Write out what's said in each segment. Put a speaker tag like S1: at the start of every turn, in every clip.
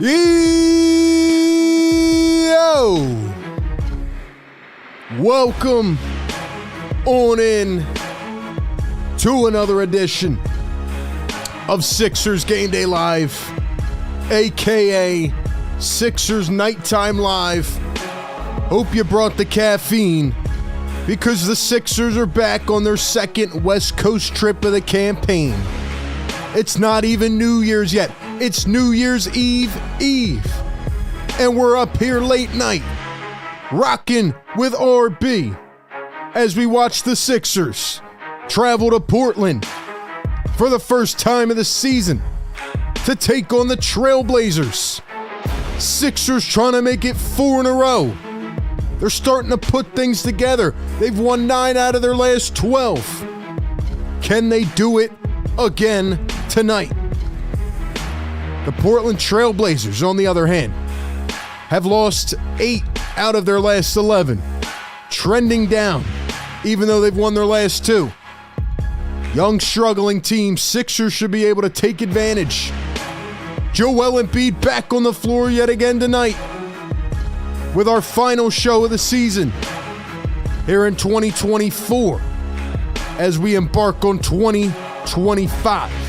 S1: Yo! Welcome on in to another edition of Sixers Game Day Live, aka Sixers Nighttime Live. Hope you brought the caffeine because the Sixers are back on their second West Coast trip of the campaign. It's not even New Year's yet. It's New Year's Eve. And we're up here late night, rocking with RB as we watch the Sixers travel to Portland for the first time of the season to take on the Trailblazers. Sixers trying to make it 4 in a row. They're starting to put things together. They've won 9 out of their last 12. Can they do it again tonight? The Portland Trailblazers, on the other hand, have lost 8 out of their last 11, trending down, even though they've won their last 2. Young, struggling team. Sixers should be able to take advantage. Joel Embiid back on the floor yet again tonight with our final show of the season here in 2024 as we embark on 2025.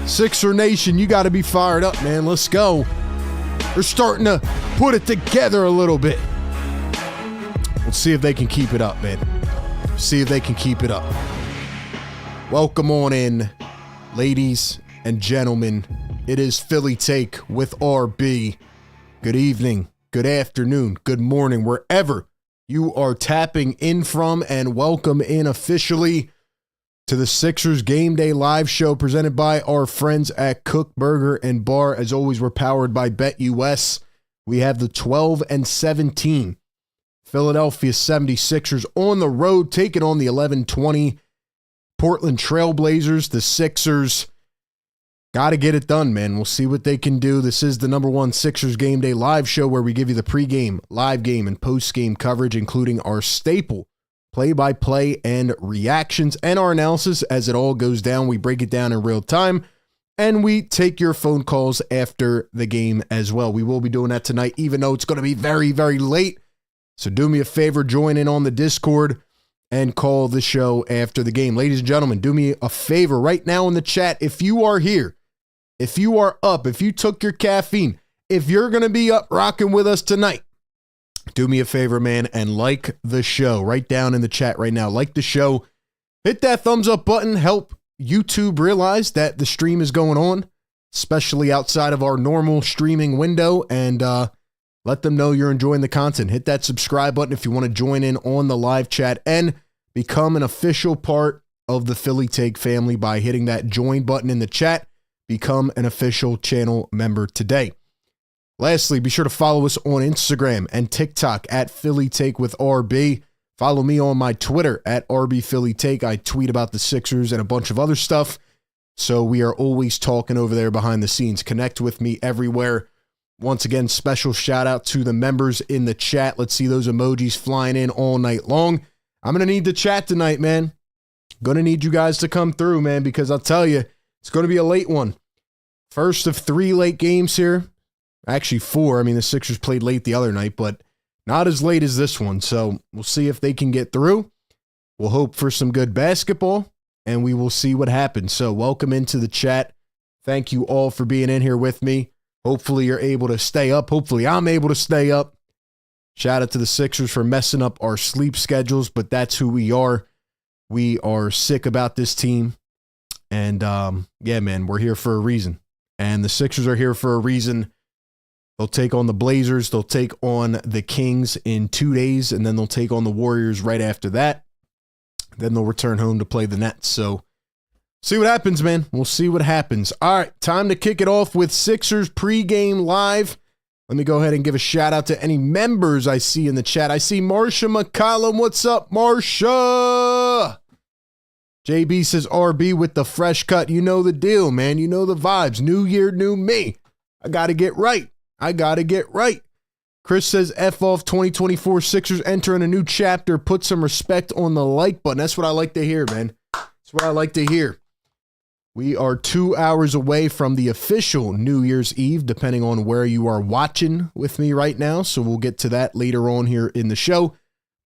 S1: Sixer Nation, you got to be fired up, man. Let's go. They're starting to put it together a little bit. Let's see if they can keep it up, man. See if they can keep it up. Welcome on in, ladies and gentlemen. It is Philly Take with RB. Good evening, good afternoon, good morning, wherever you are tapping in from, and welcome in officially to the Sixers Game Day Live show presented by our friends at Kook Burger and Bar. As always, we're powered by BetUS. We have the 12-17 Philadelphia 76ers on the road, taking on the 11-20 Portland Trailblazers. The Sixers got to get it done, man. We'll see what they can do. This is the #1 Sixers Game Day Live show where we give you the pregame, live game, and postgame coverage, including our staple play-by-play and reactions and our analysis as it all goes down. We break it down in real time, and we take your phone calls after the game as well. We will be doing that tonight, even though it's going to be very, very late. So do me a favor, join in on the Discord and call the show after the game. Ladies and gentlemen, do me a favor right now in the chat. If you are here, if you are up, if you took your caffeine, if you're going to be up rocking with us tonight, do me a favor, man, and like the show right down in the chat right now. Like the show. Hit that thumbs up button. Help YouTube realize that the stream is going on, especially outside of our normal streaming window, and let them know you're enjoying the content. Hit that subscribe button if you want to join in on the live chat and become an official part of the Philly Take family by hitting that join button in the chat. Become an official channel member today. Lastly, be sure to follow us on Instagram and TikTok at Philly Take with RB. Follow me on my Twitter at RB Philly Take. I tweet about the Sixers and a bunch of other stuff. So we are always talking over there behind the scenes. Connect with me everywhere. Once again, special shout out to the members in the chat. Let's see those emojis flying in all night long. I'm going to need the chat tonight, man. Going to need you guys to come through, man, because I'll tell you, it's going to be a late one. First of 3 late games here. Actually 4. I mean, the Sixers played late the other night, but not as late as this one. So we'll see if they can get through. We'll hope for some good basketball, and we will see what happens. So welcome into the chat. Thank you all for being in here with me. Hopefully you're able to stay up. Hopefully I'm able to stay up. Shout out to the Sixers for messing up our sleep schedules, but that's who we are. We are sick about this team. And yeah, man, we're here for a reason. And the Sixers are here for a reason. They'll take on the Blazers. They'll take on the Kings in 2 days, and then they'll take on the Warriors right after that. Then they'll return home to play the Nets. So see what happens, man. We'll see what happens. All right, time to kick it off with Sixers pregame live. Let me go ahead and give a shout out to any members I see in the chat. I see Marsha McCollum. What's up, Marsha? JB says RB with the fresh cut. You know the deal, man. You know the vibes. New year, new me. I got to get right. Chris says F off 2024 Sixers entering a new chapter. Put some respect on the like button. That's what I like to hear, man. That's what I like to hear. We are 2 hours away from the official New Year's Eve, depending on where you are watching with me right now. So we'll get to that later on here in the show.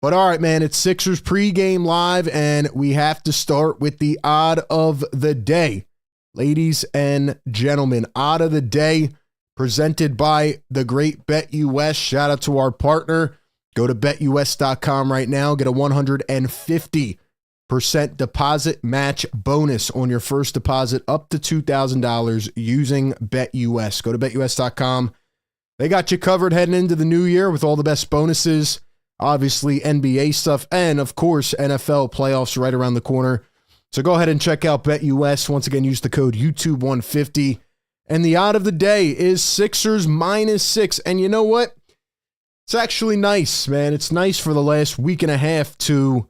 S1: But all right, man, it's Sixers pregame live, and we have to start with the odd of the day. Ladies and gentlemen, odd of the day presented by the great BetUS. Shout out to our partner. Go to betus.com right now. Get a 150% deposit match bonus on your first deposit up to $2,000 using BetUS. Go to betus.com. They got you covered heading into the new year with all the best bonuses. Obviously, NBA stuff, and of course, NFL playoffs right around the corner. So go ahead and check out BetUS. Once again, use the code YouTube150. And the odd of the day is Sixers -6. And you know what? It's actually nice, man. It's nice for the last week and a half to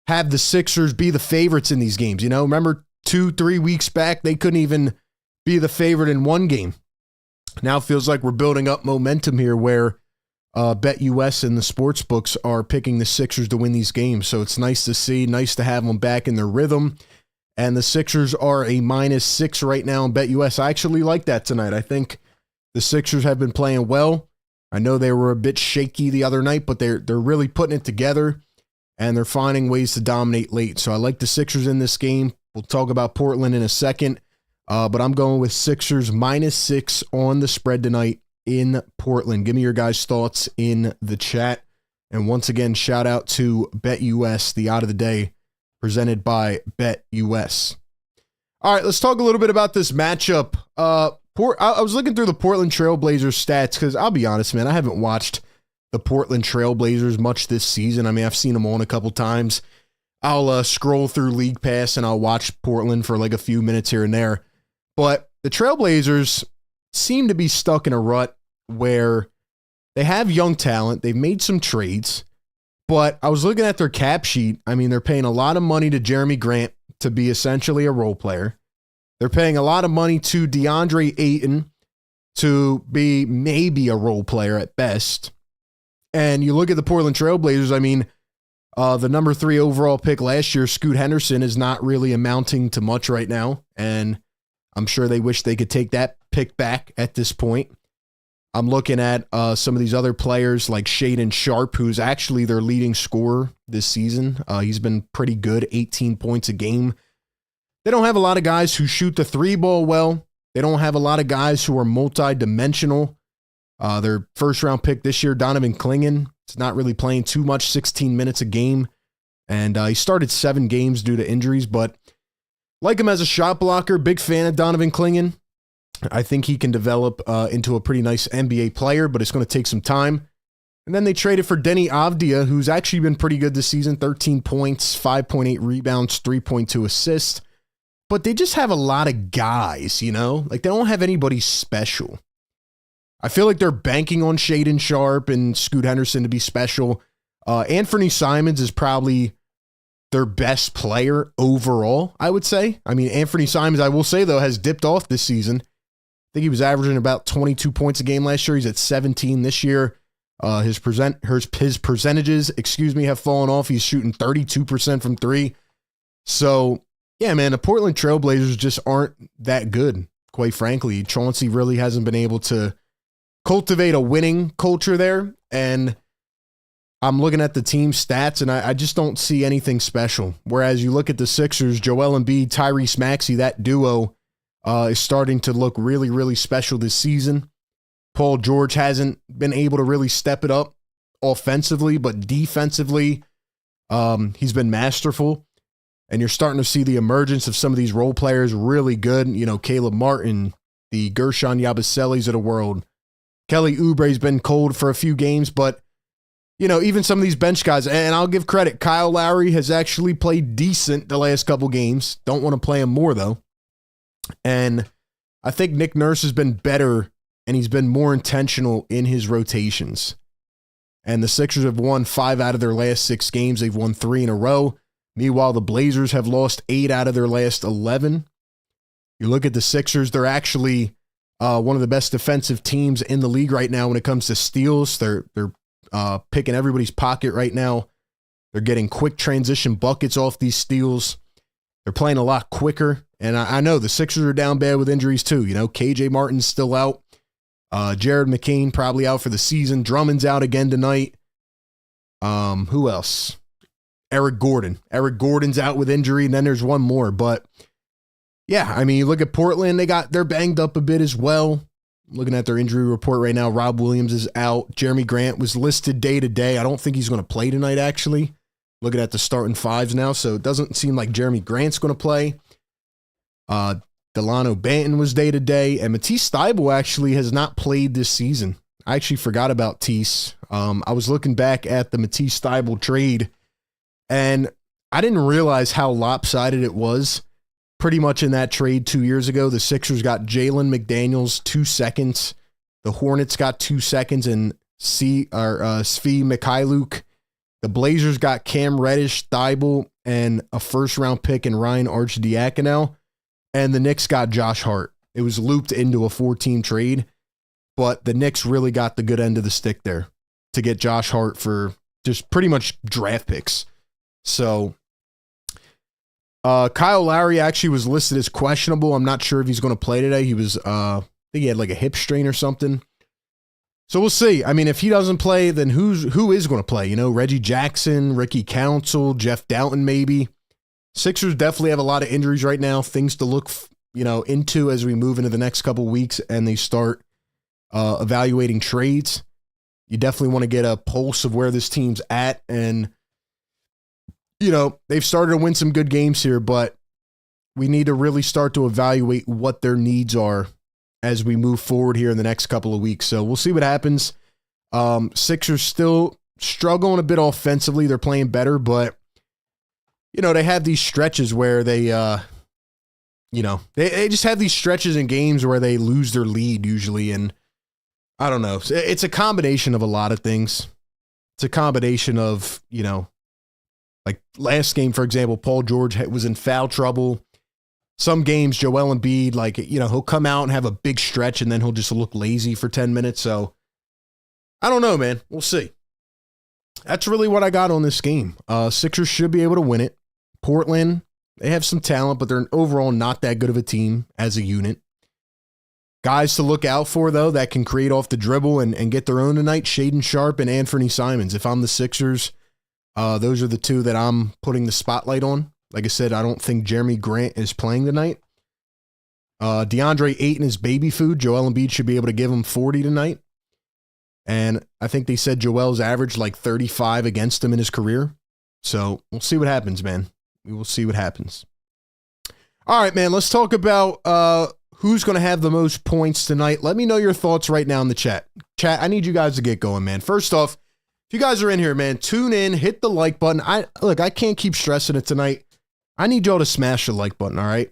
S1: have the Sixers be the favorites in these games. You know, remember 2-3 weeks back, they couldn't even be the favorite in one game. Now it feels like we're building up momentum here where BetUS and the sports books are picking the Sixers to win these games. So it's nice to see, nice to have them back in their rhythm. And the Sixers are a -6 right now in BetUS. I actually like that tonight. I think the Sixers have been playing well. I know they were a bit shaky the other night, but they're really putting it together, and they're finding ways to dominate late. So I like the Sixers in this game. We'll talk about Portland in a second, but I'm going with Sixers -6 on the spread tonight in Portland. Give me your guys' thoughts in the chat. And once again, shout out to BetUS, the odd of the day, presented by BetUS. All right, let's talk a little bit about this matchup. I was looking through the Portland Trailblazers stats because I'll be honest, man, I haven't watched the Portland Trailblazers much this season. I mean, I've seen them on a couple times. I'll scroll through League Pass and I'll watch Portland for like a few minutes here and there. But the Trailblazers seem to be stuck in a rut where they have young talent. They've made some trades, but I was looking at their cap sheet. I mean, they're paying a lot of money to Jeremy Grant to be essentially a role player. They're paying a lot of money to DeAndre Ayton to be maybe a role player at best. And you look at the Portland Trailblazers, I mean, the number 3 overall pick last year, Scoot Henderson, is not really amounting to much right now. And I'm sure they wish they could take that pick back at this point. I'm looking at some of these other players like Shaedon Sharpe, who's actually their leading scorer this season. He's been pretty good, 18 points a game. They don't have a lot of guys who shoot the 3 ball well. They don't have a lot of guys who are multi-dimensional. Their first-round pick this year, Donovan Clingan, is not really playing too much, 16 minutes a game. And he started 7 games due to injuries, but like him as a shot blocker, big fan of Donovan Clingan. I think he can develop into a pretty nice NBA player, but it's going to take some time. And then they traded for Denny Avdia, who's actually been pretty good this season, 13 points, 5.8 rebounds, 3.2 assists. But they just have a lot of guys, you know? Like, they don't have anybody special. I feel like they're banking on Shaedon Sharpe and Scoot Henderson to be special. Anthony Simons is probably their best player overall, I would say. I mean, Anthony Simons, I will say, though, has dipped off this season. I think he was averaging about 22 points a game last year. He's at 17 this year. His percentages, have fallen off. He's shooting 32% from 3. So, yeah, man, the Portland Trailblazers just aren't that good, quite frankly. Chauncey really hasn't been able to cultivate a winning culture there. And I'm looking at the team stats, and I just don't see anything special. Whereas you look at the Sixers, Joel Embiid, Tyrese Maxey, that duo is starting to look really, really special this season. Paul George hasn't been able to really step it up offensively, but defensively, he's been masterful. And you're starting to see the emergence of some of these role players really good. You know, Caleb Martin, the Gershon Yabuselis of the world. Kelly Oubre's been cold for a few games, but, you know, even some of these bench guys, and I'll give credit, Kyle Lowry has actually played decent the last couple games. Don't want to play him more, though. And I think Nick Nurse has been better, and he's been more intentional in his rotations. And the Sixers have won 5 out of their last 6 games. They've won 3 in a row. Meanwhile, the Blazers have lost 8 out of their last 11. You look at the Sixers, they're actually one of the best defensive teams in the league right now when it comes to steals. They're picking everybody's pocket right now. They're getting quick transition buckets off these steals. They're playing a lot quicker. And I know the Sixers are down bad with injuries too. You know, KJ Martin's still out. Jared McCain probably out for the season. Drummond's out again tonight. Who else? Eric Gordon. Eric Gordon's out with injury, and then there's one more. But yeah, I mean, you look at Portland, they're banged up a bit as well. Looking at their injury report right now, Rob Williams is out. Jeremy Grant was listed day to day. I don't think he's going to play tonight, actually. Looking at the starting fives now, so it doesn't seem like Jeremy Grant's going to play. Delano Banton was day to day, and Matisse Thybulle actually has not played this season. I actually forgot about Tease. I was looking back at the Matisse Thybulle trade, and I didn't realize how lopsided it was. Pretty much in that trade 2 years ago, the Sixers got Jalen McDaniels 2 seconds. The Hornets got 2 seconds and Svi Mikhailuk. The Blazers got Cam Reddish, Thybulle, and a first-round pick in Ryan Arcidiacono. And the Knicks got Josh Hart. It was looped into a 4-team trade, but the Knicks really got the good end of the stick there to get Josh Hart for just pretty much draft picks. So Kyle Lowry actually was listed as questionable. I'm not sure if he's going to play today. He was, I think he had like a hip strain or something. So we'll see. I mean, if he doesn't play, then who is going to play? You know, Reggie Jackson, Ricky Council, Jeff Doughton, maybe. Sixers definitely have a lot of injuries right now. Things to look, into as we move into the next couple of weeks and they start evaluating trades. You definitely want to get a pulse of where this team's at, and they've started to win some good games here, but we need to really start to evaluate what their needs are as we move forward here in the next couple of weeks. So we'll see what happens. Sixers still struggling a bit offensively. They're playing better, but, they have these stretches where they just have these stretches in games where they lose their lead usually. And I don't know. It's a combination of a lot of things. It's a combination of, like last game, for example, Paul George was in foul trouble. Some games, Joel Embiid, he'll come out and have a big stretch and then he'll just look lazy for 10 minutes. So I don't know, man. We'll see. That's really what I got on this game. Sixers should be able to win it. Portland, they have some talent, but they're overall not that good of a team as a unit. Guys to look out for, though, that can create off the dribble and get their own tonight, Shaedon Sharpe and Anthony Simons. If I'm the Sixers, those are the two that I'm putting the spotlight on. Like I said, I don't think Jeremy Grant is playing tonight. DeAndre Ayton is baby food. Joel Embiid should be able to give him 40 tonight. And I think they said Joel's averaged like 35 against him in his career. So we'll see what happens, man. We will see what happens. All right, man, let's talk about who's going to have the most points tonight. Let me know your thoughts right now in the chat. Chat, I need you guys to get going, man. First off, if you guys are in here, man, tune in, hit the like button. I can't keep stressing it tonight. I need y'all to smash the like button, all right?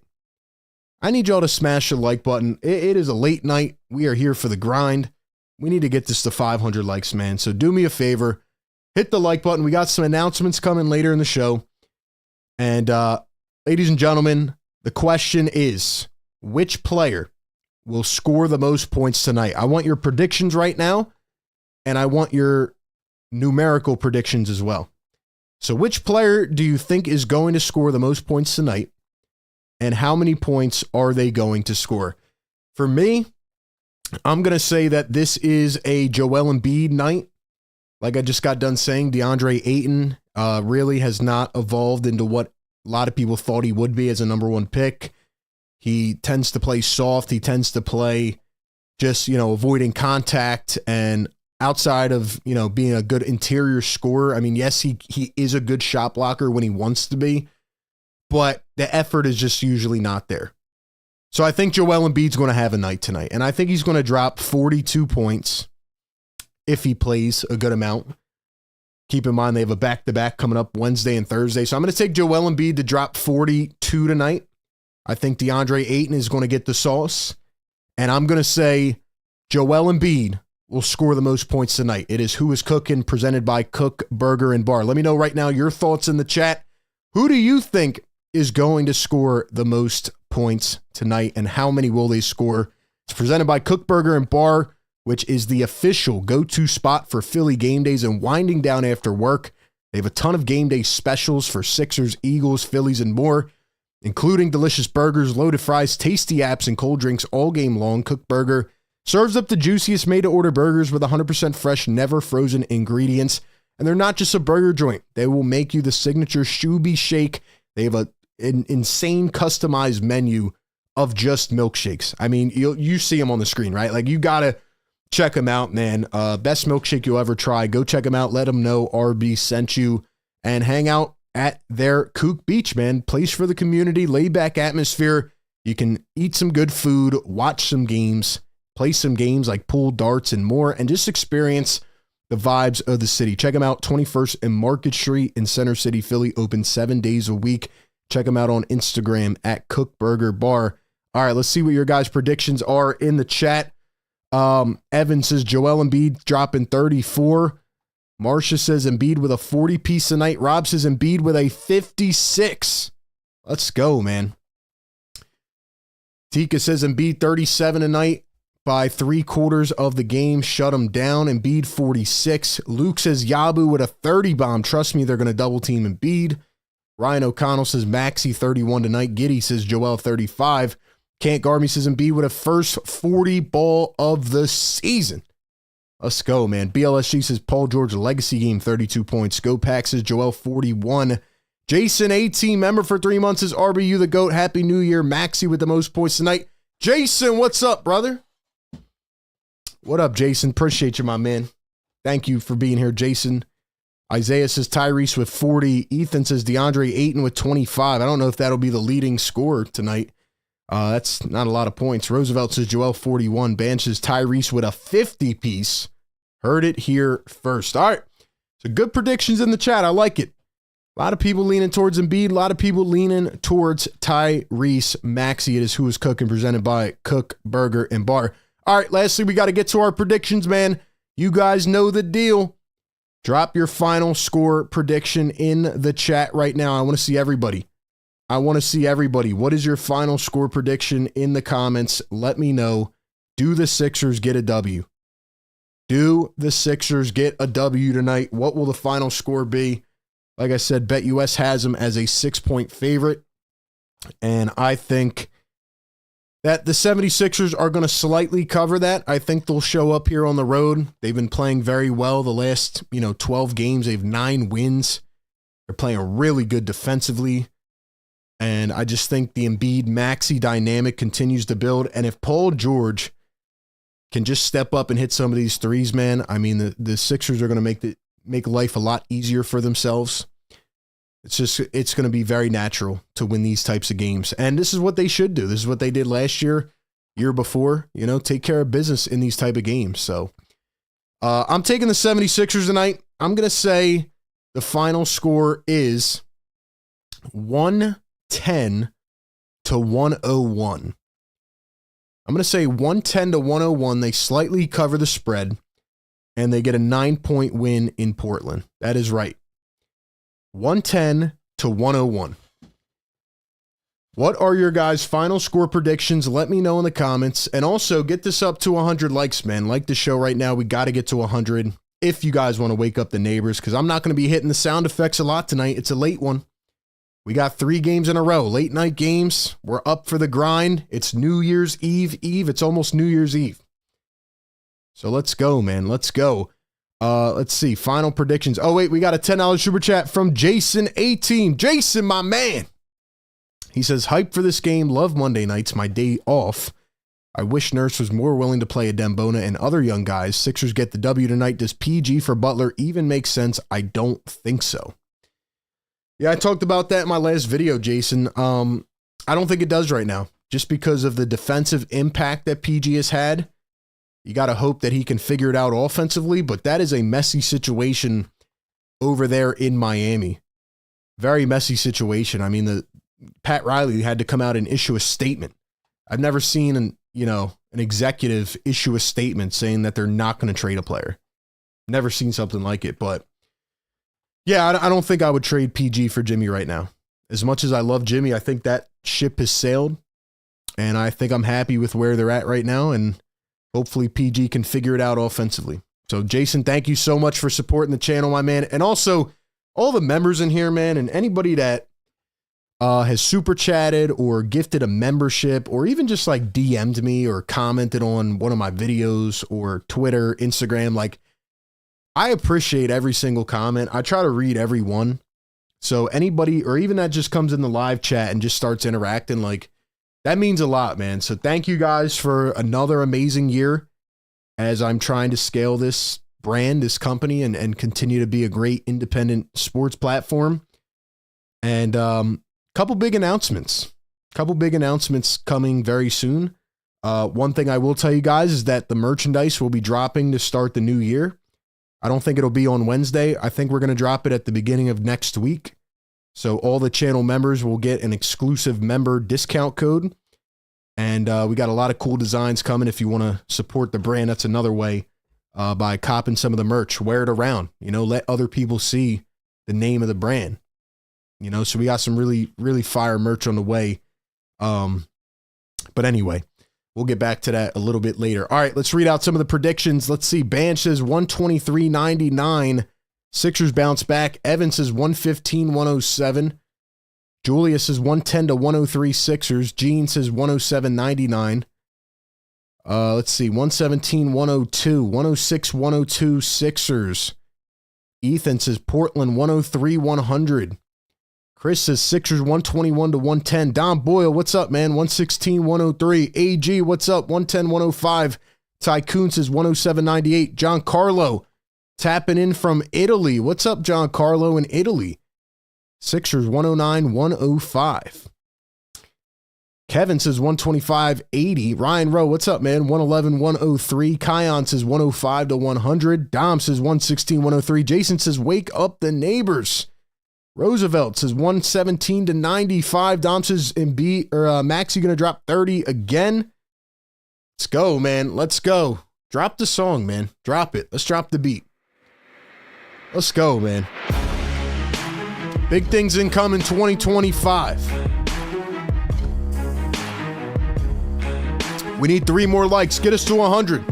S1: I need y'all to smash the like button. It is a late night. We are here for the grind. We need to get this to 500 likes, man. So do me a favor. Hit the like button. We got some announcements coming later in the show. And ladies and gentlemen, the question is, which player will score the most points tonight? I want your predictions right now, and I want your numerical predictions as well. So which player do you think is going to score the most points tonight, and how many points are they going to score? For me, I'm going to say that this is a Joel Embiid night. Like I just got done saying, DeAndre Ayton really has not evolved into what a lot of people thought he would be as a number one pick. He tends to play soft. He tends to play just, avoiding contact, and outside of, being a good interior scorer. I mean, yes, he is a good shot blocker when he wants to be, but the effort is just usually not there. So I think Joel Embiid's going to have a night tonight, and I think he's going to drop 42 points if he plays a good amount. Keep in mind, they have a back-to-back coming up Wednesday and Thursday. So I'm going to take Joel Embiid to drop 42 tonight. I think DeAndre Ayton is going to get the sauce. And I'm going to say Joel Embiid will score the most points tonight. It is Who is Cooking, presented by Kook Burger and Bar. Let me know right now your thoughts in the chat. Who do you think is going to score the most points tonight, and how many will they score? It's presented by Kook Burger and Bar, which is the official go-to spot for Philly game days and winding down after work. They have a ton of game day specials for Sixers, Eagles, Phillies, and more. including delicious burgers, loaded fries, tasty apps, and cold drinks all game long. Kook Burger serves up the juiciest made-to-order burgers with 100% fresh, never frozen ingredients. And they're not just a burger joint. They will make you the signature Shoobie Shake. They have an insane customized menu of just milkshakes. I mean, you see them on the screen, right? Like, you got to check them out, man. Best milkshake you'll ever try. Go check them out. Let them know RB sent you. And hang out at their Kook Beach, man. Place for the community, laid back atmosphere. You can eat some good food, watch some games, play some games like pool, darts, and more, and just experience the vibes of the city. Check them out, 21st and Market Street in Center City, Philly, open 7 days a week. Check them out on Instagram at Kook Burger Bar. All right, let's see what your guys' predictions are in the chat. Evan says Joel Embiid dropping 34. Marcia says Embiid with a 40-piece tonight. Rob says Embiid with a 56. Let's go, man. Tika says Embiid 37 tonight. By 3/4 of the game, shut him down. Embiid 46. Luke says Yabu with a 30 bomb. Trust me, they're going to double team Embiid. Ryan O'Connell says Maxey 31 tonight. Giddy says Joel 35. Can't guard me says Embiid with a first 40 ball of the season. Let's go, man. BLSG says Paul George legacy game 32 points. Go Pack says Joel 41. Jason 18 member for 3 months says RBU the GOAT. Happy New Year. Maxey with the most points tonight. Jason, what's up, brother? What up, Jason? Appreciate you, my man. Thank you for being here, Jason. Isaiah says Tyrese with 40. Ethan says DeAndre Ayton with 25. I don't know if that'll be the leading scorer tonight. That's not a lot of points. Roosevelt says Joel 41. Ban says Tyrese with a 50-piece. Heard it here first. All right. So good predictions in the chat. I like it. A lot of people leaning towards Embiid. A lot of people leaning towards Tyrese Maxey. It is Who is Cooking, presented by Kook Burger and Bar. All right, lastly, we got to get to our predictions, man. You guys know the deal. Drop your final score prediction in the chat right now. I want to see everybody. What is your final score prediction in the comments? Let me know. Do the Sixers get a W? Do the Sixers get a W tonight? What will the final score be? Like I said, BetUS has them as a 6-point favorite. And I think that the 76ers are going to slightly cover that. I think they'll show up here on the road. They've been playing very well the last, 12 games. They have 9 wins. They're playing really good defensively. And I just think the Embiid-Maxey dynamic continues to build. And if Paul George can just step up and hit some of these threes, man, I mean, the Sixers are going to make life a lot easier for themselves. It's going to be very natural to win these types of games. And this is what they should do. This is what they did last year before, take care of business in these type of games. So I'm taking the 76ers tonight. I'm going to say the final score is 110 to 101. I'm going to say 110 to 101. They slightly cover the spread and they get a 9-point win in Portland. That is right. 110 to 101. What are your guys' final score predictions? Let me know in the comments. And also get this up to 100 likes, man. Like the show right now. We got to get to 100 if you guys want to wake up the neighbors, because I'm not going to be hitting the sound effects a lot tonight. It's a late one. We got 3 games in a row. Late night games. We're up for the grind. It's New Year's Eve. It's almost New Year's Eve. So let's go, man. Let's go. Let's see. Final predictions. Oh, wait. We got a $10 super chat from Jason 18. Jason, my man. He says, hype for this game. Love Monday nights. My day off. I wish Nurse was more willing to play a Dembona and other young guys. Sixers get the W tonight. Does PG for Butler even make sense? I don't think so. Yeah, I talked about that in my last video, Jason. I don't think it does right now. Just because of the defensive impact that PG has had. You got to hope that he can figure it out offensively, but that is a messy situation over there in Miami. Very messy situation. I mean, Pat Riley had to come out and issue a statement. I've never seen an executive issue a statement saying that they're not going to trade a player. Never seen something like it, but yeah, I don't think I would trade PG for Jimmy right now. As much as I love Jimmy, I think that ship has sailed, and I think I'm happy with where they're at right now, and hopefully PG can figure it out offensively. So Jason, thank you so much for supporting the channel, my man. And also all the members in here, man, and anybody that has super chatted or gifted a membership or even just like DM'd me or commented on one of my videos or Twitter, Instagram, like I appreciate every single comment. I try to read every one. So anybody, or even that just comes in the live chat and just starts interacting, like that means a lot, man. So thank you guys for another amazing year as I'm trying to scale this brand, this company, and continue to be a great independent sports platform. And couple big announcements coming very soon. One thing I will tell you guys is that the merchandise will be dropping to start the new year. I don't think it'll be on Wednesday. I think we're going to drop it at the beginning of next week. So all the channel members will get an exclusive member discount code. And we got a lot of cool designs coming if you want to support the brand. That's another way by copping some of the merch. Wear it around. You know, let other people see the name of the brand. You know, so we got some really, really fire merch on the way. But anyway, we'll get back to that a little bit later. All right, let's read out some of the predictions. Let's see. Banch says 123.99. Sixers bounce back. Evan says 115.107. Julius says 110 to 103 Sixers. Gene says 107.99. Let's see. 117, 102. 106, 102 Sixers. Ethan says Portland 103, 100. Chris says Sixers 121 to 110. Don Boyle, what's up, man? 116, 103. AG, what's up? 110, 105. Tycoon says 107.98. John Carlo tapping in from Italy. What's up, John Carlo in Italy? Sixers 109, 105. Kevin says 125.80. Ryan Rowe, what's up, man? 111, 103. Kion says 105 to 100. Dom says 116, 103. Jason says wake up the neighbors. Roosevelt says 117 to 95. Dom says Maxie going to drop 30 again. Let's go, man. Let's go. Drop the song, man. Drop it. Let's drop the beat. Let's go, man. Big things incoming 2025. We need 3 more likes. Get us to 100.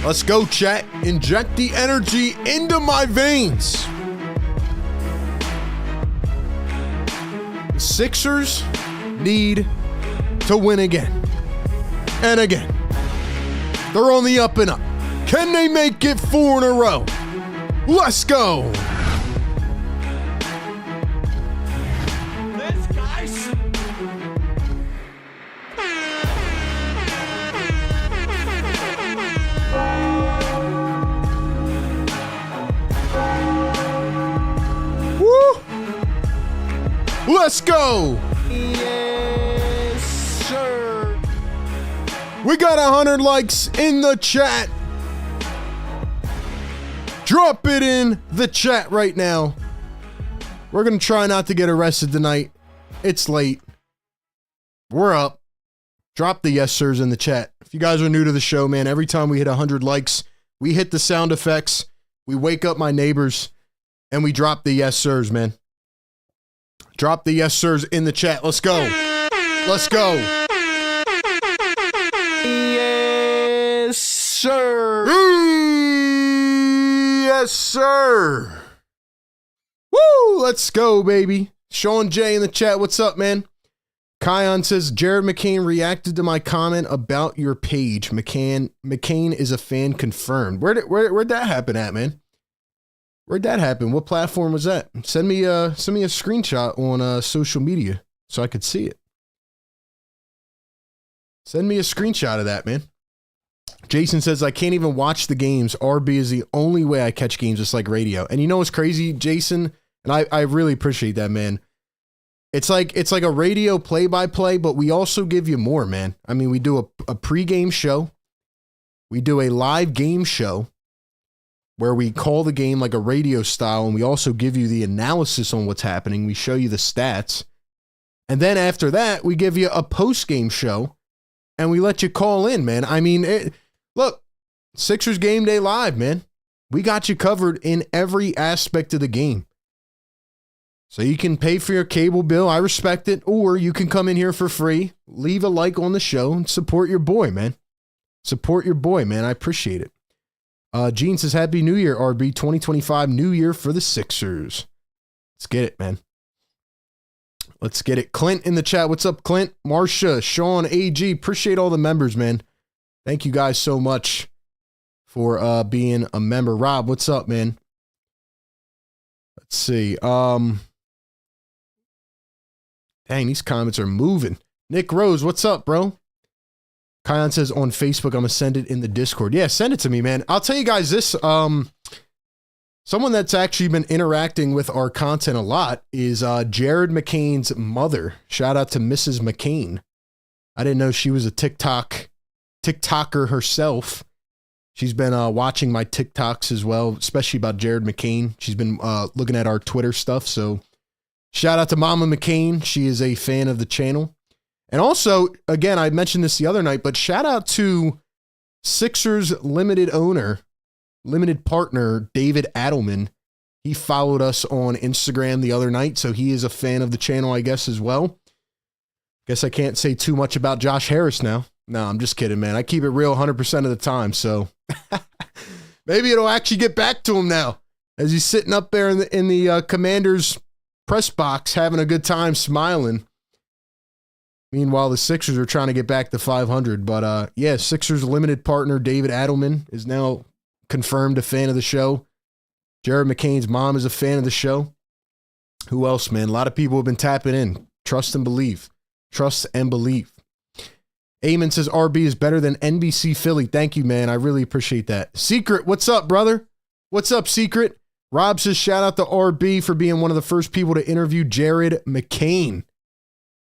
S1: Let's go, chat. Inject the energy into my veins. The Sixers need to win again and again. They're on the up and up. Can they make it 4 in a row? Let's go. Let's go. Yes, sir. We got 100 likes in the chat. Drop it in the chat right now. We're going to try not to get arrested tonight. It's late. We're up. Drop the yes sirs in the chat. If you guys are new to the show, man, every time we hit 100 likes, we hit the sound effects, we wake up my neighbors, and we drop the yes sirs, man. Drop the yes sirs in the chat. Let's go. Let's go. Yes, sir. Yes, sir. Woo! Let's go, baby. Sean J in the chat. What's up, man? Kion says, Jared McCain reacted to my comment about your page. McCain is a fan confirmed. Where'd that happen at, man? Where'd that happen? What platform was that? Send me a screenshot on social media so I could see it. Send me a screenshot of that, man. Jason says, I can't even watch the games. RB is the only way I catch games, just like radio. And you know what's crazy, Jason? And I really appreciate that, man. It's like a radio play-by-play, but we also give you more, man. I mean, we do a pregame show. We do a live game show where we call the game like a radio style, and we also give you the analysis on what's happening. We show you the stats. And then after that, we give you a post-game show, and we let you call in, man. I mean, look, Sixers Game Day Live, man. We got you covered in every aspect of the game. So you can pay for your cable bill. I respect it. Or you can come in here for free, leave a like on the show, and support your boy, man. Support your boy, man. I appreciate it. Gene says, Happy New Year, RB. 2025 New Year for the Sixers. Let's get it, man. Let's get it. Clint in the chat. What's up, Clint? Marcia, Sean, AG. Appreciate all the members, man. Thank you guys so much for being a member. Rob, what's up, man? Let's see. Dang, these comments are moving. Nick Rose, what's up, bro? Kion says on Facebook, I'm going to send it in the Discord. Yeah, send it to me, man. I'll tell you guys this. Someone that's actually been interacting with our content a lot is Jared McCain's mother. Shout out to Mrs. McCain. I didn't know she was a TikToker herself. She's been watching my TikToks as well, especially about Jared McCain. She's been looking at our Twitter stuff. So shout out to Mama McCain. She is a fan of the channel. And also, again, I mentioned this the other night, but shout out to Sixers limited partner, David Adelman. He followed us on Instagram the other night, so he is a fan of the channel, I guess, as well. Guess I can't say too much about Josh Harris now. No, I'm just kidding, man. I keep it real 100% of the time, so maybe it'll actually get back to him now as he's sitting up there in the Commander's press box having a good time smiling. Meanwhile, the Sixers are trying to get back to 500, but yeah, Sixers limited partner David Adelman is now confirmed a fan of the show. Jared McCain's mom is a fan of the show. Who else, man? A lot of people have been tapping in. Trust and believe. Trust and believe. Eamon says RB is better than NBC Philly. Thank you, man. I really appreciate that. Secret, what's up, brother? What's up, Secret? Rob says shout out to RB for being one of the first people to interview Jared McCain.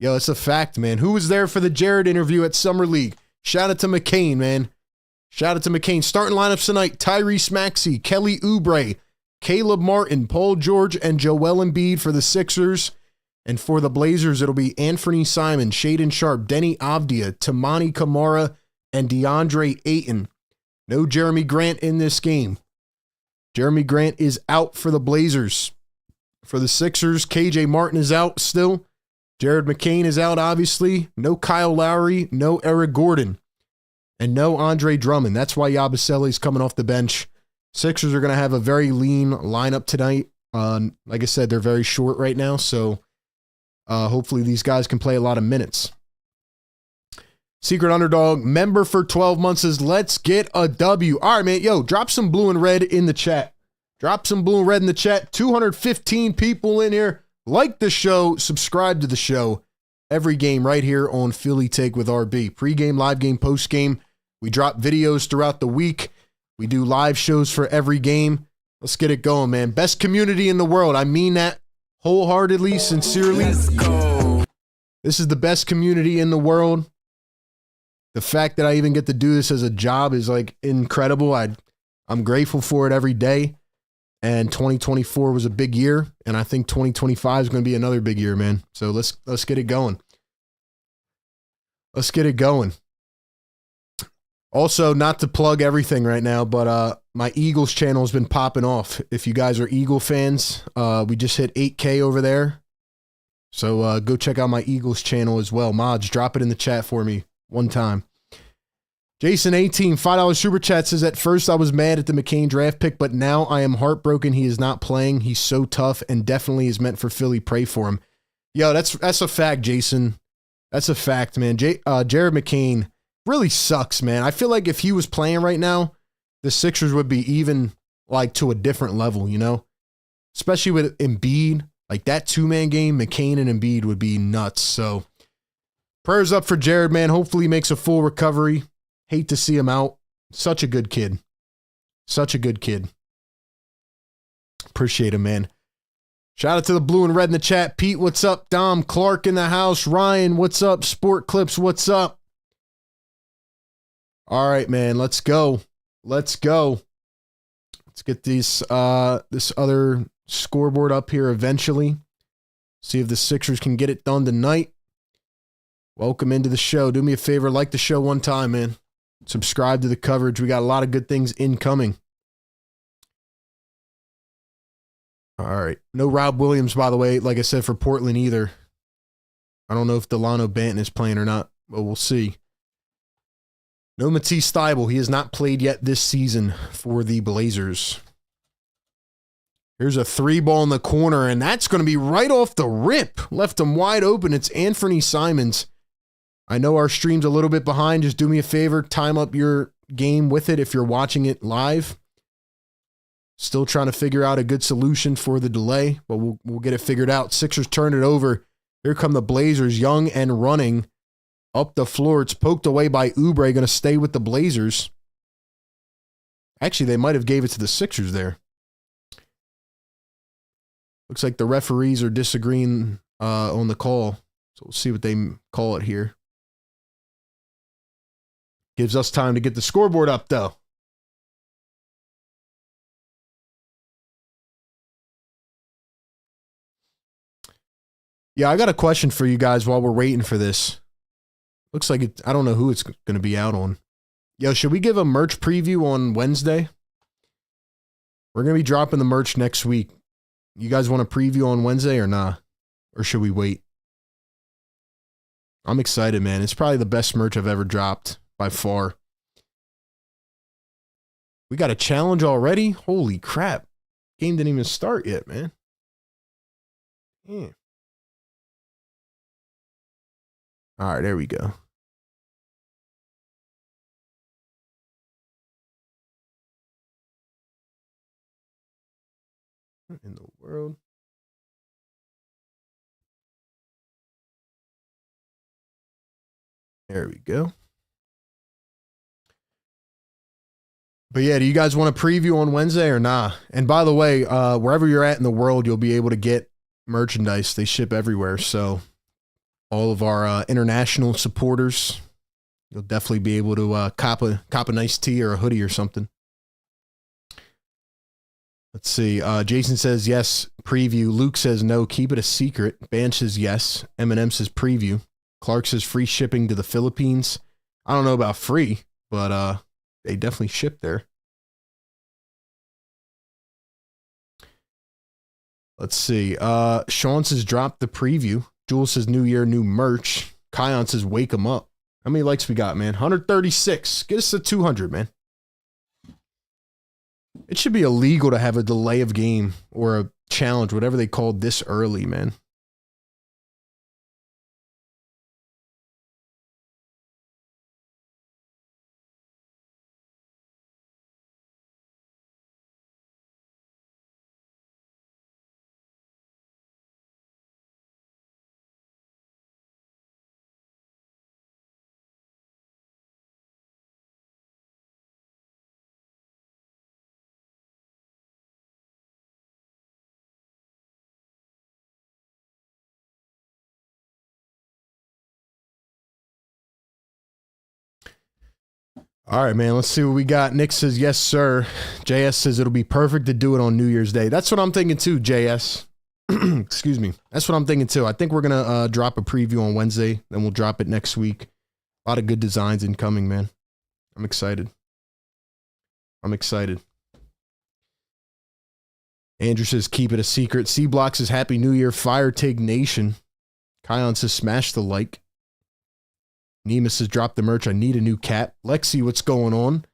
S1: Yo, it's a fact, man. Who was there for the Jared interview at Summer League? Shout out to McCain, man. Shout out to McCain. Starting lineups tonight: Tyrese Maxey, Kelly Oubre, Caleb Martin, Paul George, and Joel Embiid for the Sixers. And for the Blazers, it'll be Anthony Simon, Shaedon Sharpe, Denny Avdia, Tamani Kamara, and DeAndre Ayton. No Jeremy Grant in this game. Jeremy Grant is out for the Blazers. For the Sixers, KJ Martin is out still. Jared McCain is out, obviously. No Kyle Lowry, no Eric Gordon, and no Andre Drummond. That's why Yabusele is coming off the bench. Sixers are going to have a very lean lineup tonight. Like I said, they're very short right now, so hopefully these guys can play a lot of minutes. Secret Underdog member for 12 months says, let's get a W. All right, man. Yo, drop some blue and red in the chat. Drop some blue and red in the chat. 215 people in here. Like the show. Subscribe to the show. Every game right here on Philly Take with RB. Pre-game, live game, post-game. We drop videos throughout the week. We do live shows for every game. Let's get it going, man. Best community in the world. I mean that wholeheartedly, sincerely. Let's go. This is the best community in the world. The fact that I even get to do this as a job is like incredible. I'm grateful for it every day. And 2024 was a big year, and I think 2025 is going to be another big year, man. So let's get it going. Let's get it going. Also, not to plug everything right now, but my Eagles channel has been popping off. If you guys are Eagle fans, we just hit 8K over there. So go check out my Eagles channel as well. Mods, drop it in the chat for me one time. Jason 18, $5 super chat says, at first I was mad at the McCain draft pick, but now I am heartbroken he is not playing. He's so tough and definitely is meant for Philly. Pray for him. Yo, that's a fact, Jason. That's a fact, man. Jared McCain really sucks, man. I feel like if he was playing right now, the Sixers would be even like to a different level, you know? Especially with Embiid. Like that two-man game, McCain and Embiid would be nuts. So prayers up for Jared, man. Hopefully he makes a full recovery. Hate to see him out. Such a good kid. Such a good kid. Appreciate him, man. Shout out to the blue and red in the chat. Pete, what's up? Dom, Clark in the house. Ryan, what's up? Sport Clips, what's up? All right, man. Let's go. Let's go. Let's get this other scoreboard up here eventually. See if the Sixers can get it done tonight. Welcome into the show. Do me a favor. Like the show one time, man. Subscribe to the coverage. We got a lot of good things incoming. All right. No Rob Williams, by the way, like I said, for Portland either. I don't know if Delano Banton is playing or not, but we'll see. No Matisse Thybulle. He has not played yet this season for the Blazers. Here's a 3-ball in the corner, and that's going to be right off the rip. Left him wide open. It's Anthony Simons. I know our stream's a little bit behind. Just do me a favor. Time up your game with it if you're watching it live. Still trying to figure out a good solution for the delay, but we'll get it figured out. Sixers turn it over. Here come the Blazers, young and running up the floor. It's poked away by Oubre. Going to stay with the Blazers. Actually, they might have gave it to the Sixers there. Looks like the referees are disagreeing on the call. So we'll see what they call it here. Gives us time to get the scoreboard up, though. Yeah, I got a question for you guys while we're waiting for this. Looks like I don't know who it's going to be out on. Yo, should we give a merch preview on Wednesday? We're going to be dropping the merch next week. You guys want a preview on Wednesday or nah? Or should we wait? I'm excited, man. It's probably the best merch I've ever dropped by far. We got a challenge already? Holy crap. Game didn't even start yet, man. Yeah. All right, there we go. What in the world? There we go. But yeah, do you guys want a preview on Wednesday or nah? And by the way, wherever you're at in the world, you'll be able to get merchandise. They ship everywhere. So all of our international supporters, you'll definitely be able to cop a nice tee or a hoodie or something. Let's see. Jason says yes, preview. Luke says no, keep it a secret. Ban says yes. Eminem says preview. Clark says free shipping to the Philippines. I don't know about free, but they definitely ship there. Let's see. Sean says drop the preview. Jules says new year, new merch. Kion says wake them up. How many likes we got, man? 136. Get us to 200, man. It should be illegal to have a delay of game or a challenge, whatever they called this early, man. All right, man, let's see what we got. Nick says, yes, sir. JS says it'll be perfect to do it on New Year's Day. That's what I'm thinking too, JS. Excuse me. That's what I'm thinking too. I think we're going to drop a preview on Wednesday, then we'll drop it next week. A lot of good designs incoming, man. I'm excited. I'm excited. Andrew says, keep it a secret. C-Block says, Happy New Year. Fire Tig Nation. Kion says, smash the like. Nemus says, drop the merch. I need a new cat. Lexi, what's going on?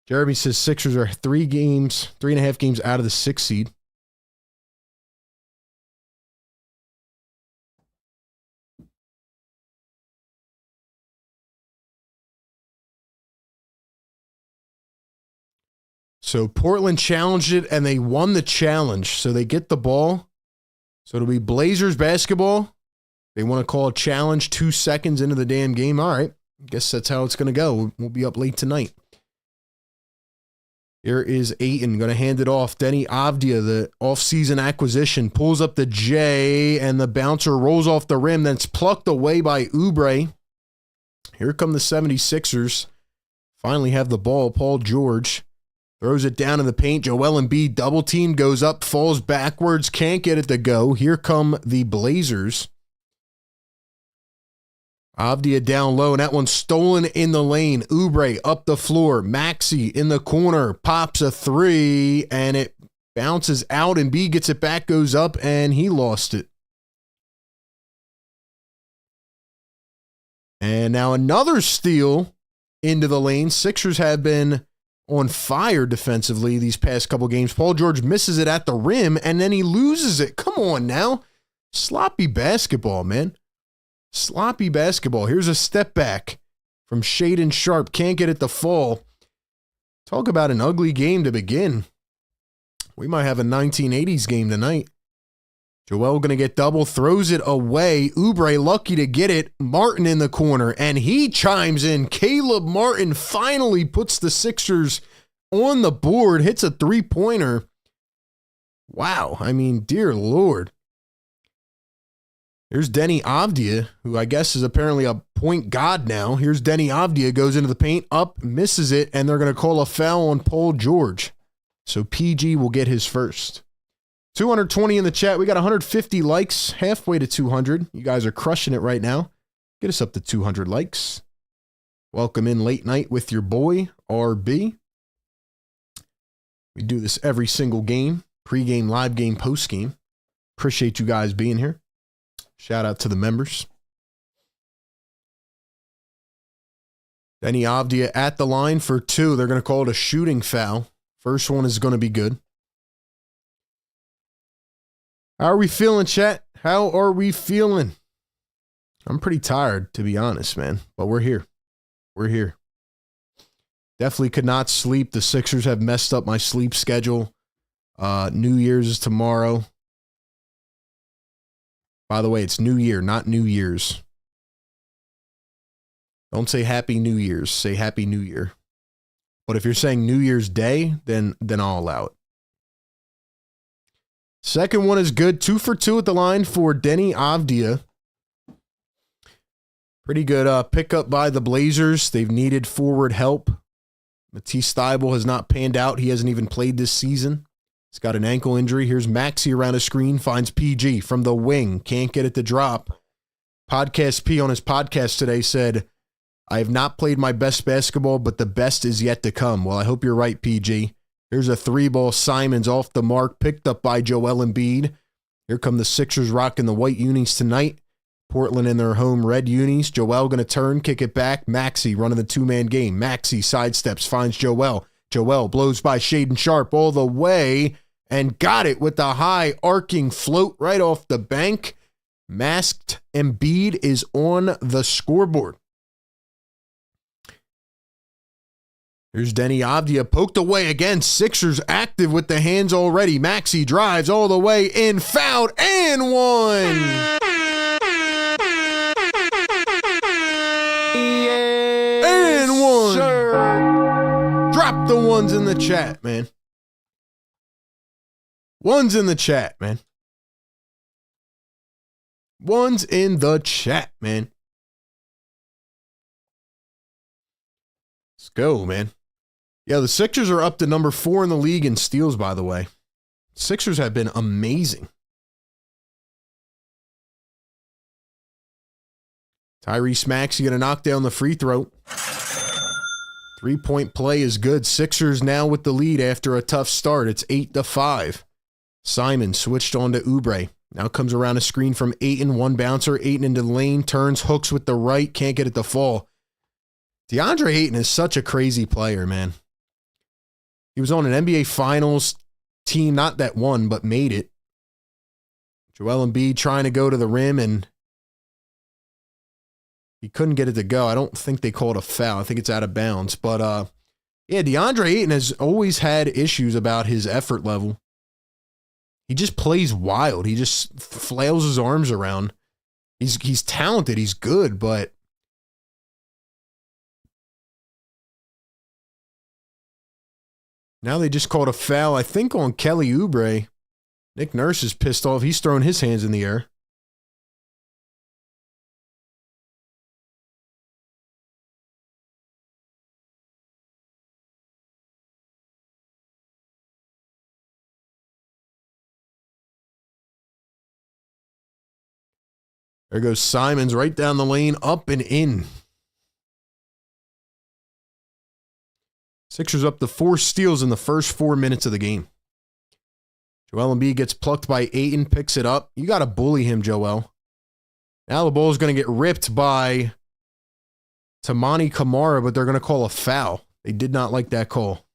S1: Jeremy says, Sixers are 3.5 games out of the 6th seed. So Portland challenged it, and they won the challenge. So they get the ball. So it'll be Blazers basketball. They want to call a challenge 2 seconds into the damn game. All right. I guess that's how it's going to go. We'll be up late tonight. Here is Ayton going to hand it off. Denny Avdia, the offseason acquisition, pulls up the J, and the bouncer rolls off the rim. Then it's plucked away by Oubre. Here come the 76ers. Finally have the ball. Paul George throws it down in the paint. Joel Embiid double team, goes up, falls backwards, can't get it to go. Here come the Blazers. Avdia down low, and that one's stolen in the lane. Oubre up the floor. Maxey in the corner, pops a three, and it bounces out. And B gets it back, goes up, and he lost it. And now another steal into the lane. Sixers have been on fire defensively these past couple games. Paul George misses it at the rim, and then he loses it. Come on now. Sloppy basketball, man. Sloppy basketball. Here's a step back from Shaedon Sharpe. Can't get it to fall. Talk about an ugly game to begin. We might have a 1980s game tonight. Joel going to get double, throws it away. Oubre lucky to get it. Martin in the corner, and he chimes in. Caleb Martin finally puts the Sixers on the board, hits a three-pointer. Wow, I mean, dear Lord. Here's Denny Avdia, who I guess is apparently a point god now. Here's Denny Avdia, goes into the paint, up, misses it, and they're going to call a foul on Paul George. So PG will get his first. 220 in the chat. We got 150 likes, halfway to 200. You guys are crushing it right now. Get us up to 200 likes. Welcome in late night with your boy, RB. We do this every single game. Pre-game, live game, post-game. Appreciate you guys being here. Shout out to the members. Denny Avdia at the line for two. They're going to call it a shooting foul. First one is going to be good. How are we feeling, chat? How are we feeling? I'm pretty tired, to be honest, man. But we're here. We're here. Definitely could not sleep. The Sixers have messed up my sleep schedule. New Year's is tomorrow. By the way, it's New Year, not New Year's. Don't say Happy New Year's. Say Happy New Year. But if you're saying New Year's Day, then I'll allow it. Second one is good. 2 for 2 at the line for Denny Avdia. Pretty good pickup by the Blazers. They've needed forward help. Matisse Thybulle has not panned out. He hasn't even played this season. He's got an ankle injury. Here's Maxey around a screen. Finds PG from the wing. Can't get it to drop. Podcast P on his podcast today said, I have not played my best basketball, but the best is yet to come. Well, I hope you're right, PG. Here's a three-ball. Simons off the mark, picked up by Joel Embiid. Here come the Sixers rocking the white unis tonight. Portland in their home red unis. Joel going to turn, kick it back. Maxey running the two-man game. Maxey sidesteps, finds Joel. Joel blows by Shaedon Sharpe all the way and got it with the high arcing float right off the bank. Masked Embiid is on the scoreboard. Here's Denny Avdia, poked away again. Sixers active with the hands already. Maxey drives all the way in, fouled, and one. Yes, and one. Sir. Drop the ones in the chat, man. Ones in the chat, man. Ones in the chat, man. Let's go, man. Yeah, the Sixers are up to number 4 in the league in steals, by the way. Sixers have been amazing. Tyrese Maxey going to knock down the free throw. 3-point play is good. Sixers now with the lead after a tough start. It's 8-5. Simon switched on to Oubre. Now comes around a screen from Ayton. One bouncer. Ayton into the lane. Turns, hooks with the right. Can't get it to fall. DeAndre Ayton is such a crazy player, man. He was on an NBA Finals team, not that won, but made it. Joel Embiid trying to go to the rim, and he couldn't get it to go. I don't think they called a foul. I think it's out of bounds. But, yeah, DeAndre Ayton has always had issues about his effort level. He just plays wild. He just flails his arms around. He's talented. He's good, but now they just called a foul, I think, on Kelly Oubre. Nick Nurse is pissed off. He's throwing his hands in the air. There goes Simons right down the lane, up and in. Sixers up to 4 steals in the first 4 minutes of the game. Joel Embiid gets plucked by Ayton, picks it up. You got to bully him, Joel. Now the ball is going to get ripped by Tamani Kamara, but they're going to call a foul. They did not like that call.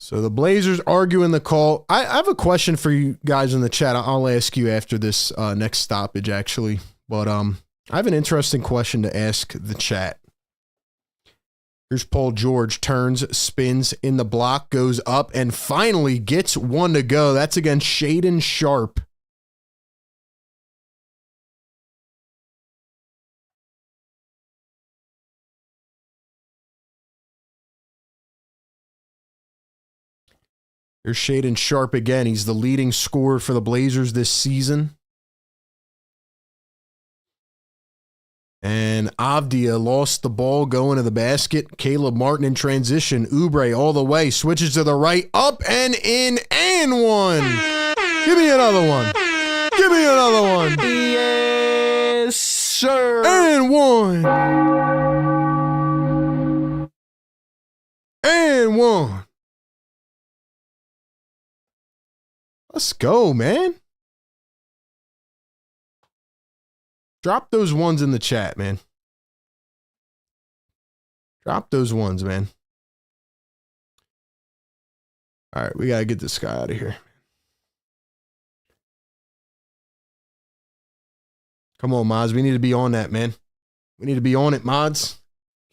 S1: So the Blazers arguing the call. I have a question for you guys in the chat. I'll ask you after this next stoppage, actually. But I have an interesting question to ask the chat. Here's Paul George. Turns, spins in the block, goes up, and finally gets one to go. That's against Shaedon Sharpe. Here's Shaedon Sharpe again. He's the leading scorer for the Blazers this season. And Avdia lost the ball going to the basket. Caleb Martin in transition. Oubre all the way. Switches to the right. Up and in and one. Give me another one. Give me another one.
S2: Yes, sir.
S1: And one. And one. Let's go, man. Drop those ones in the chat, man. Drop those ones, man. All right, we got to get this guy out of here. Come on, mods. We need to be on that, man. We need to be on it, mods.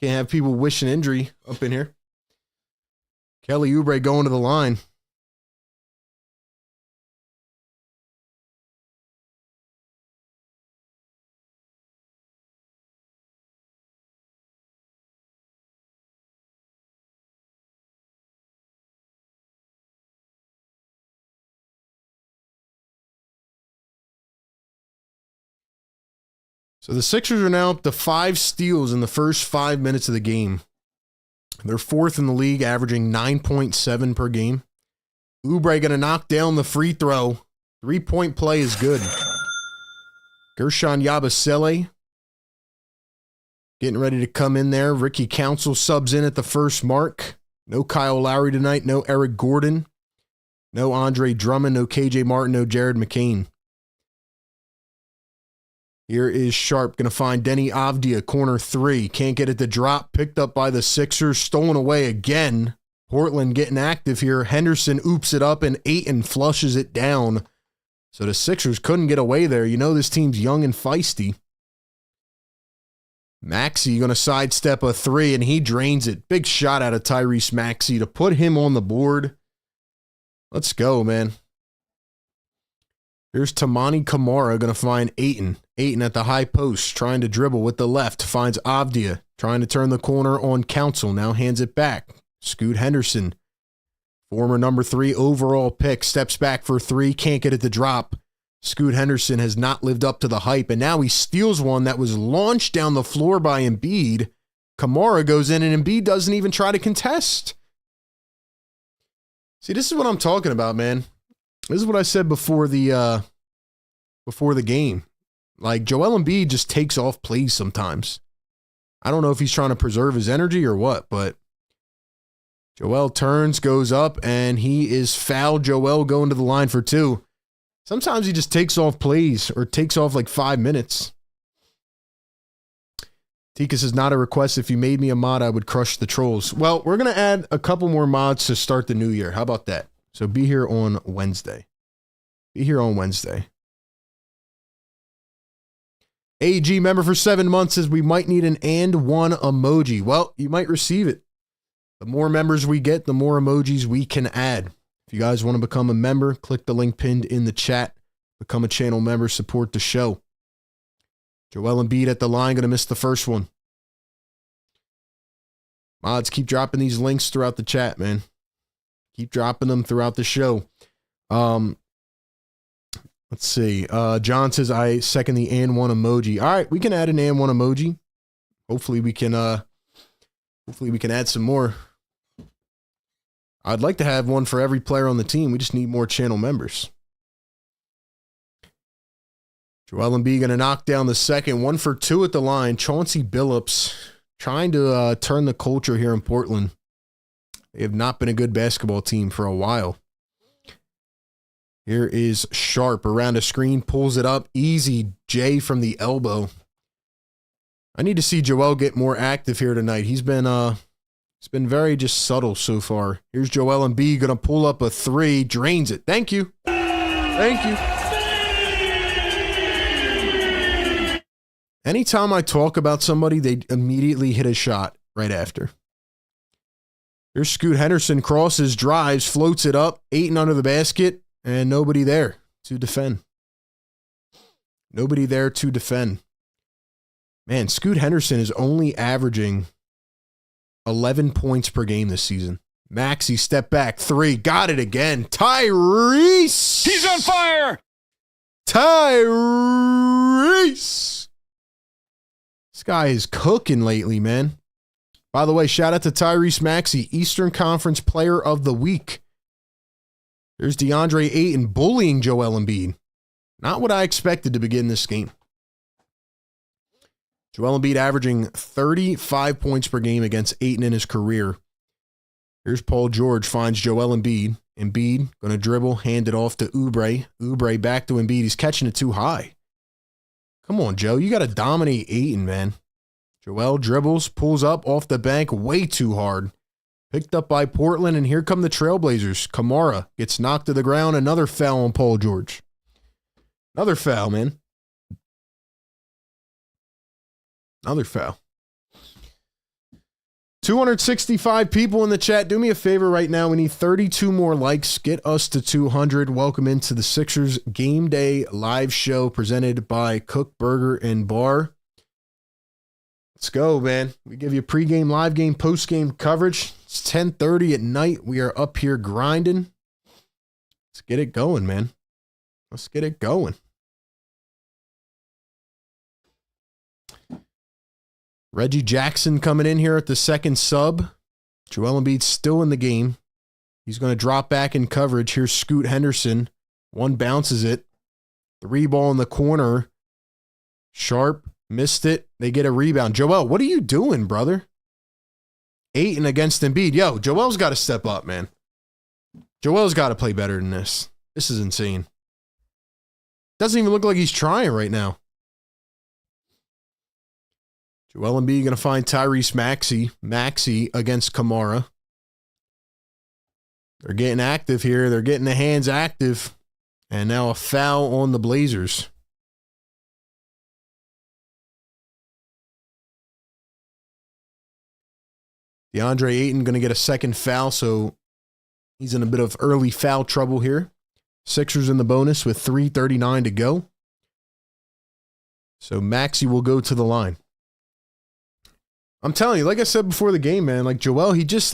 S1: Can't have people wishing injury up in here. Kelly Oubre going to the line. So the Sixers are now up to 5 steals in the first 5 minutes of the game. They're 4th in the league, averaging 9.7 per game. Oubre going to knock down the free throw. 3-point play is good. Gershon Yabusele getting ready to come in there. Ricky Council subs in at the first mark. No Kyle Lowry tonight. No Eric Gordon. No Andre Drummond. No KJ Martin. No Jared McCain. Here is Sharpe going to find Denny Avdia, corner 3. Can't get it to drop. Picked up by the Sixers. Stolen away again. Portland getting active here. Henderson oops it up and Ayton flushes it down. So the Sixers couldn't get away there. You know this team's young and feisty. Maxey going to sidestep a 3 and he drains it. Big shot out of Tyrese Maxey to put him on the board. Let's go, man. Here's Tamani Kamara going to find Ayton. Ayton at the high post, trying to dribble with the left. Finds Avdia, trying to turn the corner on Council. Now hands it back. Scoot Henderson, former number 3 overall pick, steps back for 3. Can't get it to drop. Scoot Henderson has not lived up to the hype, and now he steals one that was launched down the floor by Embiid. Kamara goes in, and Embiid doesn't even try to contest. See, this is what I'm talking about, man. This is what I said before the game. Like, Joel Embiid just takes off plays sometimes. I don't know if he's trying to preserve his energy or what, but Joel turns, goes up, and he is fouled. Joel going to the line for 2. Sometimes he just takes off plays or takes off like 5 minutes. Tika says, not a request. If you made me a mod, I would crush the trolls. Well, we're going to add a couple more mods to start the new year. How about that? So be here on Wednesday. Be here on Wednesday. AG member for 7 months says we might need an and one emoji. Well, you might receive it. The more members we get, the more emojis we can add. If you guys want to become a member, click the link pinned in the chat. Become a channel member, support the show. Joel Embiid at the line, going to miss the first one. Mods, keep dropping these links throughout the chat, man. Keep dropping them throughout the show. Let's see. John says, I second the and one emoji. All right, we can add an and one emoji. Hopefully we can add some more. I'd like to have one for every player on the team. We just need more channel members. Joel Embiid going to knock down the second. 1 for 2 at the line. Chauncey Billups trying to turn the culture here in Portland. They have not been a good basketball team for a while. Here is Sharpe around a screen, pulls it up. Easy J from the elbow. I need to see Joel get more active here tonight. He's been It's been very just subtle so far. Here's Joel Embiid going to pull up a three, drains it. Thank you. Thank you. Anytime I talk about somebody, they immediately hit a shot right after. Here's Scoot Henderson, crosses, drives, floats it up, Ayton under the basket, and nobody there to defend. Nobody there to defend. Man, Scoot Henderson is only averaging 11 points per game this season. Maxey, step back, three, got it again. Tyrese!
S2: He's on fire!
S1: Tyrese! This guy is cooking lately, man. By the way, shout out to Tyrese Maxey, Eastern Conference Player of the Week. There's DeAndre Ayton bullying Joel Embiid. Not what I expected to begin this game. Joel Embiid averaging 35 points per game against Ayton in his career. Here's Paul George, finds Joel Embiid. Embiid going to dribble, hand it off to Oubre. Oubre back to Embiid. He's catching it too high. Come on, Joe. You got to dominate Ayton, man. Joel dribbles, pulls up off the bank way too hard. Picked up by Portland, and here come the Trailblazers. Kamara gets knocked to the ground. Another foul on Paul George. Another foul, man. Another foul. 265 people in the chat. Do me a favor right now. We need 32 more likes. Get us to 200. Welcome into the Sixers Game Day live show presented by Kook Burger and Bar. Let's go, man. We give you pregame, live game, postgame coverage. It's 10:30 at night. We are up here grinding. Let's get it going, man. Let's get it going. Reggie Jackson coming in here at the second sub. Joel Embiid still in the game. He's going to drop back in coverage. Here's Scoot Henderson. One bounces it. Three ball in the corner. Sharp missed it. They get a rebound. Joel, what are you doing, brother? Ayton against Embiid. Yo, Joel's got to step up, man. Joel's got to play better than this. This is insane. Doesn't even look like he's trying right now. Joel Embiid going to find Tyrese Maxey. Maxey against Kamara. They're getting active here. They're getting the hands active. And now a foul on the Blazers. DeAndre Ayton going to get a second foul, so he's in a bit of early foul trouble here. Sixers in the bonus with 3:39 to go. So Maxey will go to the line. I'm telling you, like I said before the game, man, like Joel, he just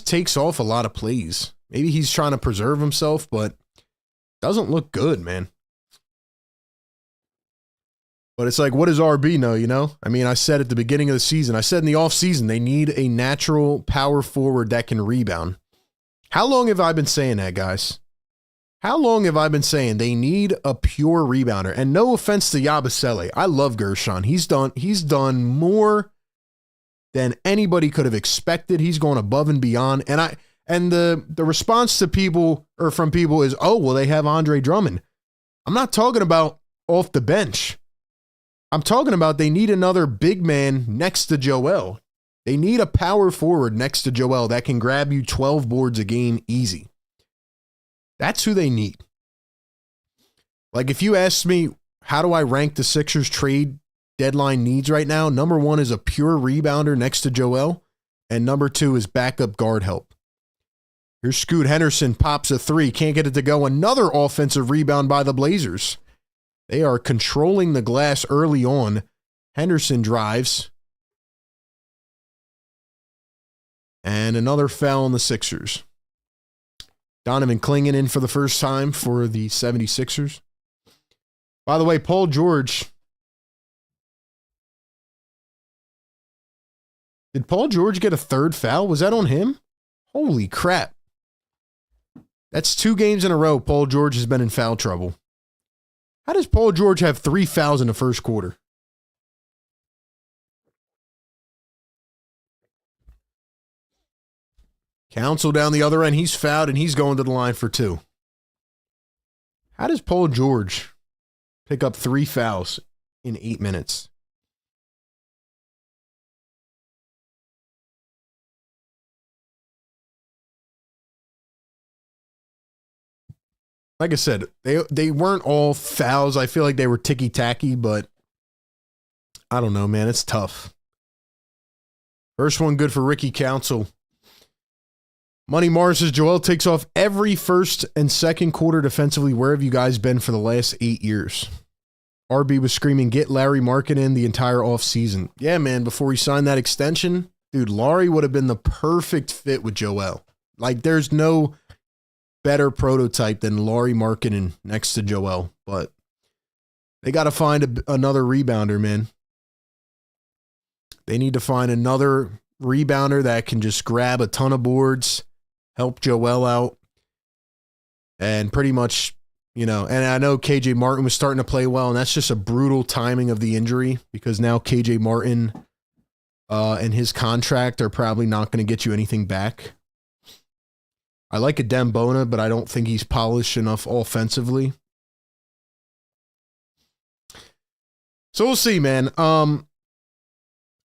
S1: takes off a lot of plays. Maybe he's trying to preserve himself, but doesn't look good, man. But it's like, what does RB know, you know? I mean, I said at the beginning of the season, I said in the offseason, they need a natural power forward that can rebound. How long have I been saying that, guys? How long have I been saying they need a pure rebounder? And no offense to Yabusele. I love Gershon. He's done more than anybody could have expected. He's gone above and beyond. And the response to people or from people is, oh, well, they have Andre Drummond. I'm not talking about off the bench. I'm talking about they need another big man next to Joel. They need a power forward next to Joel that can grab you 12 boards a game easy. That's who they need. Like, if you ask me, how do I rank the Sixers trade deadline needs right now? Number one is a pure rebounder next to Joel, and number two is backup guard help. Here's Scoot Henderson, pops a three, can't get it to go. Another offensive rebound by the Blazers. They are controlling the glass early on. Henderson drives. And another foul on the Sixers. Donovan Clingan in for the first time for the 76ers. By the way, Paul George. Did Paul George get a third foul? Was that on him? Holy crap. That's 2 games in a row Paul George has been in foul trouble. How does Paul George have 3 fouls in the first quarter? Counsell down the other end. He's fouled and he's going to the line for 2. How does Paul George pick up 3 fouls in 8 minutes? like I said, they weren't all fouls. I feel like they were ticky-tacky, but I don't know, man. It's tough. First one good for Ricky Council. Money Mars says, Joel takes off every first and second quarter defensively. Where have you guys been for the last 8 years? RB was screaming, get Larry Markkinen the entire offseason. Yeah, man, before he signed that extension, dude, Laurie would have been the perfect fit with Joel. Like, there's no better prototype than Laurie Markkinen next to Joel. But they got to find another rebounder, man. They need to find another rebounder that can just grab a ton of boards, help Joel out, and pretty much, you know, and I know KJ Martin was starting to play well, and that's just a brutal timing of the injury because now KJ Martin and his contract are probably not going to get you anything back. I like Adem Bona, but I don't think he's polished enough offensively. So we'll see, man. All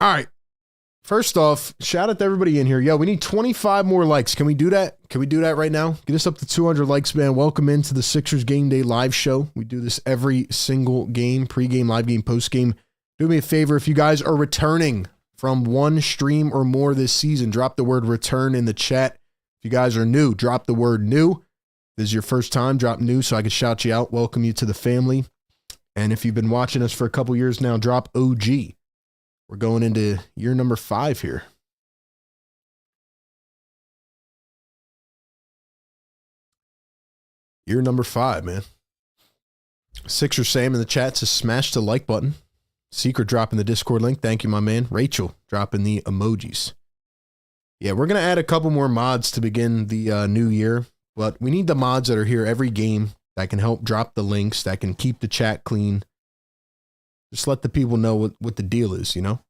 S1: right. First off, shout out to everybody in here. Yo, we need 25 more likes. Can we do that? Can we do that right now? Get us up to 200 likes, man. Welcome into the Sixers Game Day live show. We do this every single game, pregame, live game, postgame. Do me a favor, if you guys are returning from one stream or more this season, drop the word return in the chat. If you guys are new, drop the word new. If this is your first time, drop new so I can shout you out, welcome you to the family. And if you've been watching us for a couple years now, drop OG. We're going into year number 5 here. Year number 5, man. Sixer Sam in the chat says smash the like button. Secret dropping the Discord link. Thank you, my man. Rachel dropping the emojis. Yeah, we're going to add a couple more mods to begin the new year, but we need the mods that are here every game that can help drop the links, that can keep the chat clean. Just let the people know what the deal is, you know?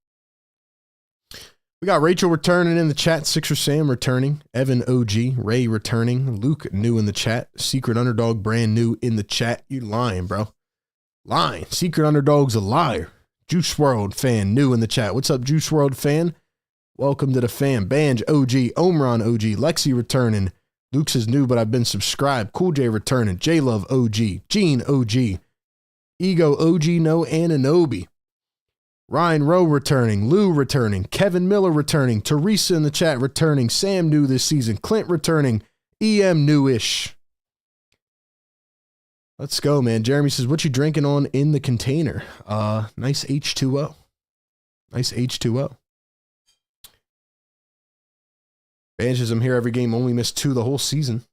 S1: We got Rachel returning in the chat, Sixer Sam returning, Evan OG, Ray returning, Luke new in the chat, Secret Underdog brand new in the chat. You lying, bro. Lying. Secret Underdog's a liar. Juice WRLD fan new in the chat. What's up, Juice WRLD fan? Welcome to the fam. Banj OG, Omron OG, Lexi returning. Luke says new, but I've been subscribed. Cool J returning. J Love OG, Gene OG, Ego OG no Ananobi. Ryan Rowe returning, Lou returning, Kevin Miller returning, Teresa in the chat returning, Sam new this season, Clint returning, EM newish. Let's go, man. Jeremy says, what you drinking on in the container? Nice H2O. Nice H2O. Banches, I'm here every game, only missed 2 the whole season.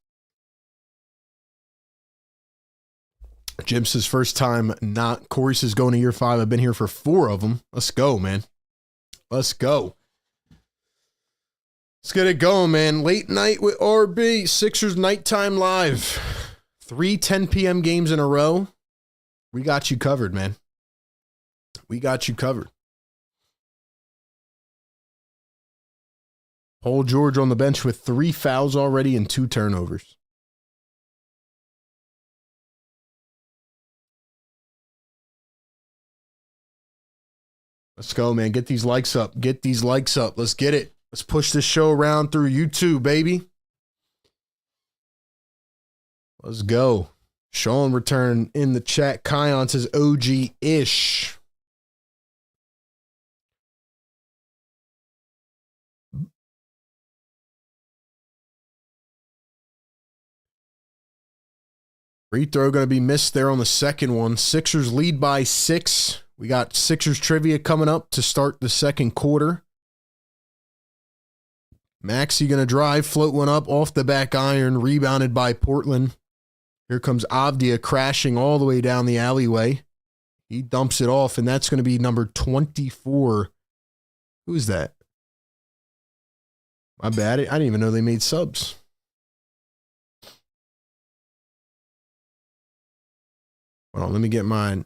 S1: Jim says first time not. Corey says going to year 5. I've been here for 4 of them. Let's go, man. Let's go. Let's get it going, man. Late night with RB. Sixers nighttime live. 3 10 p.m. games in a row. We got you covered, man. We got you covered. Paul George on the bench with 3 fouls already and 2 turnovers. Let's go, man. Get these likes up. Get these likes up. Let's get it. Let's push this show around through YouTube, baby. Let's go. Sean return in the chat. Kion says OG-ish. Free throw going to be missed there on the second one. Sixers lead by 6. We got Sixers trivia coming up to start the second quarter. Maxey going to drive, float one up off the back iron, rebounded by Portland. Here comes Avdia crashing all the way down the alleyway. He dumps it off, and that's going to be number 24. Who is that? My bad. I didn't even know they made subs. Hold on, let me get my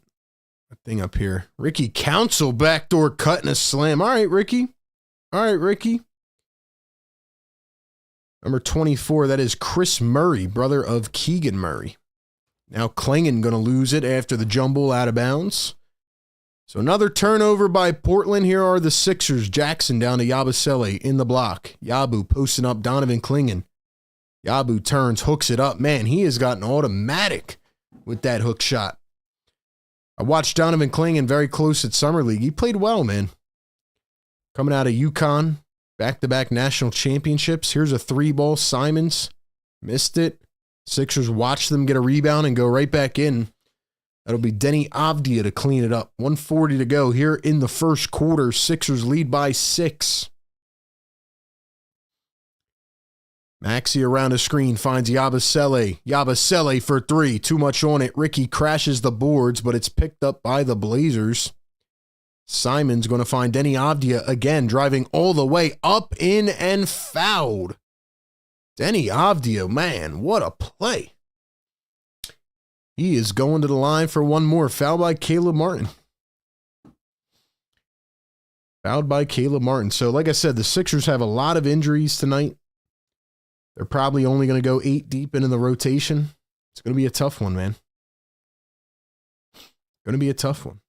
S1: thing up here. Ricky Council backdoor cut and a slam. All right, Ricky. All right, Ricky. Number 24, that is Chris Murray, brother of Keegan Murray. Now Klingon going to lose it after the jumble out of bounds. So another turnover by Portland. Here are the Sixers. Jackson down to Yabusele in the block. Yabu posting up Donovan Klingon. Yabu turns, hooks it up. Man, he has gotten automatic with that hook shot. I watched Donovan Klingen very close at Summer League. He played well, man. Coming out of UConn, back-to-back national championships. Here's a 3-ball. Simons missed it. Sixers watch them get a rebound and go right back in. That'll be Denny Avdia to clean it up. 1:40 to go here in the first quarter. Sixers lead by 6. Maxey around the screen finds Yabusele. Yabusele for 3. Too much on it. Ricky crashes the boards, but it's picked up by the Blazers. Simon's going to find Denny Avdia again, driving all the way up, in, and fouled. Denny Avdia, man, what a play. He is going to the line for one more. Foul by Caleb Martin. Fouled by Caleb Martin. So, like I said, the Sixers have a lot of injuries tonight. They're probably only going to go 8 deep into the rotation. It's going to be a tough one, man. Going to be a tough one.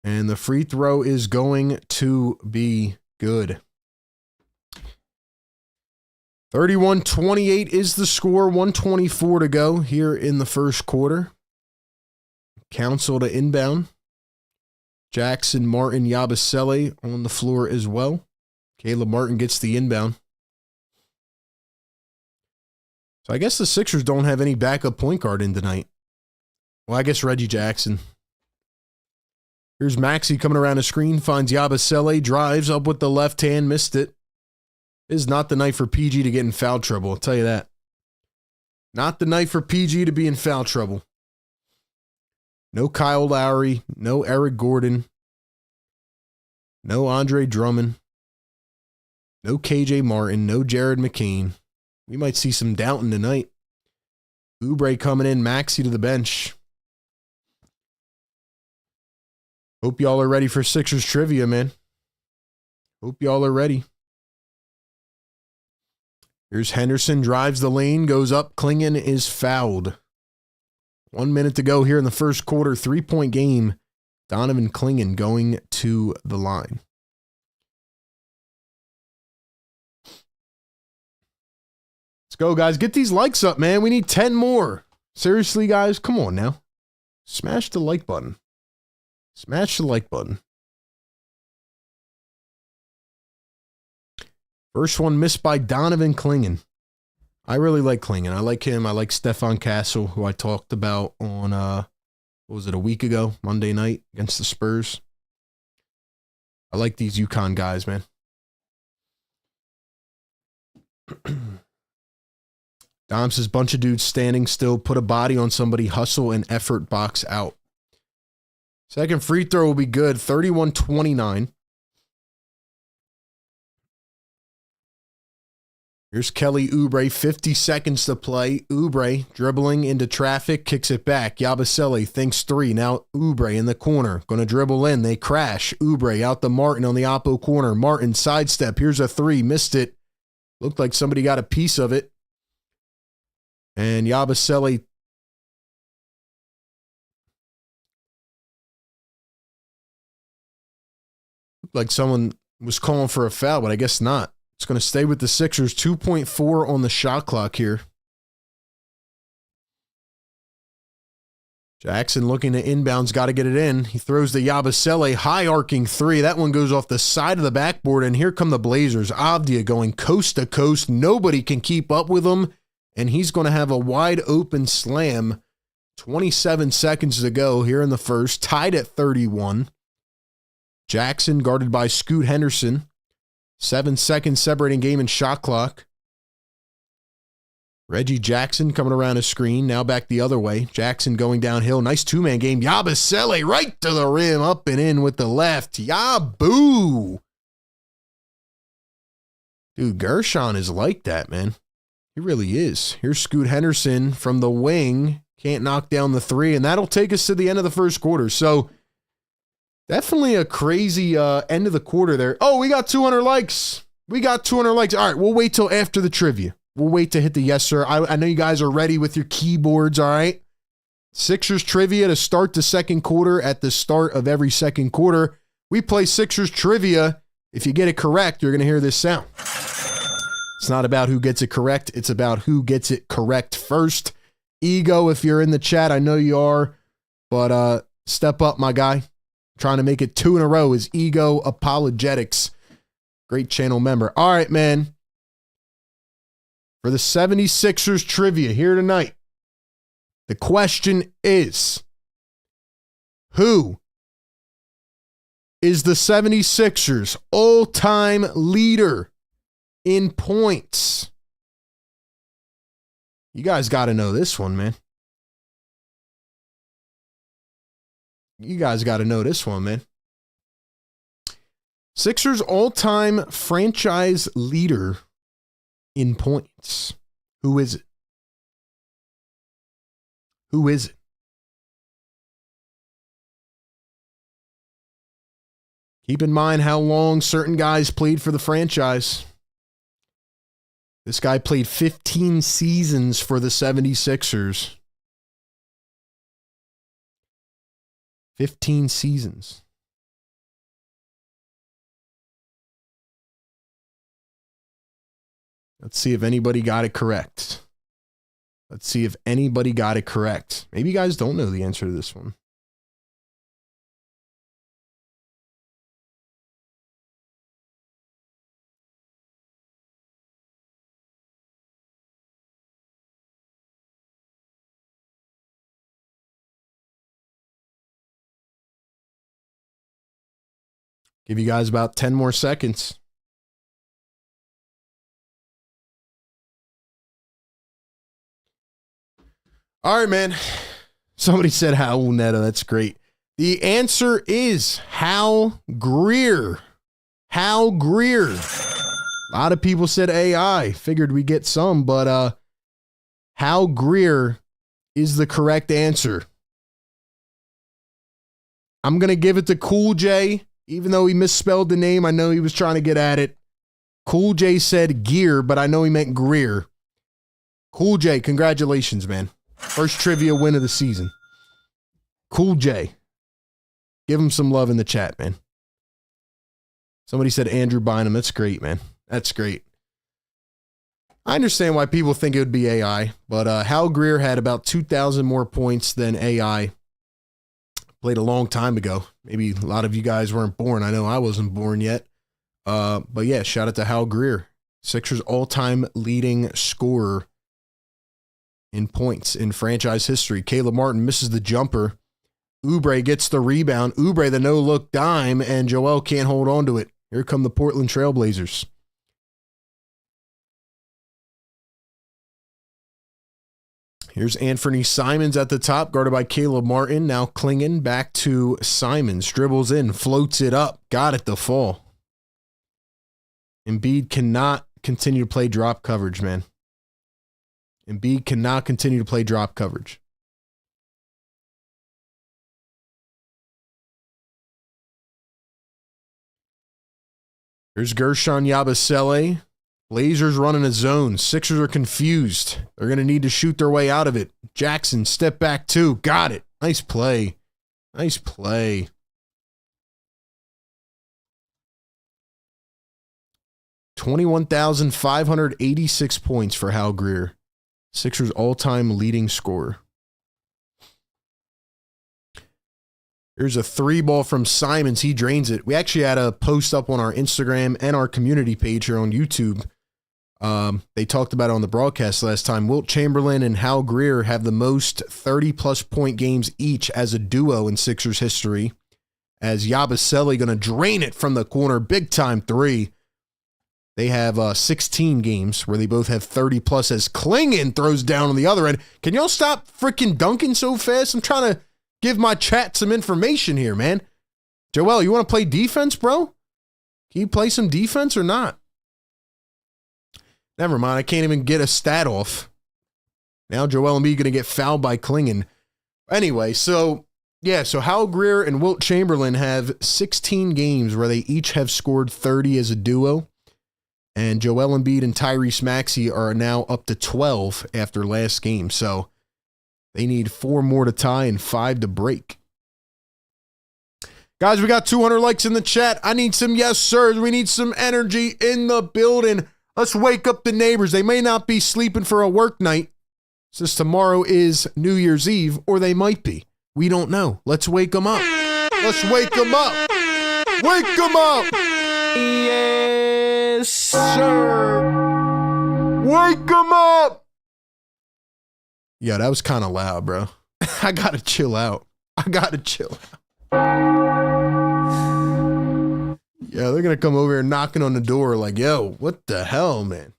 S1: And the free throw is going to be good. 31-28 is the score. 1:24 to go here in the first quarter. Council to inbound. Jackson, Martin, Yabusele on the floor as well. Caleb Martin gets the inbound. So I guess the Sixers don't have any backup point guard in tonight. Well, I guess Reggie Jackson. Here's Maxey coming around the screen, finds Yabusele, drives up with the left hand, missed it. This is not the night for PG to get in foul trouble, I'll tell you that. Not the night for PG to be in foul trouble. No Kyle Lowry, no Eric Gordon, no Andre Drummond, no KJ Martin, no Jared McCain. We might see some Downton tonight. Oubre coming in, Maxey to the bench. Hope y'all are ready for Sixers trivia, man. Hope y'all are ready. Here's Henderson, drives the lane, goes up. Klingen is fouled. 1 minute to go here in the first quarter. 3-point game. Donovan Klingen going to the line. Let's go, guys. Get these likes up, man. We need 10 more. Seriously, guys, come on now. Smash the like button. Smash the like button. First one missed by Donovan Klingen. I really like Klingen. I like him. I like Stefan Castle, who I talked about on, what was it, a week ago, Monday night against the Spurs. I like these UConn guys, man. Dom says, bunch of dudes standing still, put a body on somebody, hustle and effort, box out. Second free throw will be good, 31-29. Here's Kelly Oubre, 50 seconds to play. Oubre dribbling into traffic, kicks it back. Yabusele thinks 3. Now Oubre in the corner, going to dribble in. They crash. Oubre out to Martin on the oppo corner. Martin sidestep. Here's a 3. Missed it. Looked like somebody got a piece of it. And Yabusele looked like someone was calling for a foul, but I guess not. It's going to stay with the Sixers. 2.4 on the shot clock here. Jackson looking to inbounds, got to get it in. He throws the Yabusele high arcing 3. That one goes off the side of the backboard, and here come the Blazers. Avdia going coast to coast. Nobody can keep up with him, and he's going to have a wide open slam. 27 seconds to go here in the first. Tied at 31. Jackson guarded by Scoot Henderson. 7 seconds separating game and shot clock. Reggie Jackson coming around his screen. Now back the other way. Jackson going downhill. Nice two-man game. Yabusele right to the rim. Up and in with the left. Yabu. Dude, Gershon is like that, man. He really is. Here's Scoot Henderson from the wing. Can't knock down the 3. And that'll take us to the end of the first quarter. So definitely a crazy end of the quarter there. Oh, we got 200 likes. We got 200 likes. All right, we'll wait till after the trivia. We'll wait to hit the yes, sir. I know you guys are ready with your keyboards, all right? Sixers trivia to start the second quarter at the start of every second quarter. We play Sixers trivia If you get it correct, you're going to hear this sound. It's not about who gets it correct. It's about who gets it correct first. Ego, if you're in the chat, I know you are, but step up, my guy. Trying to make it 2 in a row is Ego Apologetics. Great channel member. All right, man. For the 76ers trivia here tonight, the question is, who is the 76ers all-time leader in points? You guys got to know this one, man. You guys got to know this one, man. Sixers all-time franchise leader in points. Who is it? Who is it? Keep in mind how long certain guys played for the franchise. This guy played 15 seasons for the 76ers. 15 seasons. Let's see if anybody got it correct. Let's see if anybody got it correct. Maybe you guys don't know the answer to this one. Give you guys about 10 more seconds. All right, man. Somebody said Hal Neto. That's great. The answer is Hal Greer. Hal Greer. A lot of people said AI. Figured we'd get some, but Hal Greer is the correct answer. I'm going to give it to Cool J. Even though he misspelled the name, I know he was trying to get at it. Cool J said Gear, but I know he meant Greer. Cool J, congratulations, man. First trivia win of the season. Cool J. Give him some love in the chat, man. Somebody said Andrew Bynum. That's great, man. That's great. I understand why people think it would be AI, but Hal Greer had about 2,000 more points than AI. Played a long time ago. Maybe a lot of you guys weren't born. I know I wasn't born yet. But yeah, shout out to Hal Greer. Sixers all-time leading scorer in points in franchise history. Caleb Martin misses the jumper. Oubre gets the rebound. Oubre the no-look dime, and Joel can't hold on to it. Here come the Portland Trailblazers. Here's Anthony Simons at the top, guarded by Caleb Martin. Now Klingon back to Simons. Dribbles in, floats it up. Got it to fall. Embiid cannot continue to play drop coverage, man. Embiid cannot continue to play drop coverage. Here's Gershon Yabusele. Blazers running a zone. Sixers are confused. They're going to need to shoot their way out of it. Jackson, step back two. Got it. Nice play. Nice play. $21,586 points for Hal Greer. Sixers all-time leading scorer. Here's a three ball from Simons. He drains it. We actually had a post up on our Instagram and our community page here on YouTube. They talked about it on the broadcast last time. Wilt Chamberlain and Hal Greer have the most 30-plus point games each as a duo in Sixers history. As Yabusele going to drain it from the corner. Big-time three. They have 16 games where they both have 30-plus as Klingon throws down on the other end. Can y'all stop freaking dunking so fast? I'm trying to give my chat some information here, man. Joel, you want to play defense, bro? Can you play some defense or not? Never mind. I can't even get a stat off. Now Joel and me going to get fouled by Klingon. Anyway, so Hal Greer and Wilt Chamberlain have 16 games where they each have scored 30 as a duo. And Joel Embiid and Tyrese Maxey are now up to 12 after last game. So they need 4 more to tie and 5 to break. Guys, we got 200 likes in the chat. I need some yes, sirs. We need some energy in the building. Let's wake up the neighbors. They may not be sleeping for a work night since tomorrow is New Year's Eve, or they might be. We don't know. Let's wake them up. Let's wake them up. Wake them up.
S2: Yes, sir.
S1: Wake them up. Yeah, that was kind of loud, bro. I got to chill out. Yeah, they're going to come over here knocking on the door like, yo, what the hell, man?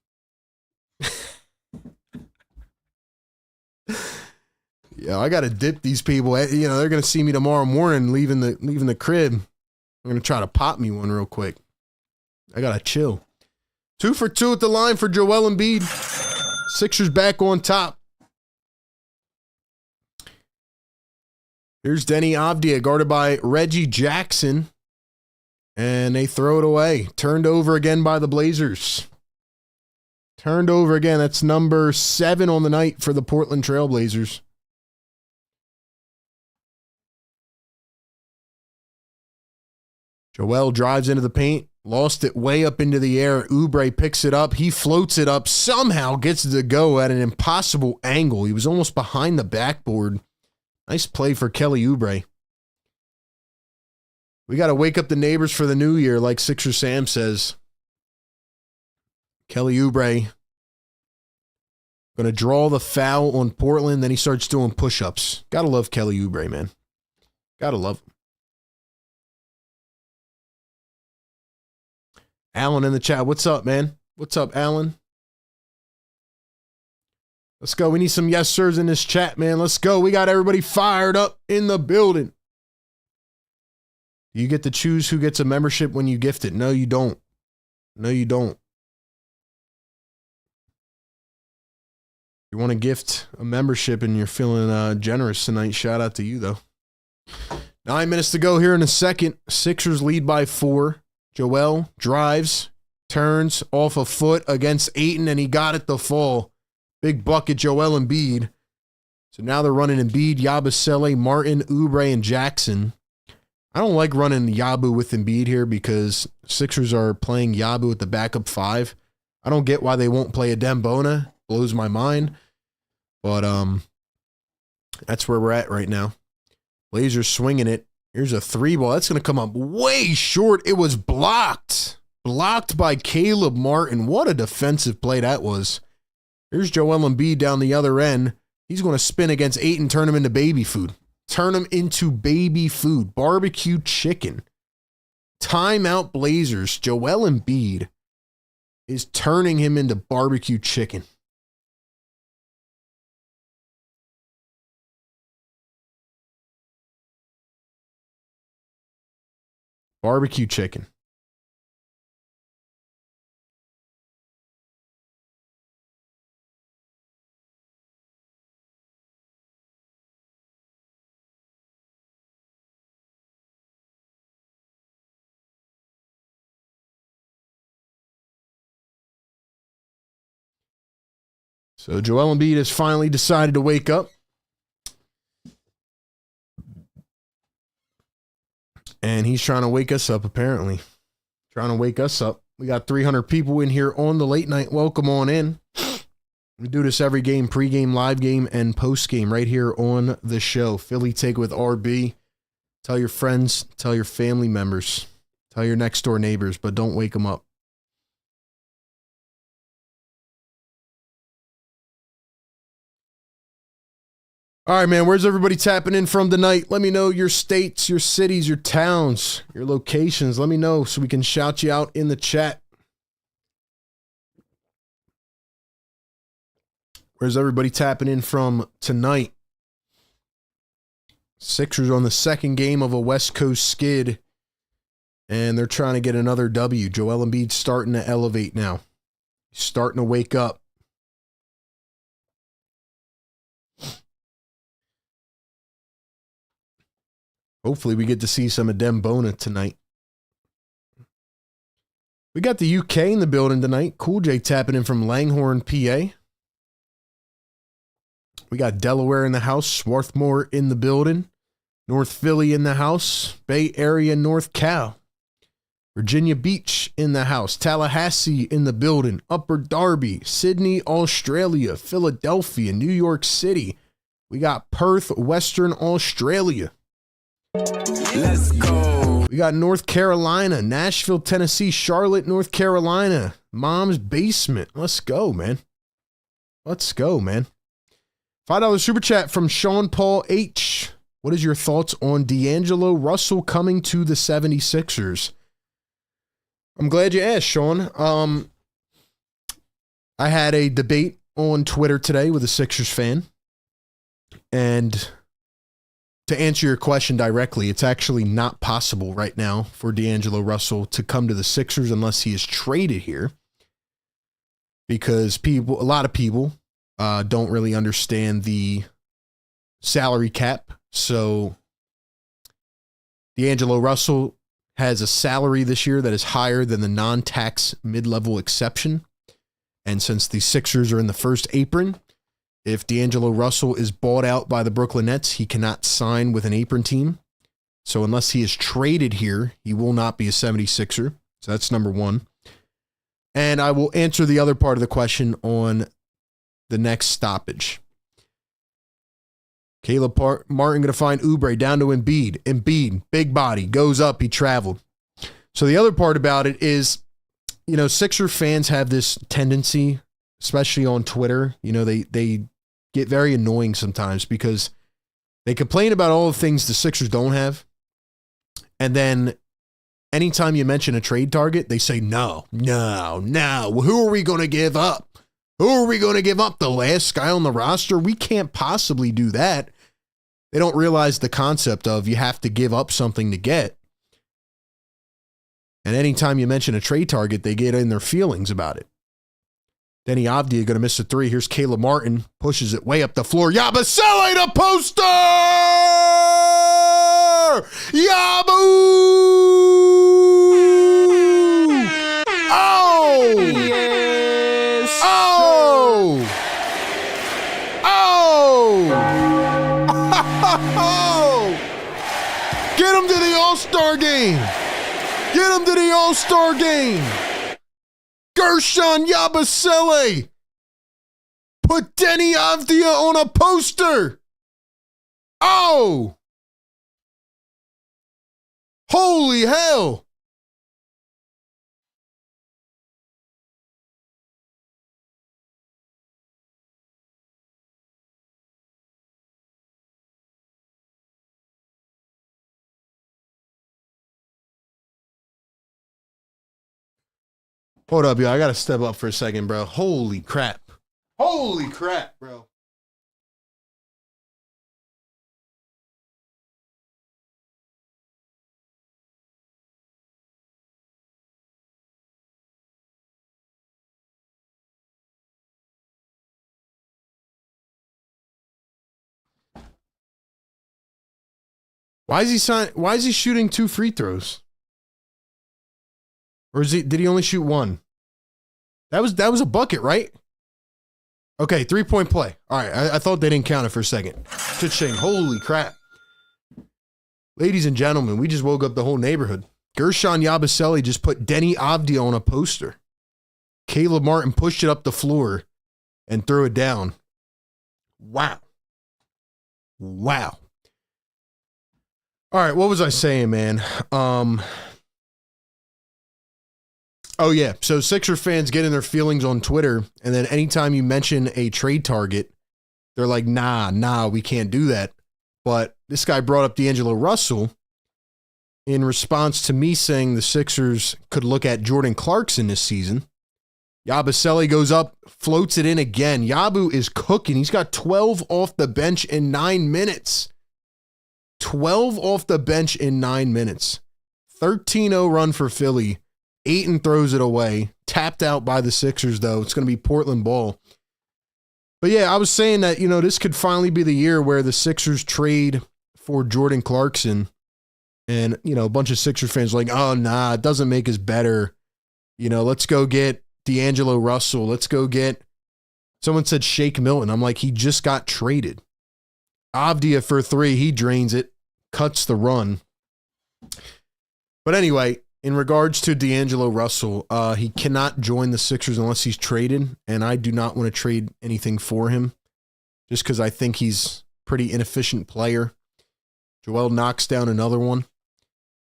S1: Yeah, I got to dip these people. You know, they're going to see me tomorrow morning leaving the crib. I'm going to try to pop me one real quick. I got to chill. 2 for 2 at the line for Joel Embiid. Sixers back on top. Here's Denny Avdia guarded by Reggie Jackson. And they throw it away. Turned over again by the Blazers. Turned over again. That's number 7 on the night for the Portland Trail Blazers. Joel drives into the paint. Lost it way up into the air. Oubre picks it up. He floats it up. Somehow gets it to go at an impossible angle. He was almost behind the backboard. Nice play for Kelly Oubre. We got to wake up the neighbors for the new year, like Sixer Sam says. Kelly Oubre going to draw the foul on Portland. Then he starts doing push-ups. Got to love Kelly Oubre, man. Got to love him. Alan in the chat. What's up, man? What's up, Alan? Let's go. We need some yes sirs in this chat, man. Let's go. We got everybody fired up in the building. You get to choose who gets a membership when you gift it. No, you don't. No, you don't. You want to gift a membership and you're feeling generous tonight, shout out to you, though. 9 minutes to go here in a second. Sixers lead by 4. Joel drives, turns off a foot against Ayton, and he got it to fall. Big bucket, Joel Embiid. So now they're running Embiid, Yabusele, Martin, Oubre, and Jackson. I don't like running Yabu with Embiid here because Sixers are playing Yabu at the backup 5. I don't get why they won't play a Dembona. Blows my mind. But that's where we're at right now. Blazers swinging it. Here's a 3 ball. That's going to come up way short. It was blocked. Blocked by Caleb Martin. What a defensive play that was. Here's Joel Embiid down the other end. He's going to spin against Ayton, turn him into baby food. Turn him into baby food. Barbecue chicken. Timeout Blazers. Joel Embiid is turning him into barbecue chicken. Barbecue chicken. So Joel Embiid has finally decided to wake up. And he's trying to wake us up, apparently. Trying to wake us up. We got 300 people in here on the late night. Welcome on in. We do this every game, pregame, live game, and postgame right here on the show. Philly Take with RB. Tell your friends, tell your family members, tell your next door neighbors, but don't wake them up. All right, man, where's everybody tapping in from tonight? Let me know your states, your cities, your towns, your locations. Let me know so we can shout you out in the chat. Where's everybody tapping in from tonight? Sixers on the second game of a West Coast skid, and they're trying to get another W. Joel Embiid starting to elevate now. He's starting to wake up. Hopefully we get to see some of Dembona tonight. We got the UK in the building tonight. Cool J tapping in from Langhorne, PA. We got Delaware in the house. Swarthmore in the building. North Philly in the house. Bay Area, North Cal. Virginia Beach in the house. Tallahassee in the building. Upper Darby. Sydney, Australia. Philadelphia, New York City. We got Perth, Western Australia.
S2: Let's go.
S1: We got North Carolina, Nashville, Tennessee, Charlotte, North Carolina. Mom's basement. Let's go, man. Let's go, man. $5 super chat from Sean Paul H. What is your thoughts on D'Angelo Russell coming to the 76ers? I'm glad you asked, Sean. I had a debate on Twitter today with a Sixers fan. And to answer your question directly, it's actually not possible right now for D'Angelo Russell to come to the Sixers unless he is traded here. Because a lot of people don't really understand the salary cap. So D'Angelo Russell has a salary this year that is higher than the non-tax mid-level exception. And since the Sixers are in the first apron, if D'Angelo Russell is bought out by the Brooklyn Nets, he cannot sign with an apron team. So unless he is traded here, he will not be a 76er. So that's number one. And I will answer the other part of the question on the next stoppage. Caleb Martin going to find Oubre down to Embiid. Embiid, big body, goes up, he traveled. So the other part about it is, you know, Sixer fans have this tendency, especially on Twitter, you know, they get very annoying sometimes because they complain about all the things the Sixers don't have. And then anytime you mention a trade target, they say, no. Who are we going to give up? Who are we going to give up? The last guy on the roster? We can't possibly do that. They don't realize the concept of you have to give up something to get. And anytime you mention a trade target, they get in their feelings about it. Denny Avdia going to miss a three. Here's Caleb Martin. Pushes it way up the floor. Yabusele the poster! Yabu! Oh!
S2: Yes.
S1: Oh! Oh! Get him to the All-Star game! Get him to the All-Star game! Gershon Yabusele! Put Denny Avdia on a poster! Oh! Holy hell! Hold up, yo. I gotta step up for a second, bro. Holy crap. Holy crap, bro. Why is he shooting 2 free throws? Or did he only shoot 1? That was a bucket, right? Okay, 3-point play. All right, I thought they didn't count it for a second. Cha-ching, holy crap. Ladies and gentlemen, we just woke up the whole neighborhood. Gershon Yabusele just put Denny Avdia on a poster. Caleb Martin pushed it up the floor and threw it down. Wow. Wow. All right, what was I saying, man? Oh, yeah. So Sixer fans get in their feelings on Twitter, and then anytime you mention a trade target, they're like, nah, we can't do that. But this guy brought up D'Angelo Russell in response to me saying the Sixers could look at Jordan Clarkson this season. Yabusele goes up, floats it in again. Yabu is cooking. He's got 12 off the bench in 9 minutes. 12 off the bench in 9 minutes. 13-0 run for Philly. Ayton throws it away. Tapped out by the Sixers, though. It's going to be Portland ball. But yeah, I was saying that, you know, this could finally be the year where the Sixers trade for Jordan Clarkson. And, you know, a bunch of Sixer fans are like, oh, nah, it doesn't make us better. You know, let's go get D'Angelo Russell. Let's go get, someone said Shake Milton. I'm like, he just got traded. Avdia for 3. He drains it. cuts the run. But anyway, in regards to D'Angelo Russell, he cannot join the Sixers unless he's traded, and I do not want to trade anything for him just because I think he's a pretty inefficient player. Joel knocks down another one.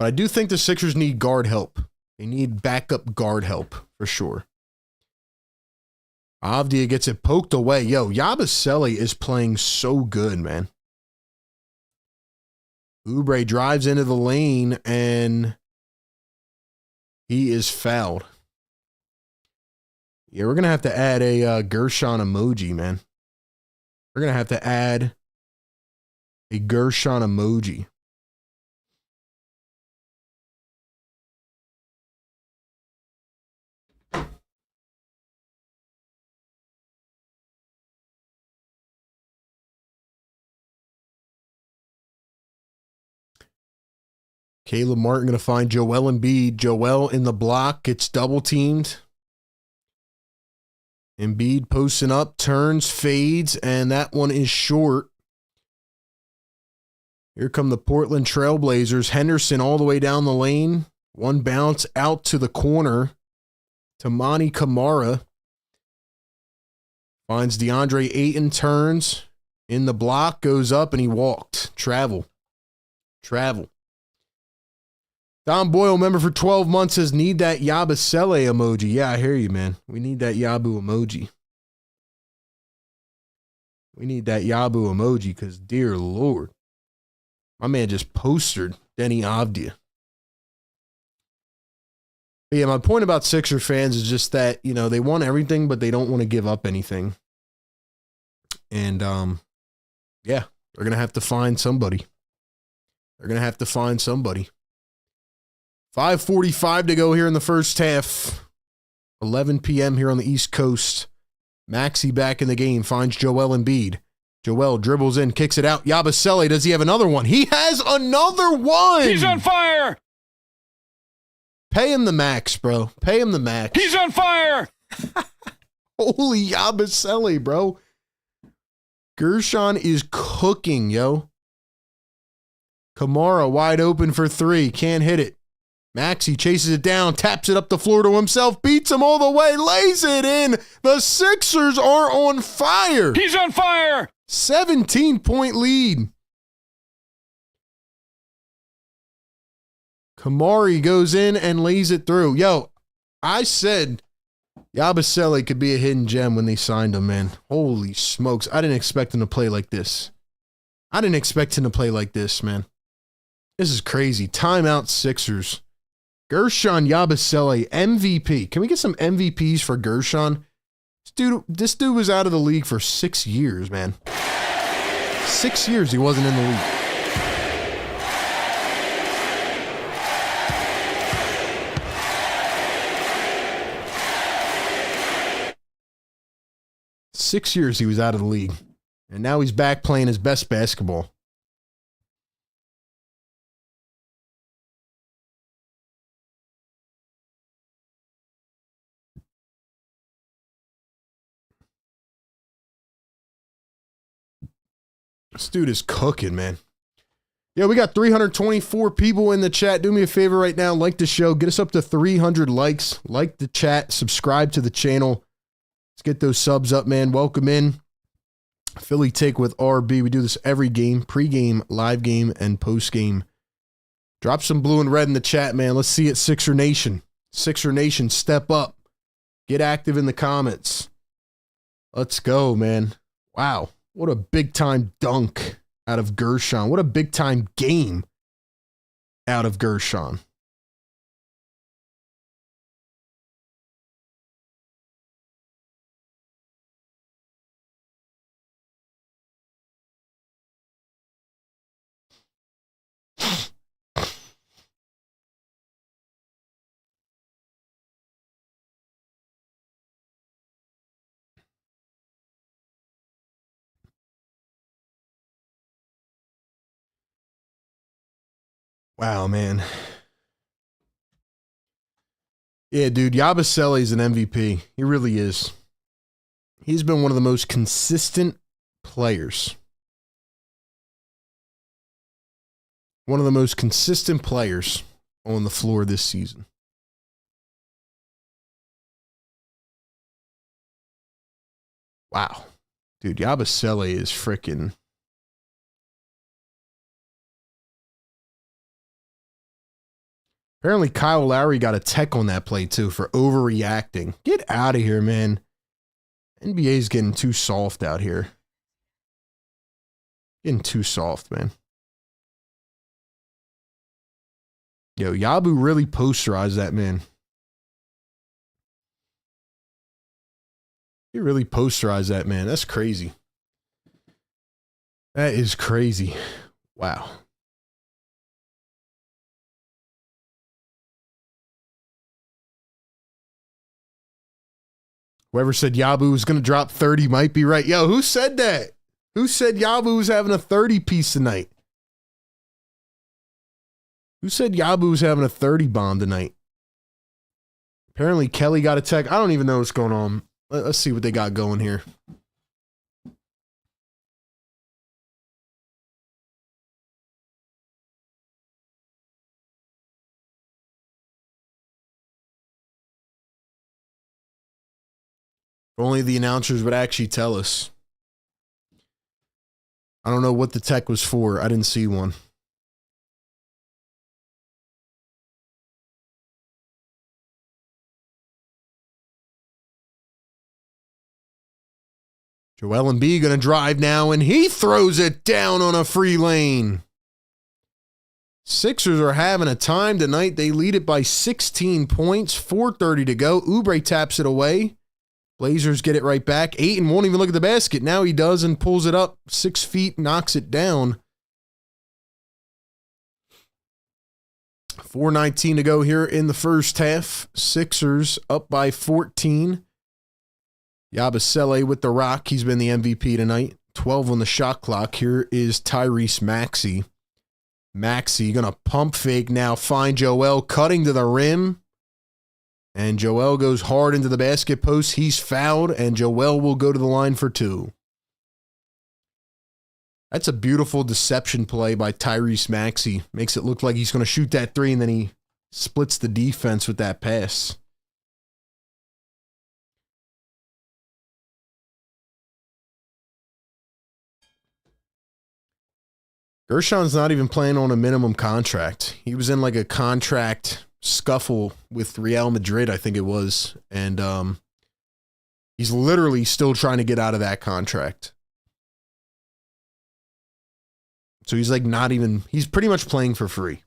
S1: But I do think the Sixers need guard help. They need backup guard help for sure. Avdia gets it poked away. Yo, Yabusele is playing so good, man. Oubre drives into the lane, and he is fouled. Yeah, we're going to have to add a Gershon emoji, man. We're going to have to add a Gershon emoji. Caleb Martin going to find Joel Embiid. Joel in the block, gets double teamed. Embiid posting up, turns, fades, and that one is short. Here come the Portland Trailblazers. Henderson all the way down the lane. One bounce out to the corner to Monty Kamara. Finds DeAndre Ayton, turns in the block, goes up, and he walked. Travel. Don Boyle, member for 12 months, says, need that Yabusele emoji. Yeah, I hear you, man. We need that Yabu emoji. We need that Yabu emoji because, dear Lord, my man just postered Denny Avdia. But yeah, my point about Sixer fans is just that, you know, they want everything, but they don't want to give up anything. And, yeah, they're going to have to find somebody. 5:45 to go here in the first half. 11 p.m. here on the East Coast. Maxey back in the game, finds Joel Embiid. Joel dribbles in, kicks it out. Yabusele, does he have another one? He has another one!
S2: He's on fire!
S1: Pay him the max, bro. Pay him the max.
S2: He's on fire!
S1: Holy Yabusele, bro. Gershon is cooking, yo. Kamara wide open for three. Can't hit it. Maxey chases it down, taps it up the floor to himself, beats him all the way, lays it in. The Sixers are on fire.
S2: He's on fire.
S1: 17-point lead. Kamari goes in and lays it through. Yo, I said Yabusele could be a hidden gem when they signed him, man. Holy smokes. I didn't expect him to play like this. Man. This is crazy. Timeout Sixers. Gershon Yabusele, MVP. Can we get some MVPs for Gershon? This dude was out of the league for 6 years, man. 6 years he wasn't in the league. Six years he was out of the league. And now he's back playing his best basketball. This dude is cooking, man. Yeah, we got 324 people in the chat. Do me a favor right now. Like the show. Get us up to 300 likes. Like the chat. Subscribe to the channel. Let's get those subs up, man. Welcome in. Philly Take with RB. We do this every game. Pre-game, live game, and post-game. Drop some blue and red in the chat, man. Let's see it, Sixer Nation. Sixer Nation, step up. Get active in the comments. Let's go, man. Wow. What a big-time dunk out of Gershon. What a big-time game out of Gershon. Wow, man. Yeah, dude, Yabusele is an MVP. He really is. He's been one of the most consistent players One of the most consistent players on the floor this season. Wow. Dude, Yabusele is freaking... Apparently, Kyle Lowry got a tech on that play, too, for overreacting. Get out of here, man. NBA's getting too soft out here. Getting too soft, man. Yo, Yabu really posterized that, man. He really posterized that, man. That's crazy. That is crazy. Wow. Whoever said Yabu was going to drop 30 might be right. Yo, who said that? Who said Yabu was having a 30 piece tonight? Who said Yabu was having a 30 bomb tonight? Apparently Kelly got a tech. I don't even know what's going on. Let's see what they got going here. If only the announcers would actually tell us. I don't know what the tech was for. I didn't see one. Joel Embiid going to drive now, and he throws it down on a free lane. Sixers are having a time tonight. They lead it by 16 points, 4:30 to go. Oubre taps it away. Blazers get it right back. Ayton won't even look at the basket. Now he does and pulls it up 6 feet, knocks it down. 4:19 to go here in the first half. Sixers up by 14. Yabusele with the rock. He's been the MVP tonight. 12 on the shot clock. Here is Tyrese Maxey. Maxey going to pump fake now. Find Joel cutting to the rim. And Joel goes hard into the basket post. He's fouled, and Joel will go to the line for 2. That's a beautiful deception play by Tyrese Maxey. Makes it look like he's going to shoot that 3, and then he splits the defense with that pass. Gershon's not even playing on a minimum contract. He was in like a contract scuffle with Real Madrid, I think it was. And he's literally still trying to get out of that contract. So he's like not even, he's pretty much playing for free.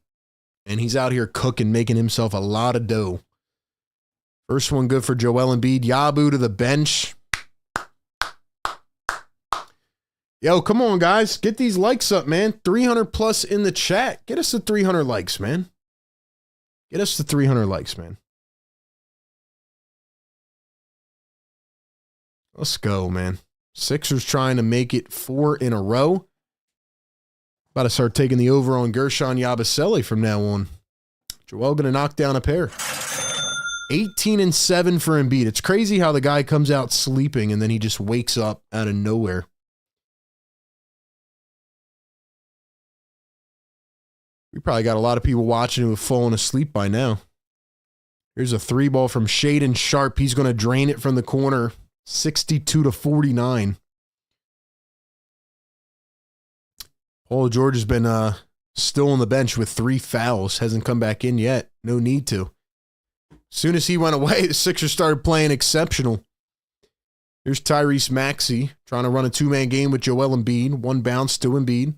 S1: And he's out here cooking, making himself a lot of dough. First one good for Joel Embiid. Yabu to the bench. Yo, come on, guys. Get these likes up, man. 300 plus in the chat. Get us to 300 likes, man. Get us to 300 likes, man. Let's go, man. Sixers trying to make it 4 in a row. About to start taking the over on Gershon Yabusele from now on. Joel going to knock down a pair. 18 and 7 for Embiid. It's crazy how the guy comes out sleeping and then he just wakes up out of nowhere. We probably got a lot of people watching who have fallen asleep by now. Here's a 3 ball from Shaedon Sharpe. He's going to drain it from the corner. 62-49. Paul George has been still on the bench with 3 fouls. Hasn't come back in yet. No need to. As soon as he went away, the Sixers started playing exceptional. Here's Tyrese Maxey trying to run a 2-man game with Joel Embiid. 1 bounce to Embiid.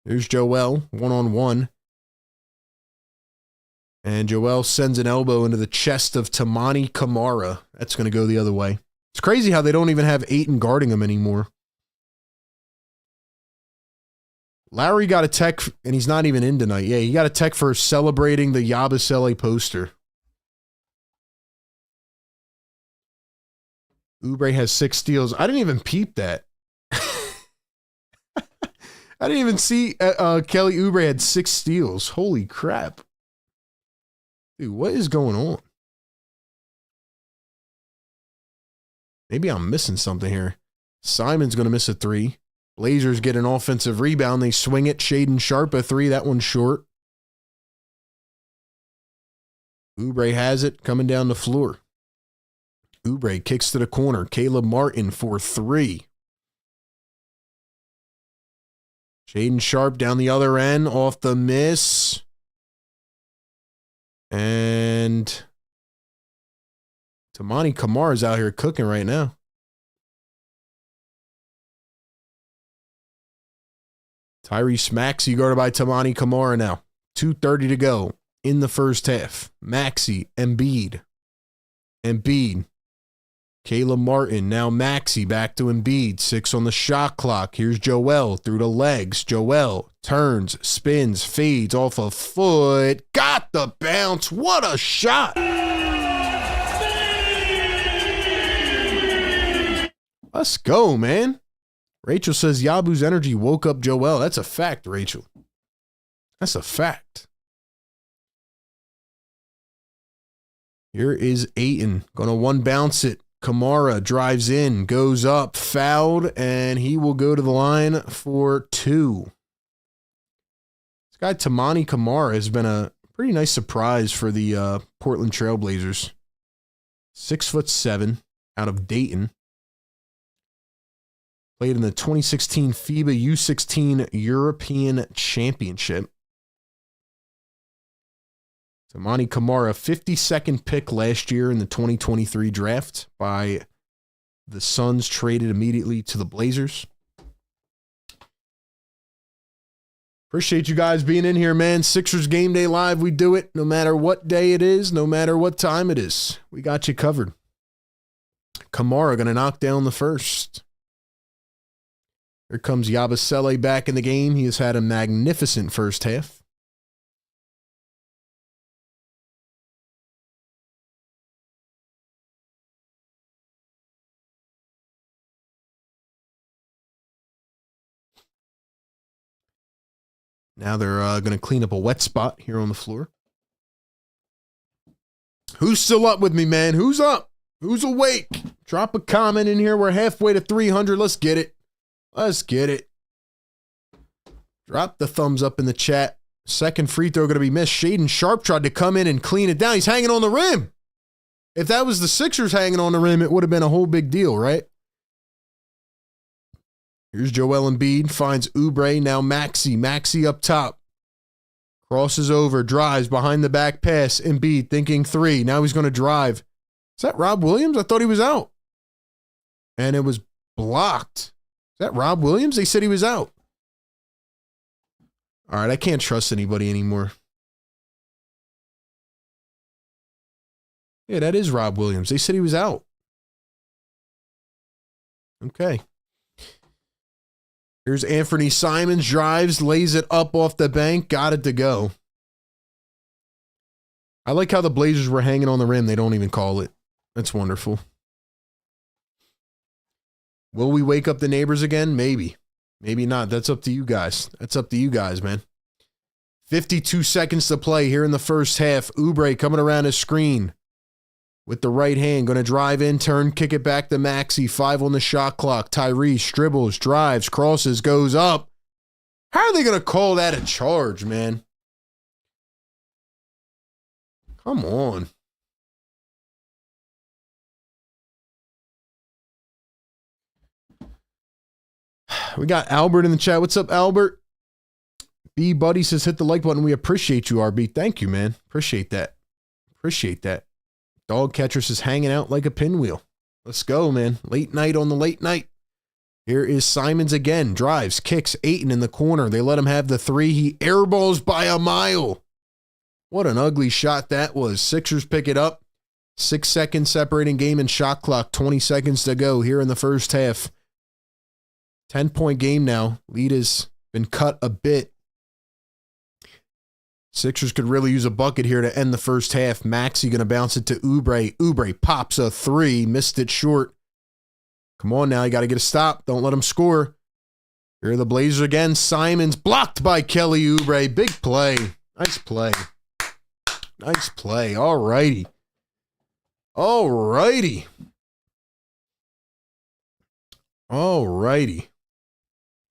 S1: There's Joel, 1-on-1. And Joel sends an elbow into the chest of Tamani Kamara. That's going to go the other way. It's crazy how they don't even have Ayton guarding him anymore. Lowry got a tech, and he's not even in tonight. Yeah, he got a tech for celebrating the Yabusele poster. Oubre has 6 steals. I didn't even peep that. I didn't even see Kelly Oubre had 6 steals. Holy crap. Dude, what is going on? Maybe I'm missing something here. Simon's going to miss a 3. Blazers get an offensive rebound. They swing it. Shaden Sharp a three. That one's short. Oubre has it coming down the floor. Oubre kicks to the corner. Caleb Martin for three. Shaden Sharp down the other end off the miss. And Tamani Kamara's out here cooking right now. Tyrese Maxey guarded by Tamani Kamara now. 2:30 to go in the first half. Maxey, Embiid. Caleb Martin, now Maxey back to Embiid. 6 on the shot clock. Here's Joel through the legs. Joel turns, spins, fades off a foot. Got the bounce. What a shot. Let's go, man. Rachel says Yabu's energy woke up Joel. That's a fact, Rachel. That's a fact. Here is Ayton. Gonna one bounce it. Kamara drives in, goes up, fouled, and he will go to the line for 2. This guy Tamani Kamara has been a pretty nice surprise for the Portland Trail Blazers. 6'7" out of Dayton. Played in the 2016 FIBA U16 European Championship. Tamani Kamara, 52nd pick last year in the 2023 draft by the Suns, traded immediately to the Blazers. Appreciate you guys being in here, man. Sixers Game Day Live, we do it no matter what day it is, no matter what time it is. We got you covered. Kamara going to knock down the first. Here comes Yabusele back in the game. He has had a magnificent first half. Now they're going to clean up a wet spot here on the floor. Who's still up with me, man? Who's up? Who's awake? Drop a comment in here. We're halfway to 300. Let's get it. Let's get it. Drop the thumbs up in the chat. Second free throw going to be missed. Shaden Sharp tried to come in and clean it down. He's hanging on the rim. If that was the Sixers hanging on the rim, it would have been a whole big deal, right? Here's Joel Embiid, finds Oubre, now Maxey. Maxey up top. Crosses over, drives behind the back pass. Embiid thinking 3. Now he's going to drive. Is that Rob Williams? I thought he was out. And it was blocked. Is that Rob Williams? They said he was out. All right, I can't trust anybody anymore. Yeah, that is Rob Williams. They said he was out. Okay. Here's Anthony Simons, drives, lays it up off the bank, got it to go. I like how the Blazers were hanging on the rim. They don't even call it. That's wonderful. Will we wake up the neighbors again? Maybe. Maybe not. That's up to you guys. That's up to you guys, man. 52 seconds to play here in the first half. Oubre coming around his screen with the right hand. Going to drive in, turn, kick it back to Maxey. 5 on the shot clock. Tyrese dribbles, drives, crosses, goes up. How are they going to call that a charge, man? Come on. We got Albert in the chat. What's up, Albert? B Buddy says hit the like button. We appreciate you, RB. Thank you, man. Appreciate that. Appreciate that. Dog catcher is hanging out like a pinwheel. Let's go, man. Late night on the late night. Here is Simons again. Drives, kicks, Ayton in the corner. They let him have the 3. He airballs by a mile. What an ugly shot that was. Sixers pick it up. 6 seconds separating game and shot clock. 20 seconds to go here in the first half. 10-point game now. Lead has been cut a bit. Sixers could really use a bucket here to end the first half. Maxey going to bounce it to Oubre. Oubre pops a 3. Missed it short. Come on now. You got to get a stop. Don't let him score. Here are the Blazers again. Simons blocked by Kelly Oubre. Big play. Nice play. Nice play. All righty. All righty. All righty.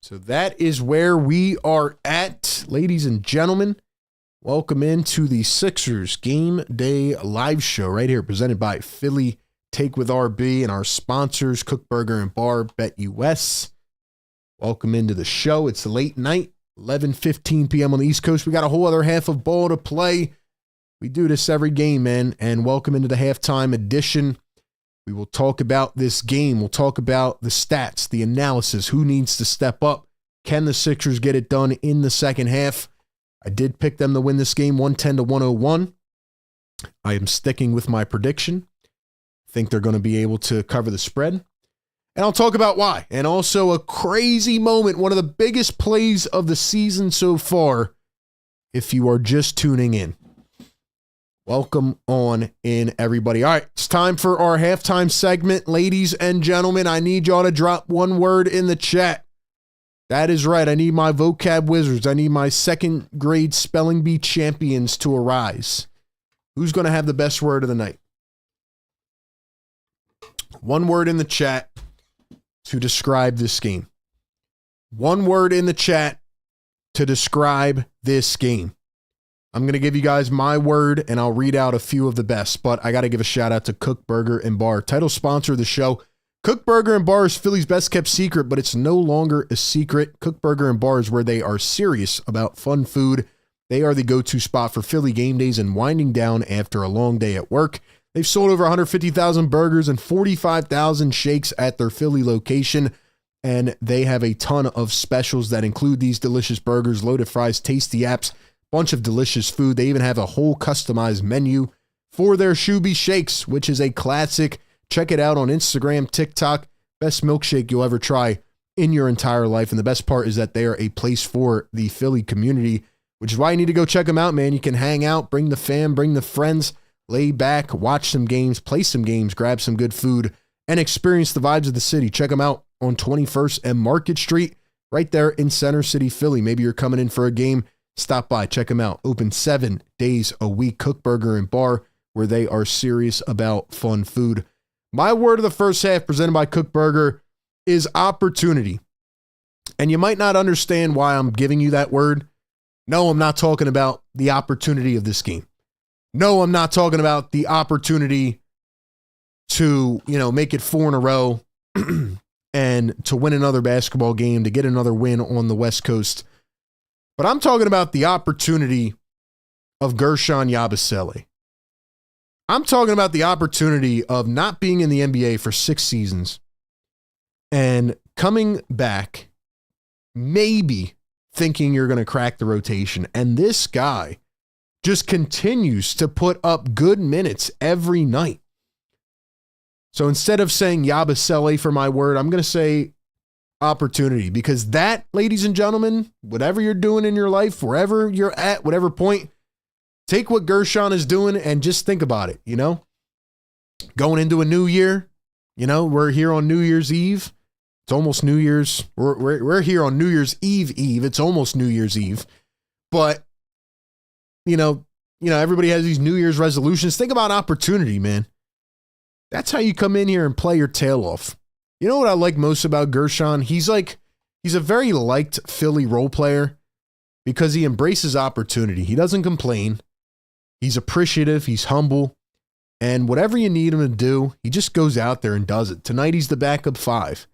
S1: So that is where we are at, ladies and gentlemen. Welcome into the Sixers Game Day live show right here, presented by Philly Take with RB and our sponsors, Kook Burger and Bar, BetUS. Welcome into the show. It's late night, 11:15 p.m. on the East Coast. We got a whole other half of ball to play. We do this every game, man, and welcome into the halftime edition. We will talk about this game. We'll talk about the stats, the analysis, who needs to step up. Can the Sixers get it done in the second half? I did pick them to win this game 110-101. I am sticking with my prediction. I think they're going to be able to cover the spread. And I'll talk about why. And also a crazy moment, one of the biggest plays of the season so far, if you are just tuning in. Welcome on in, everybody. All right, it's time for our halftime segment. Ladies and gentlemen, I need y'all to drop one word in the chat. That is right. I need my vocab wizards. I need my second grade spelling bee champions to arise. Who's going to have the best word of the night? One word in the chat to describe this game. One word in the chat to describe this game. I'm going to give you guys my word, and I'll read out a few of the best, but I got to give a shout out to Kook Burger and Bar, title sponsor of the show. Kook Burger and Bar is Philly's best kept secret, but it's no longer a secret. Kook Burger and Bar is where they are serious about fun food. They are the go-to spot for Philly game days and winding down after a long day at work. They've sold over 150,000 burgers and 45,000 shakes at their Philly location, and they have a ton of specials that include these delicious burgers, loaded fries, tasty apps, bunch of delicious food. They even have a whole customized menu for their Shoobie Shakes, which is a classic. Check it out on Instagram, TikTok. Best milkshake you'll ever try in your entire life. And the best part is that they are a place for the Philly community, which is why you need to go check them out, man. You can hang out, bring the fam, bring the friends, lay back, watch some games, play some games, grab some good food, and experience the vibes of the city. Check them out on 21st and Market Street, right there in Center City, Philly. Maybe you're coming in for a game. Stop by, check them out. Open 7 days a week. Kook Burger and Bar, where they are serious about fun food. My word of the first half, presented by Kook Burger, is opportunity. And you might not understand why I'm giving you that word. No, I'm not talking about the opportunity of this game. No, I'm not talking about the opportunity to, make it 4 in a row and to win another basketball game, to get another win on the West Coast. But I'm talking about the opportunity of Gershon Yabusele. I'm talking about the opportunity of not being in the NBA for 6 seasons and coming back, maybe thinking you're going to crack the rotation. And this guy just continues to put up good minutes every night. So instead of saying Yabusele for my word, I'm going to say opportunity, because that, ladies and gentlemen, whatever you're doing in your life, wherever you're at, whatever point, take what Gershon is doing and just think about it, Going into a new year, we're here on New Year's Eve. It's almost New Year's. We're here on New Year's Eve. It's almost New Year's Eve. But, everybody has these New Year's resolutions. Think about opportunity, man. That's how you come in here and play your tail off. You know what I like most about Gershon? He's a very liked Philly role player because he embraces opportunity. He doesn't complain. He's appreciative. He's humble. And whatever you need him to do, he just goes out there and does it. Tonight, he's the backup 5.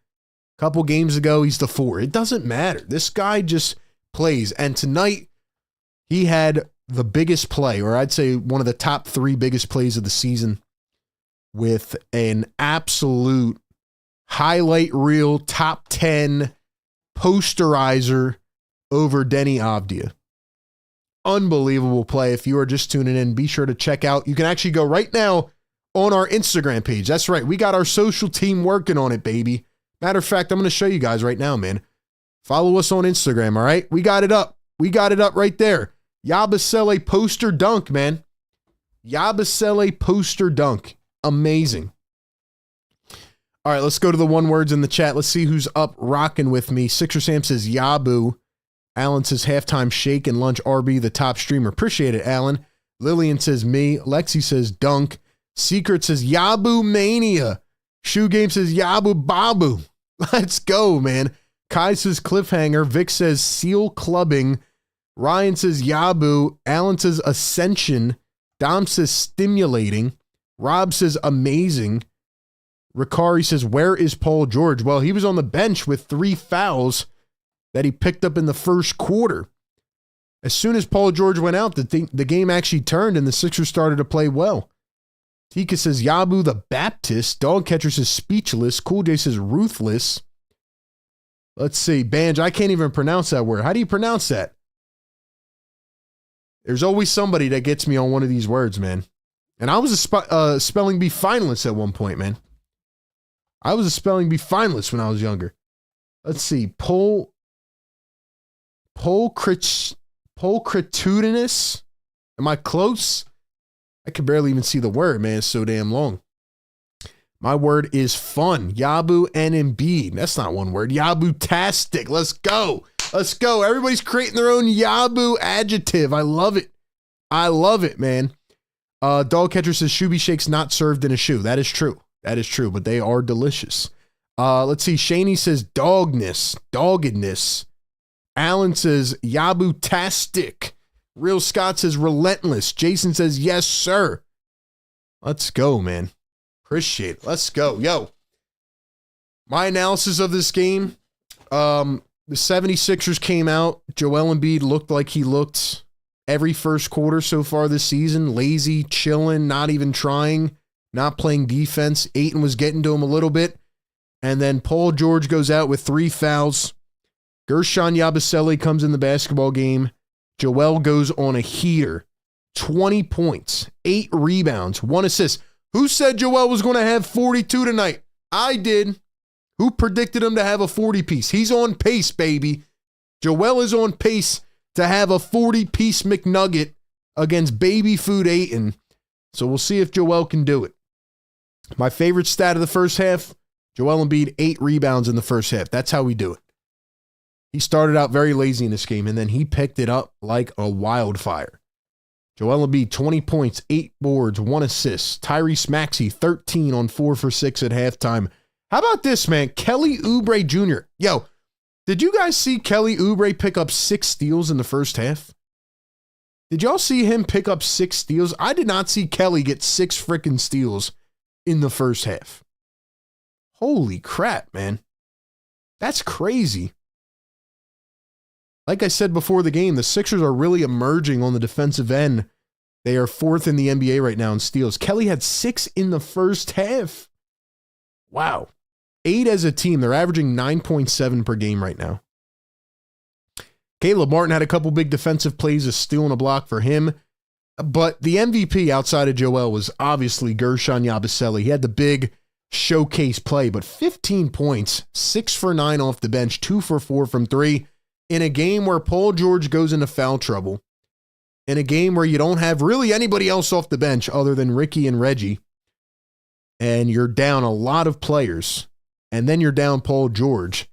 S1: A couple games ago, he's the 4. It doesn't matter. This guy just plays. And tonight, he had the biggest play, or I'd say one of the top 3 biggest plays of the season, with an absolute highlight reel top 10 posterizer over Denny Avdia. Unbelievable play. If you are just tuning in, be sure to check out. You can actually go right now on our Instagram page. That's right. We got our social team working on it, baby. Matter of fact, I'm going to show you guys right now, man. Follow us on Instagram, all right? We got it up. We got it up right there. Yabusele poster dunk, man. Yabusele poster dunk. Amazing. All right, let's go to the one words in the chat. Let's see who's up rocking with me. Sixer Sam says Yabu. Alan says halftime shake and lunch RB, the top streamer. Appreciate it, Alan. Lillian says me. Lexi says dunk. Secret says Yabu Mania. Shoe Game says Yabu Babu. Let's go, man. Kai says cliffhanger. Vic says seal clubbing. Ryan says Yabu. Alan says ascension. Dom says stimulating. Rob says amazing. Ricari says, where is Paul George? Well, he was on the bench with 3 fouls that he picked up in the first quarter. As soon as Paul George went out, the game actually turned and the Sixers started to play well. Tika says, Yabu the Baptist. Dog Catcher says, speechless. Cool J says, ruthless. Let's see. Banj, I can't even pronounce that word. How do you pronounce that? There's always somebody that gets me on one of these words, man. And I was a spelling bee finalist at one point, man. I was a spelling bee finalist when I was younger. Let's see. Pulchritudinous. Am I close? I can barely even see the word, man. It's so damn long. My word is fun. Yabu and Embiid. That's not one word. Yabu-tastic. Let's go. Let's go. Everybody's creating their own Yabu adjective. I love it. I love it, man. Dog Catcher says Shoobie Shakes not served in a shoe. That is true. That is true, but they are delicious. Let's see. Shaney says doggedness. Alan says Yabu-tastic. Real Scott says relentless. Jason says yes, sir. Let's go, man. Appreciate it. Let's go. Yo. My analysis of this game, the 76ers came out. Joel Embiid looked like he looked every first quarter so far this season. Lazy, chilling, not even trying, not playing defense. Ayton was getting to him a little bit. And then Paul George goes out with 3 fouls. Gershon Yabusele comes in the basketball game. Joel goes on a heater. 20 points, 8 rebounds, 1 assist. Who said Joel was going to have 42 tonight? I did. Who predicted him to have a 40-piece? He's on pace, baby. Joel is on pace to have a 40-piece McNugget against baby food Ayton. So we'll see if Joel can do it. My favorite stat of the first half, Joel Embiid, 8 rebounds in the first half. That's how we do it. He started out very lazy in this game, and then he picked it up like a wildfire. Joel Embiid, 20 points, 8 boards, 1 assist. Tyrese Maxey, 13 on 4 for 6 at halftime. How about this, man? Kelly Oubre Jr. Yo, did you guys see Kelly Oubre pick up 6 steals in the first half? Did y'all see him pick up 6 steals? I did not see Kelly get 6 freaking steals in the first half. Holy crap, man. That's crazy. Like I said before the game, the Sixers are really emerging on the defensive end. They are 4th in the NBA right now in steals. Kelly had 6 in the first half. Wow. 8 as a team. They're averaging 9.7 per game right now. Caleb Martin had a couple big defensive plays, a steal and a block for him. But the MVP outside of Joel was obviously Gershon Yabusele. He had the big showcase play, but 15 points, 6 for 9 off the bench, 2 for 4 from 3. In a game where Paul George goes into foul trouble, in a game where you don't have really anybody else off the bench other than Ricky and Reggie, and you're down a lot of players, and then you're down Paul George,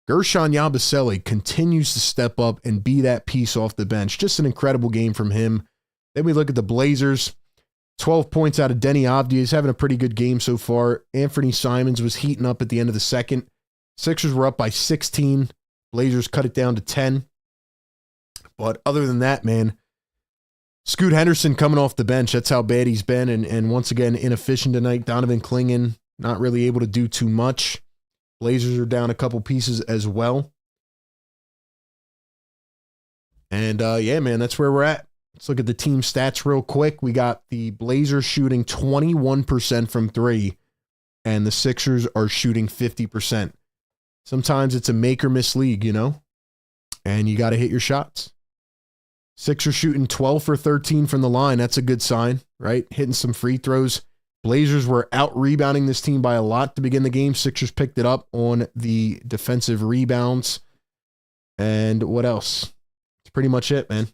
S1: Gershon Yabusele continues to step up and be that piece off the bench. Just an incredible game from him. Then we look at the Blazers. 12 points out of Denny Avdija. He's having a pretty good game so far. Anthony Simons was heating up at the end of the second. Sixers were up by 16. Blazers cut it down to 10. But other than that, man, Scoot Henderson coming off the bench. That's how bad he's been. And once again, inefficient tonight. Donovan Clingan not really able to do too much. Blazers are down a couple pieces as well. And yeah, man, that's where we're at. Let's look at the team stats real quick. We got the Blazers shooting 21% from 3, and the Sixers are shooting 50%. Sometimes it's a make or miss league, you know, and you got to hit your shots. Sixers shooting 12 for 13 from the line. That's a good sign, right? Hitting some free throws. Blazers were out rebounding this team by a lot to begin the game. Sixers picked it up on the defensive rebounds. And what else? That's pretty much it, man.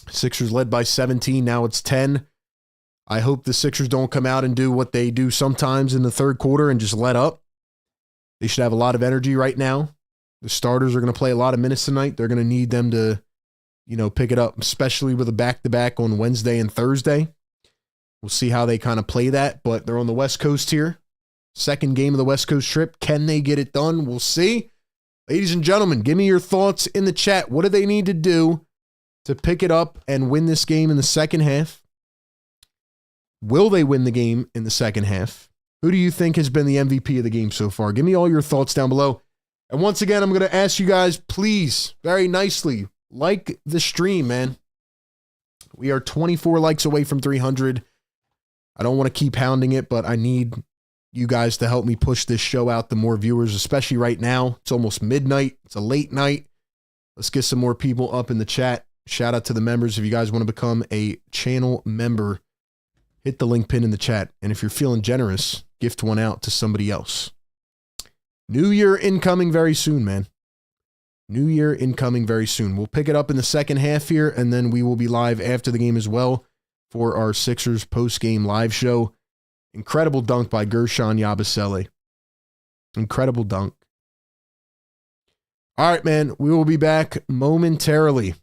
S1: Sixers led by 17. Now it's 10. I hope the Sixers don't come out and do what they do sometimes in the third quarter and just let up. They should have a lot of energy right now. The starters are going to play a lot of minutes tonight. They're going to need them to, you know, pick it up, especially with a back-to-back on Wednesday and Thursday. We'll see how they kind of play that, but they're on the West Coast here. Second game of the West Coast trip. Can they get it done? We'll see. Ladies and gentlemen, give me your thoughts in the chat. What do they need to do to pick it up and win this game in the second half? Will they win the game in the second half? Who do you think has been the MVP of the game so far? Give me all your thoughts down below. And once again, I'm going to ask you guys, please, very nicely, like the stream, man. We are 24 likes away from 300. I don't want to keep hounding it, but I need you guys to help me push this show out to more viewers, especially right now. It's almost midnight. It's a late night. Let's get some more people up in the chat. Shout out to the members. If you guys want to become a channel member, hit the link pin in the chat. And if you're feeling generous, gift one out to somebody else. New Year incoming very soon, man. New Year incoming very soon. We'll pick it up in the second half here, and then we will be live after the game as well for our Sixers post-game live show. Incredible dunk by Gershon Yabusele. Incredible dunk. All right, man. We will be back momentarily.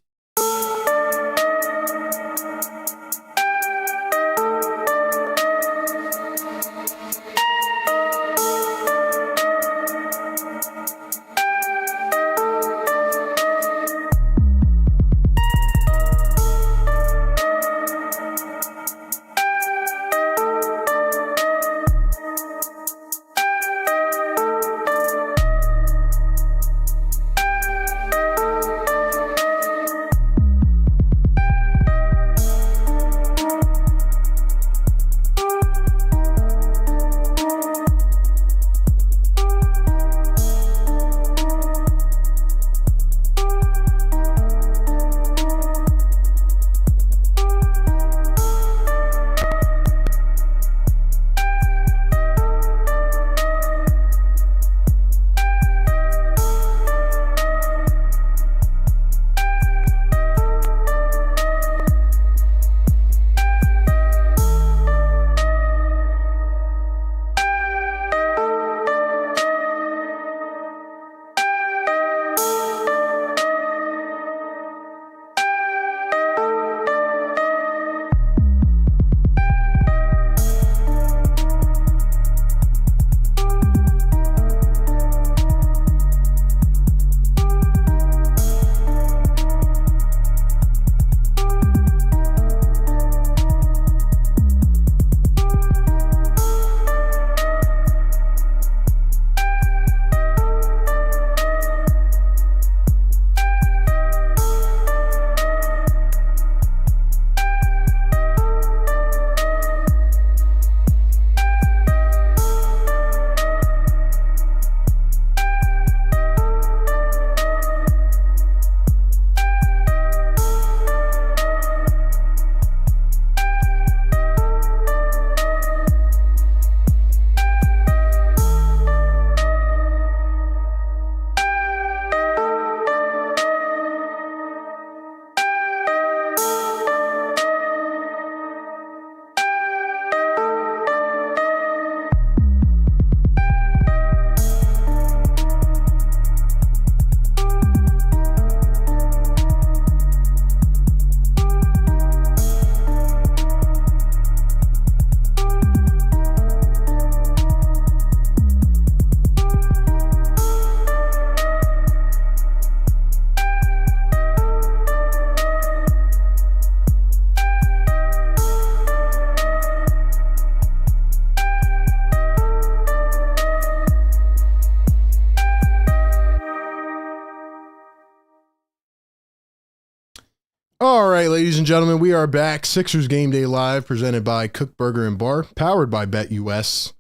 S1: All right, ladies and gentlemen, we are back. Sixers Game Day Live, presented by Kook Burger and Bar, powered by BetUS.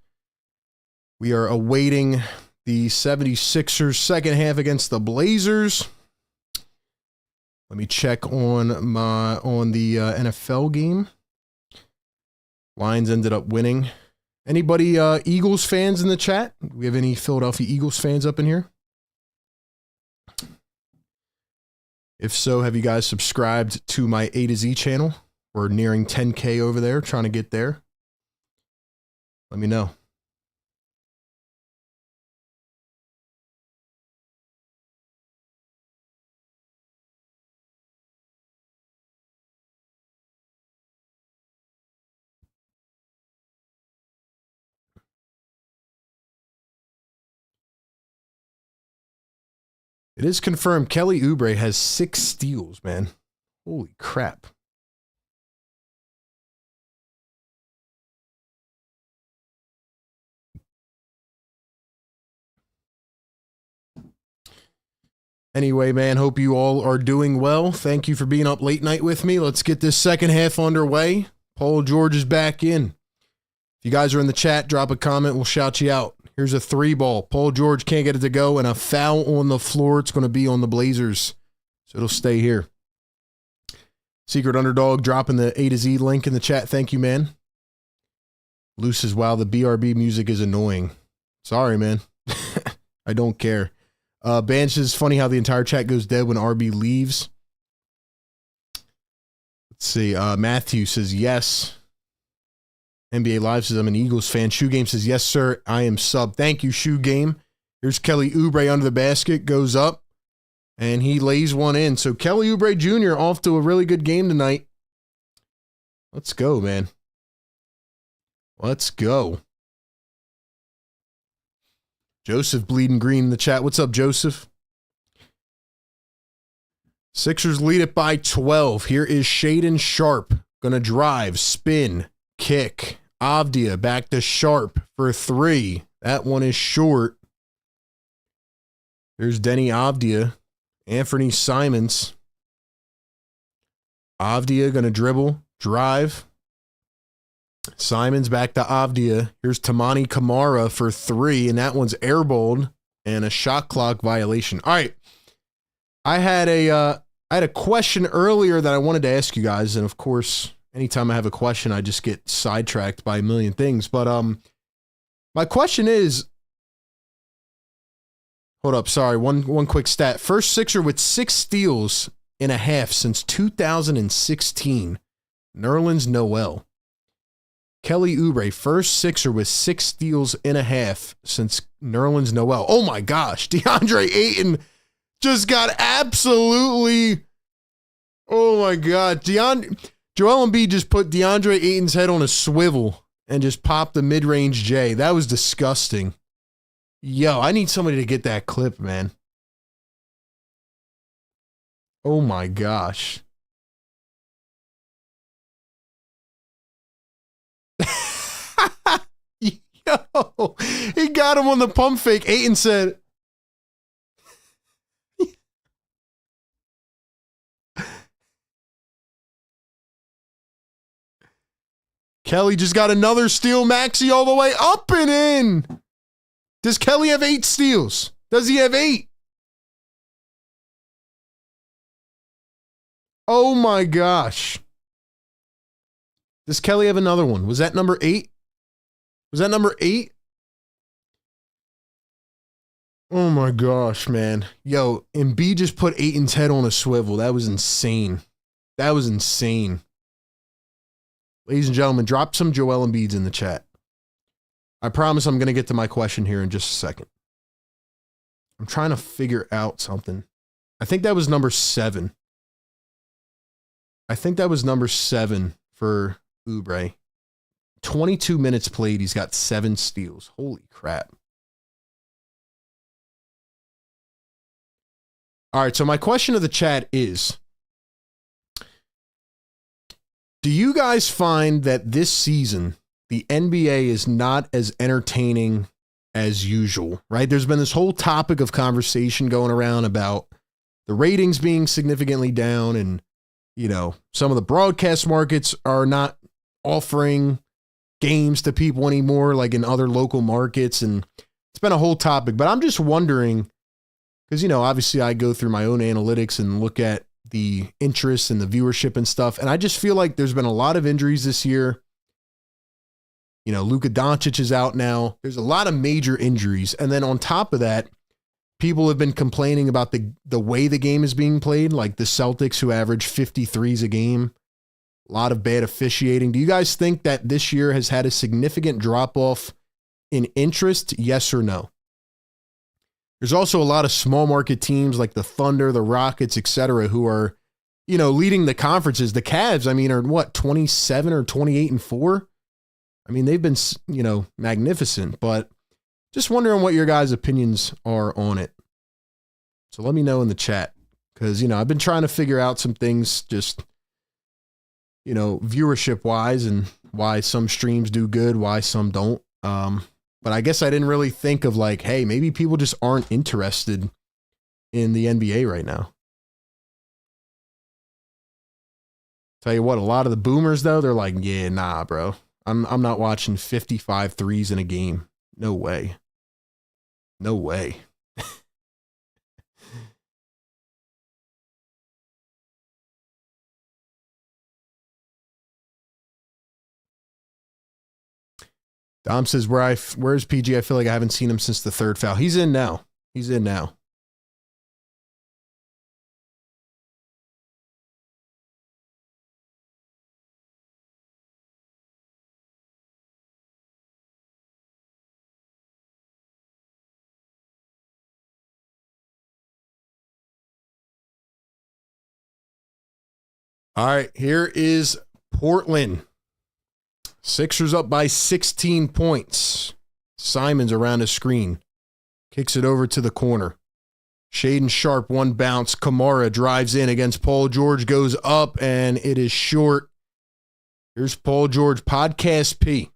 S1: We are awaiting the 76ers second half against the Blazers. Let me check on the NFL game. Lions ended up winning. Anybody Eagles fans in the chat? Do we have any Philadelphia Eagles fans up in here? If so, have you guys subscribed to my A to Z channel? We're nearing 10K over there, trying to get there. Let me know. It is confirmed Kelly Oubre has 6 steals, man. Holy crap. Anyway, man, hope you all are doing well. Thank you for being up late night with me. Let's get this second half underway. Paul George is back in. If you guys are in the chat, drop a comment. We'll shout you out. Here's a 3-ball. Paul George can't get it to go, and a foul on the floor. It's going to be on the Blazers, so it'll stay here. Secret Underdog dropping the A to Z link in the chat. Thank you, man. Loose as wow. The BRB music is annoying. Sorry, man. I don't care. Banch says, funny how the entire chat goes dead when RB leaves. Let's see. Matthew says, yes. NBA Live says, I'm an Eagles fan. Shoe Game says, yes, sir. I am sub. Thank you, Shoe Game. Here's Kelly Oubre under the basket. Goes up. And he lays one in. So Kelly Oubre Jr. off to a really good game tonight. Let's go, man. Let's go. Joseph bleeding green in the chat. What's up, Joseph? Sixers lead it by 12. Here is Shaedon Sharpe. Gonna drive, spin, kick. Avdia back to Sharpe for 3. That one is short. There's Denny Avdia. Anthony Simons. Avdia gonna dribble, drive. Simons back to Avdia. Here's Tamani Kamara for 3, and that one's airballed and a shot clock violation. All right. I had a question earlier that I wanted to ask you guys, and of course, anytime I have a question, I just get sidetracked by a million things. But my question is, hold up, sorry, one quick stat. First Sixer with 6 steals in a half since 2016. Nerlens Noel. Kelly Oubre, first Sixer with 6 steals in a half since Nerlens Noel. Oh my gosh, DeAndre Ayton just got absolutely, oh my God. Joel Embiid just put DeAndre Ayton's head on a swivel and just popped the mid-range J. That was disgusting. Yo, I need somebody to get that clip, man. Oh my gosh. Yo, he got him on the pump fake. Ayton said, Kelly just got another steal. Maxey all the way up and in. Does Kelly have 8 steals? Does he have 8? Oh my gosh. Does Kelly have another one? Was that number 8? Was that number 8? Oh my gosh, man. Yo, Embiid just put Ayton's head on a swivel. That was insane. That was insane. Ladies and gentlemen, drop some Joel Embiid's in the chat. I promise I'm going to get to my question here in just a second. I'm trying to figure out something. I think that was number 7. I think that was number 7 for Oubre. 22 minutes played. He's got 7 steals. Holy crap. All right, so my question to the chat is, do you guys find that this season the NBA is not as entertaining as usual, right? There's been this whole topic of conversation going around about the ratings being significantly down, and, you know, some of the broadcast markets are not offering games to people anymore, like in other local markets. And it's been a whole topic, but I'm just wondering, because, you know, obviously I go through my own analytics and look at the interest and the viewership and stuff. And I just feel like there's been a lot of injuries this year. You know, Luka Doncic is out now. There's a lot of major injuries. And then on top of that, people have been complaining about the way the game is being played, like the Celtics, who average 53s a game. A lot of bad officiating. Do you guys think that this year has had a significant drop-off in interest? Yes or no? There's also a lot of small market teams like the Thunder, the Rockets, etc., who are, you know, leading the conferences. The Cavs, I mean, are what, 27 or 28-4? I mean, they've been, you know, magnificent, but just wondering what your guys' opinions are on it. So let me know in the chat. Because, I've been trying to figure out some things just, viewership-wise and why some streams do good, why some don't. But I guess I didn't really think of like, hey, maybe people just aren't interested in the NBA right now. Tell you what, a lot of the boomers, though, they're like, yeah, nah, bro. I'm not watching 55 threes in a game. No way. No way. Dom says, where's PG? I feel like I haven't seen him since the third foul. He's in now. He's in now. All right, here is Portland. Sixers up by 16 points. Simons around his screen. Kicks it over to the corner. Shaden Sharp, one bounce. Kamara drives in against Paul George, goes up, and it is short. Here's Paul George, Podcast P.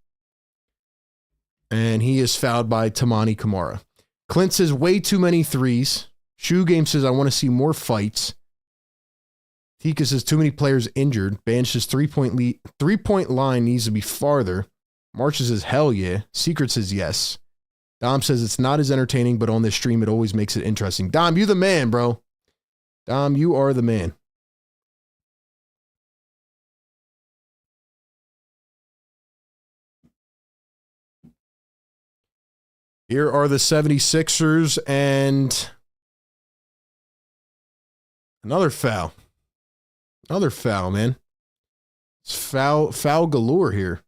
S1: And he is fouled by Tamani Kamara. Clint says, way too many threes. Shoe Game says, I want to see more fights. Tika says, too many players injured. Ban says, three-point line needs to be farther. March says, hell yeah. Secret says, yes. Dom says, it's not as entertaining, but on this stream, it always makes it interesting. Dom, you the man, bro. Dom, you are the man. Here are the 76ers and another foul. Another foul, man. It's foul galore here.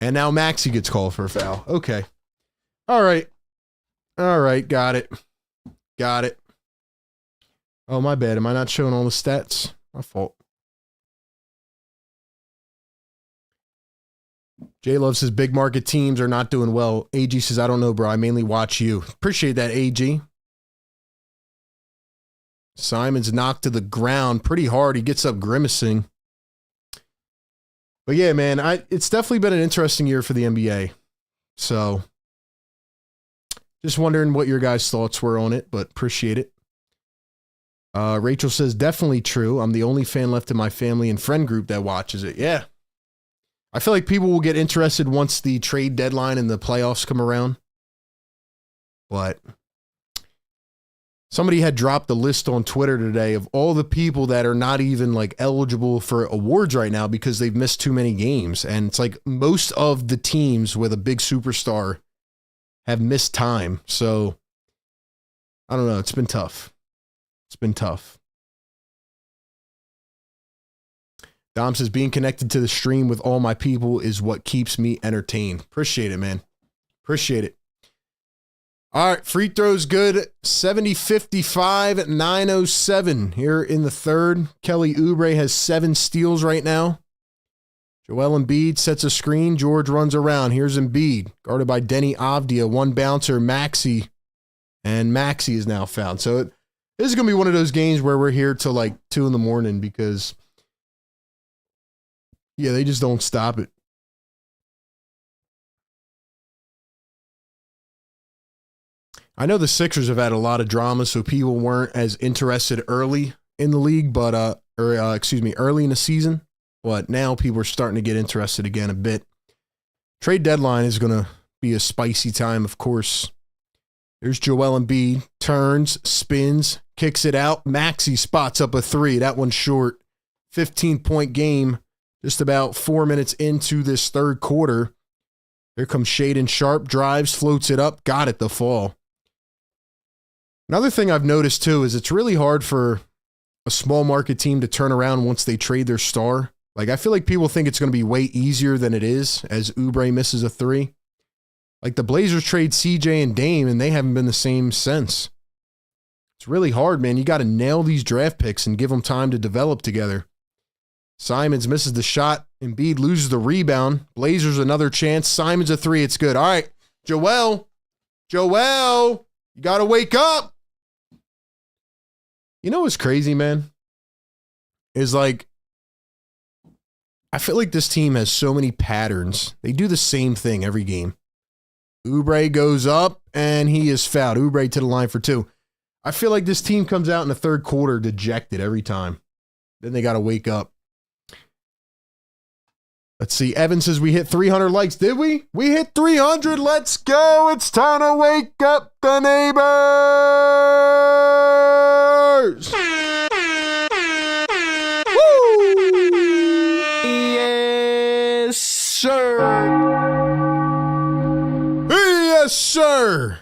S1: And now Maxey gets called for a foul. Okay. All right. All right. Got it. Got it. Oh, my bad. Am I not showing all the stats? My fault. Jay Love says big market teams are not doing well. AG says, I don't know, bro. I mainly watch you. Appreciate that, AG. Simon's knocked to the ground pretty hard. He gets up grimacing. But yeah, man, it's definitely been an interesting year for the NBA. So just wondering what your guys' thoughts were on it, but appreciate it. Rachel says, definitely true. I'm the only fan left in my family and friend group that watches it. Yeah. I feel like people will get interested once the trade deadline and the playoffs come around. But somebody had dropped a list on Twitter today of all the people that are not even like eligible for awards right now because they've missed too many games. And it's like most of the teams with a big superstar have missed time. So I don't know. It's been tough. It's been tough. Dom says, being connected to the stream with all my people is what keeps me entertained. Appreciate it, man. Appreciate it. All right, free throws good. 70-55 at 9:07 here in the third. Kelly Oubre has 7 steals right now. Joel Embiid sets a screen. George runs around. Here's Embiid, guarded by Denny Avdia. One bouncer, Maxey. And Maxey is now fouled. So this is going to be one of those games where we're here till like 2 in the morning because yeah, they just don't stop it. I know the Sixers have had a lot of drama, so people weren't as interested early in the league, but early in the season. But now people are starting to get interested again a bit. Trade deadline is going to be a spicy time, of course. There's Joel Embiid, turns, spins, kicks it out. Maxey spots up a 3. That one's short. 15-point game. Just about 4 minutes into this third quarter. Here comes Shaden Sharp, drives, floats it up, got it the fall. Another thing I've noticed too is it's really hard for a small market team to turn around once they trade their star. Like I feel like people think it's going to be way easier than it is as Oubre misses a 3. Like the Blazers trade CJ and Dame and they haven't been the same since. It's really hard, man. You got to nail these draft picks and give them time to develop together. Simons misses the shot. Embiid loses the rebound. Blazers another chance. Simon's a three. It's good. All right, Joel, you got to wake up. You know what's crazy, man? Is like, I feel like this team has so many patterns. They do the same thing every game. Oubre goes up, and he is fouled. Oubre to the line for two. I feel like this team comes out in the third quarter dejected every time. Then they got to wake up. Let's see. Evan says we hit 300 likes. Did we? We hit 300. Let's go. It's time to wake up the neighbors.
S2: Yes, sir.
S1: Yes, sir.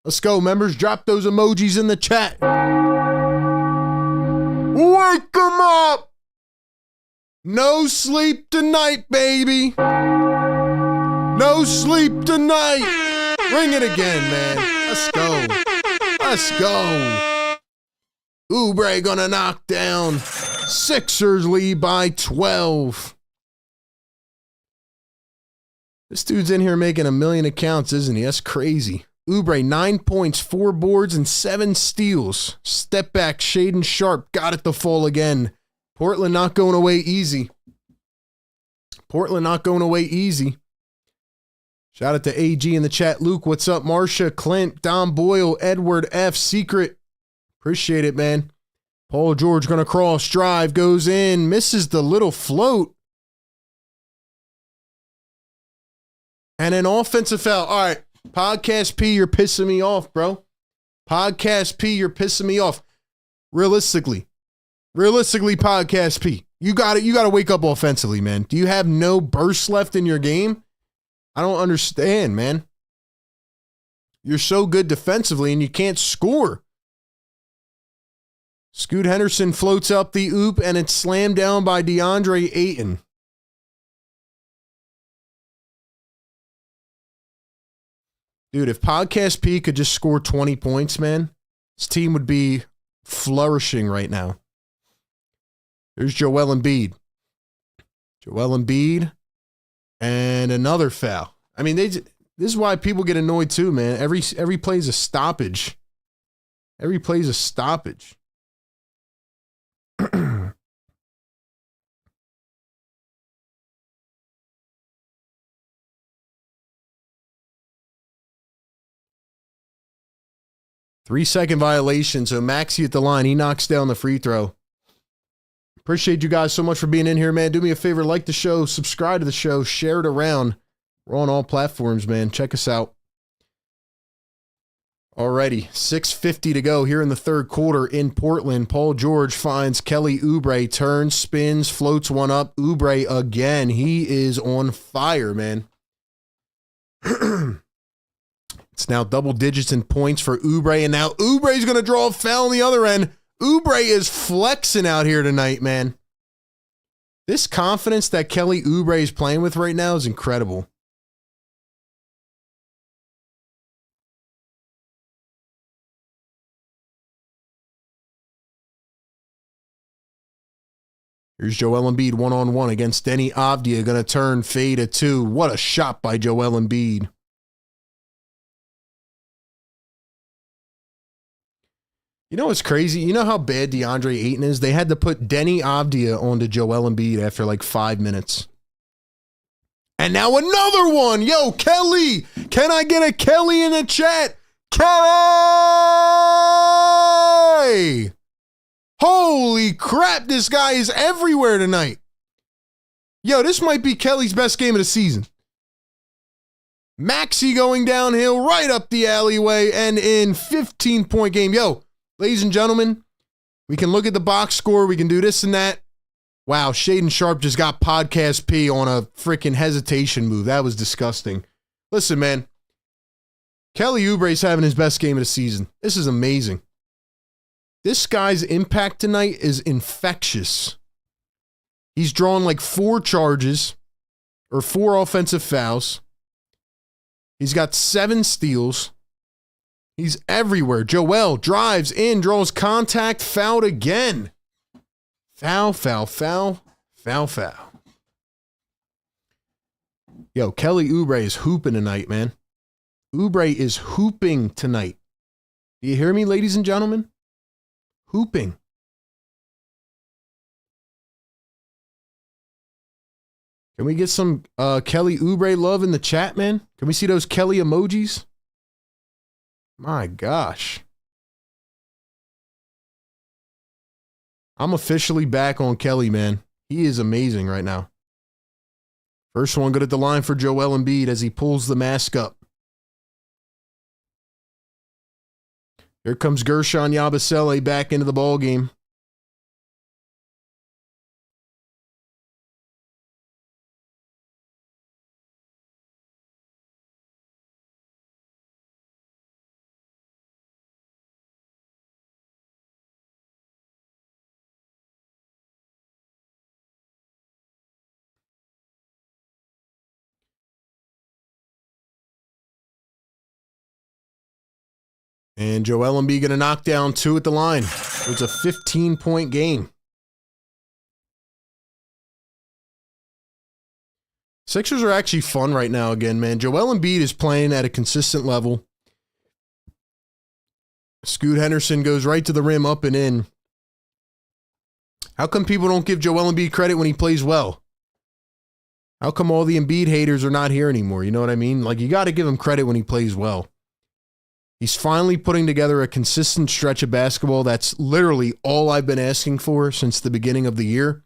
S1: Let's go, members. Drop those emojis in the chat. Wake them up. No sleep tonight, baby. No sleep tonight. Ring it again, man. Let's go. Let's go. Oubre gonna knock down. Sixers lead by 12. This dude's in here making 1 million accounts, isn't he? That's crazy. Oubre, 9 points, 4 boards, and 7 steals. Step back, Shaden Sharp got it to fall again. Portland not going away easy. Portland not going away easy. Shout out to AG in the chat. Luke, what's up? Marsha, Clint, Dom Boyle, Edward F, Secret. Appreciate it, man. Paul George gonna cross, drive, goes in, misses the little float. And an offensive foul. All right, Podcast P, you're pissing me off, bro. Podcast P, you're pissing me off. Realistically, Podcast P, you got to wake up offensively, man. Do you have no burst left in your game? I don't understand, man. You're so good defensively and you can't score. Scoot Henderson floats up the oop and it's slammed down by DeAndre Ayton. Dude, if Podcast P could just score 20 points, man, this team would be flourishing right now. There's Joel Embiid. And another foul. I mean, this is why people get annoyed too, man. Every play is a stoppage. Every play is a stoppage. 3-second violation. So Maxey at the line. He knocks down the free throw. Appreciate you guys so much for being in here, man. Do me a favor, like the show, subscribe to the show, share it around. We're on all platforms, man. Check us out. Alrighty, 6:50 to go here in the third quarter in Portland. Paul George finds Kelly Oubre, turns, spins, floats one up. Oubre again. He is on fire, man. It's now double digits in points for Oubre, and now Oubre's going to draw a foul on the other end. Oubre is flexing out here tonight, man. This confidence that Kelly Oubre is playing with right now is incredible. Here's Joel Embiid one-on-one against Denny Avdia. Going to turn, fade at 2. What a shot by Joel Embiid. You know what's crazy? You know how bad DeAndre Ayton is? They had to put Denny Avdia onto Joel Embiid after like 5 minutes. And now another one. Yo, Kelly. Can I get a Kelly in the chat? Kelly! Holy crap, this guy is everywhere tonight. Yo, this might be Kelly's best game of the season. Maxey going downhill right up the alleyway and in 15-point game. Yo, ladies and gentlemen, we can look at the box score. We can do this and that. Wow, Shaden Sharp just got Podcast P on a freaking hesitation move. That was disgusting. Listen, man. Kelly Oubre's having his best game of the season. This is amazing. This guy's impact tonight is infectious. He's drawn like 4 charges or 4 offensive fouls. He's got 7 steals. He's everywhere. Joel drives in, draws contact, fouled again. Foul, foul, foul, foul, foul. Yo, Kelly Oubre is hooping tonight, man. Oubre is hooping tonight. Do you hear me, ladies and gentlemen? Hooping. Can we get some Kelly Oubre love in the chat, man? Can we see those Kelly emojis? My gosh. I'm officially back on Kelly, man. He is amazing right now. First one good at the line for Joel Embiid as he pulls the mask up. Here comes Gershon Yabusele back into the ball game. And Joel Embiid going to knock down 2 at the line. It's a 15-point game. Sixers are actually fun right now again, man. Joel Embiid is playing at a consistent level. Scoot Henderson goes right to the rim, up and in. How come people don't give Joel Embiid credit when he plays well? How come all the Embiid haters are not here anymore? You know what I mean? Like, you got to give him credit when he plays well. He's finally putting together a consistent stretch of basketball. That's literally all I've been asking for since the beginning of the year.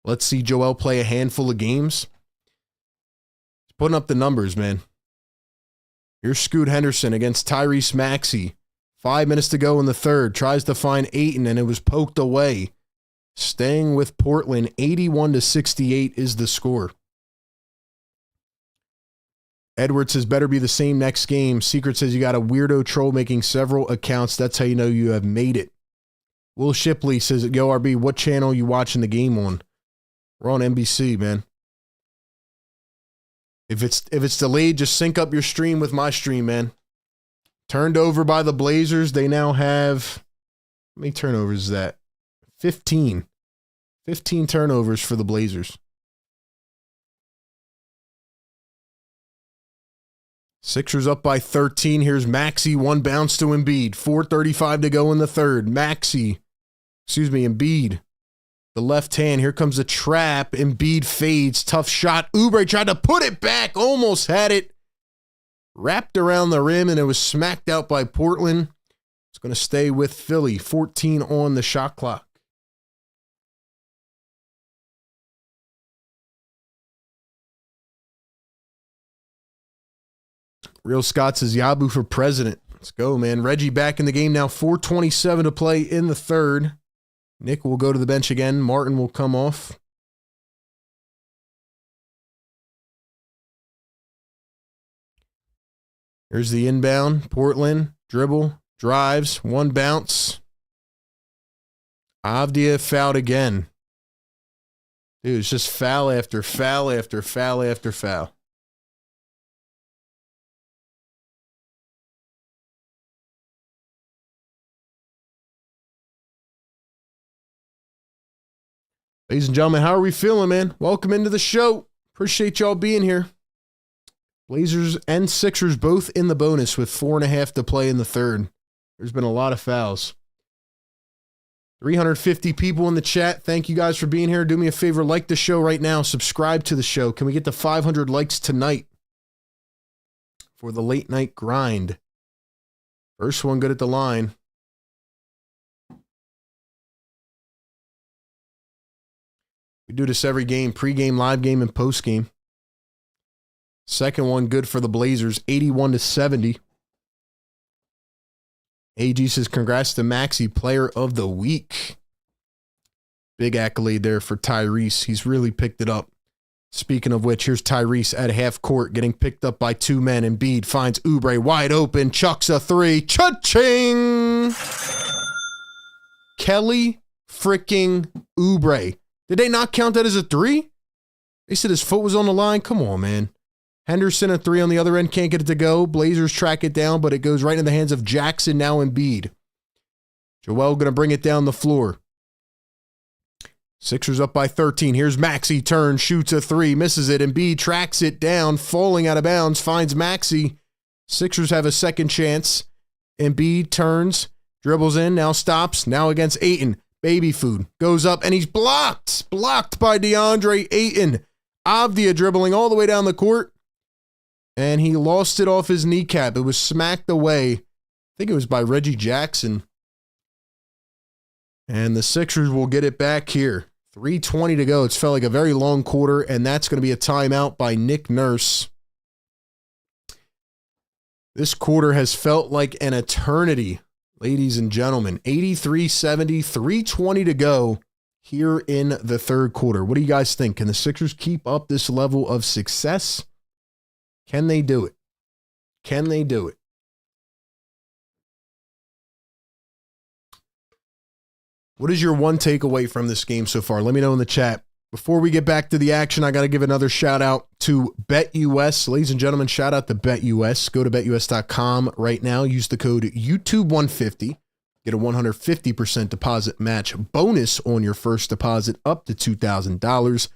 S1: Let's see Joel play a handful of games. He's putting up the numbers, man. Here's Scoot Henderson against Tyrese Maxey. 5 minutes to go in the third. Tries to find Ayton, and it was poked away. Staying with Portland, 81-68 is the score. Edwards says better be the same next game. Secret says you got a weirdo troll making several accounts. That's how you know you have made it. Will Shipley says, Yo, RB, what channel you watching the game on? We're on NBC, man. If it's delayed, just sync up your stream with my stream, man. Turned over by the Blazers. They now have, how many turnovers is that? 15. 15 turnovers for the Blazers. Sixers up by 13. Here's Maxey. One bounce to Embiid. 4:35 to go in the third. Embiid. The left hand. Here comes a trap. Embiid fades. Tough shot. Oubre tried to put it back. Almost had it. Wrapped around the rim, and it was smacked out by Portland. It's going to stay with Philly. 14 on the shot clock. Real Scott says Yabu for president. Let's go, man. Reggie back in the game now. 4:27 to play in the third. Nick will go to the bench again. Martin will come off. Here's the inbound. Portland. Dribble. Drives. One bounce. Avdia fouled again. Dude, it's just foul after foul after foul after foul. Ladies and gentlemen, how are we feeling, man? Welcome into the show. Appreciate y'all being here. Blazers and Sixers both in the bonus with 4.5 to play in the third. There's been a lot of fouls. 350 people in the chat. Thank you guys for being here. Do me a favor, like the show right now. Subscribe to the show. Can we get to 500 likes tonight for the late night grind? First one good at the line. We do this every game, pregame, live game, and postgame. Second one good for the Blazers, 81-70. AG says, congrats to Maxey, player of the week. Big accolade there for Tyrese. He's really picked it up. Speaking of which, here's Tyrese at half court getting picked up by two men. Embiid finds Oubre wide open, chucks a three. Cha-ching! Kelly freaking Oubre. Did they not count that as a three? They said his foot was on the line. Come on, man. Henderson, a three on the other end, can't get it to go. Blazers track it down, but it goes right into the hands of Jackson, now Embiid. Joel going to bring it down the floor. Sixers up by 13. Here's Maxey, turns, shoots a three, misses it. Embiid tracks it down, falling out of bounds, finds Maxey. Sixers have a second chance. Embiid turns, dribbles in, now stops, now against Ayton. Baby food, goes up, and he's blocked. Blocked by DeAndre Ayton. Avdia dribbling all the way down the court, and he lost it off his kneecap. It was smacked away. I think it was by Reggie Jackson. And the Sixers will get it back here. 3:20 to go. It's felt like a very long quarter, and that's going to be a timeout by Nick Nurse. This quarter has felt like an eternity, ladies and gentlemen. 83-70, 3:20 to go here in the third quarter. What do you guys think? Can the Sixers keep up this level of success? Can they do it? Can they do it? What is your one takeaway from this game so far? Let me know in the chat. Before we get back to the action, I got to give another shout out to BetUS. Ladies and gentlemen, shout out to BetUS. Go to betus.com right now. Use the code YouTube150. Get a 150% deposit match bonus on your first deposit up to $2,000.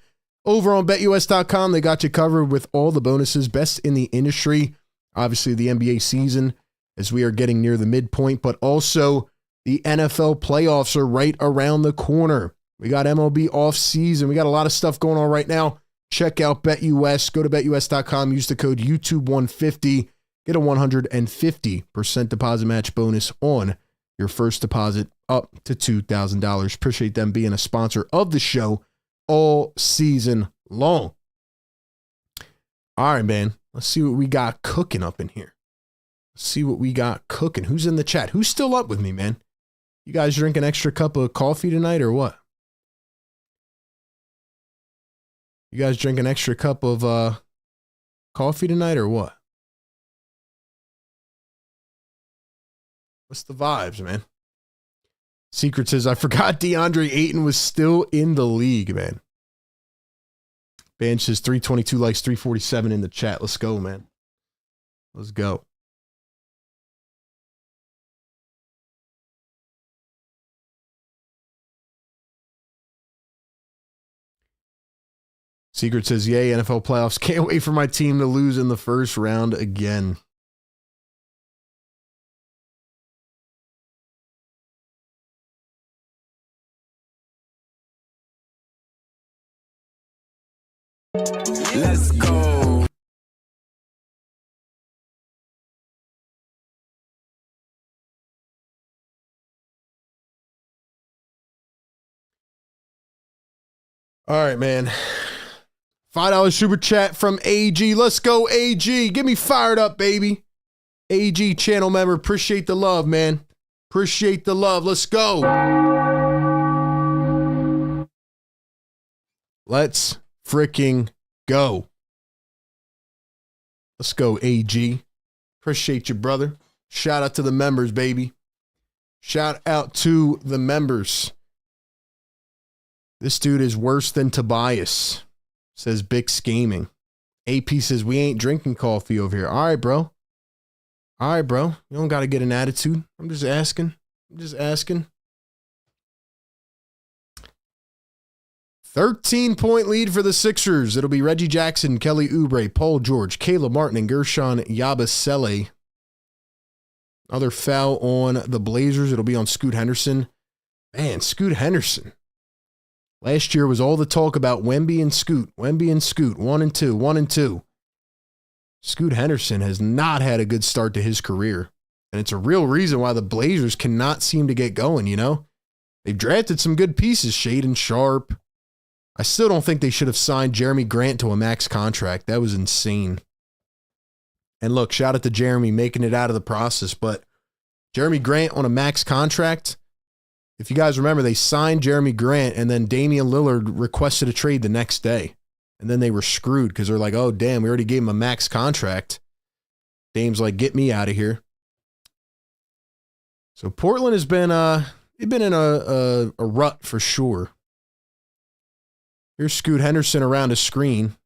S1: Over on betus.com, they got you covered with all the bonuses. Best in the industry. Obviously, the NBA season as we are getting near the midpoint, but also the NFL playoffs are right around the corner. We got MLB off season. We got a lot of stuff going on right now. Check out BetUS. Go to betus.com. Use the code YouTube150. Get a 150% deposit match bonus on your first deposit up to $2,000. Appreciate them being a sponsor of the show all season long. All right, man. Let's see what we got cooking up in here. Let's see what we got cooking. Who's in the chat? Who's still up with me, man? You guys drink an extra cup of coffee tonight or what? You guys drink an extra cup of coffee tonight or what? What's the vibes, man? Secret says, I forgot DeAndre Ayton was still in the league, man. Ban says 322 likes, 347 in the chat. Let's go, man. Let's go. Secret says, yay, NFL playoffs. Can't wait for my team to lose in the first round again.
S2: Let's go.
S1: All right, man. $5 super chat from AG. Let's go, AG. Get me fired up, baby. AG channel member. Appreciate the love, man. Appreciate the love. Let's go. Let's freaking go. Let's go, AG. Appreciate you, brother. Shout out to the members, baby. Shout out to the members. This dude is worse than Tobias, says Bix Gaming. AP says, we ain't drinking coffee over here. All right, bro. All right, bro. You don't got to get an attitude. I'm just asking. 13-point lead for the Sixers. It'll be Reggie Jackson, Kelly Oubre, Paul George, Caleb Martin, and Gershon Yabusele. Other foul on the Blazers. It'll be on Scoot Henderson. Man, Scoot Henderson. Last year was all the talk about Wemby and Scoot. 1 and 2, 1 and 2. Scoot Henderson has not had a good start to his career. And it's a real reason why the Blazers cannot seem to get going, you know? They've drafted some good pieces, Shaedon Sharpe. I still don't think they should have signed Jeremy Grant to a max contract. That was insane. And look, shout out to Jeremy making it out of the process. But Jeremy Grant on a max contract, if you guys remember, they signed Jeremy Grant and then Damian Lillard requested a trade the next day. And then they were screwed because they're like, oh, damn, we already gave him a max contract. Dame's like, get me out of here. So Portland has been they've been in a rut for sure. Here's Scoot Henderson around a screen.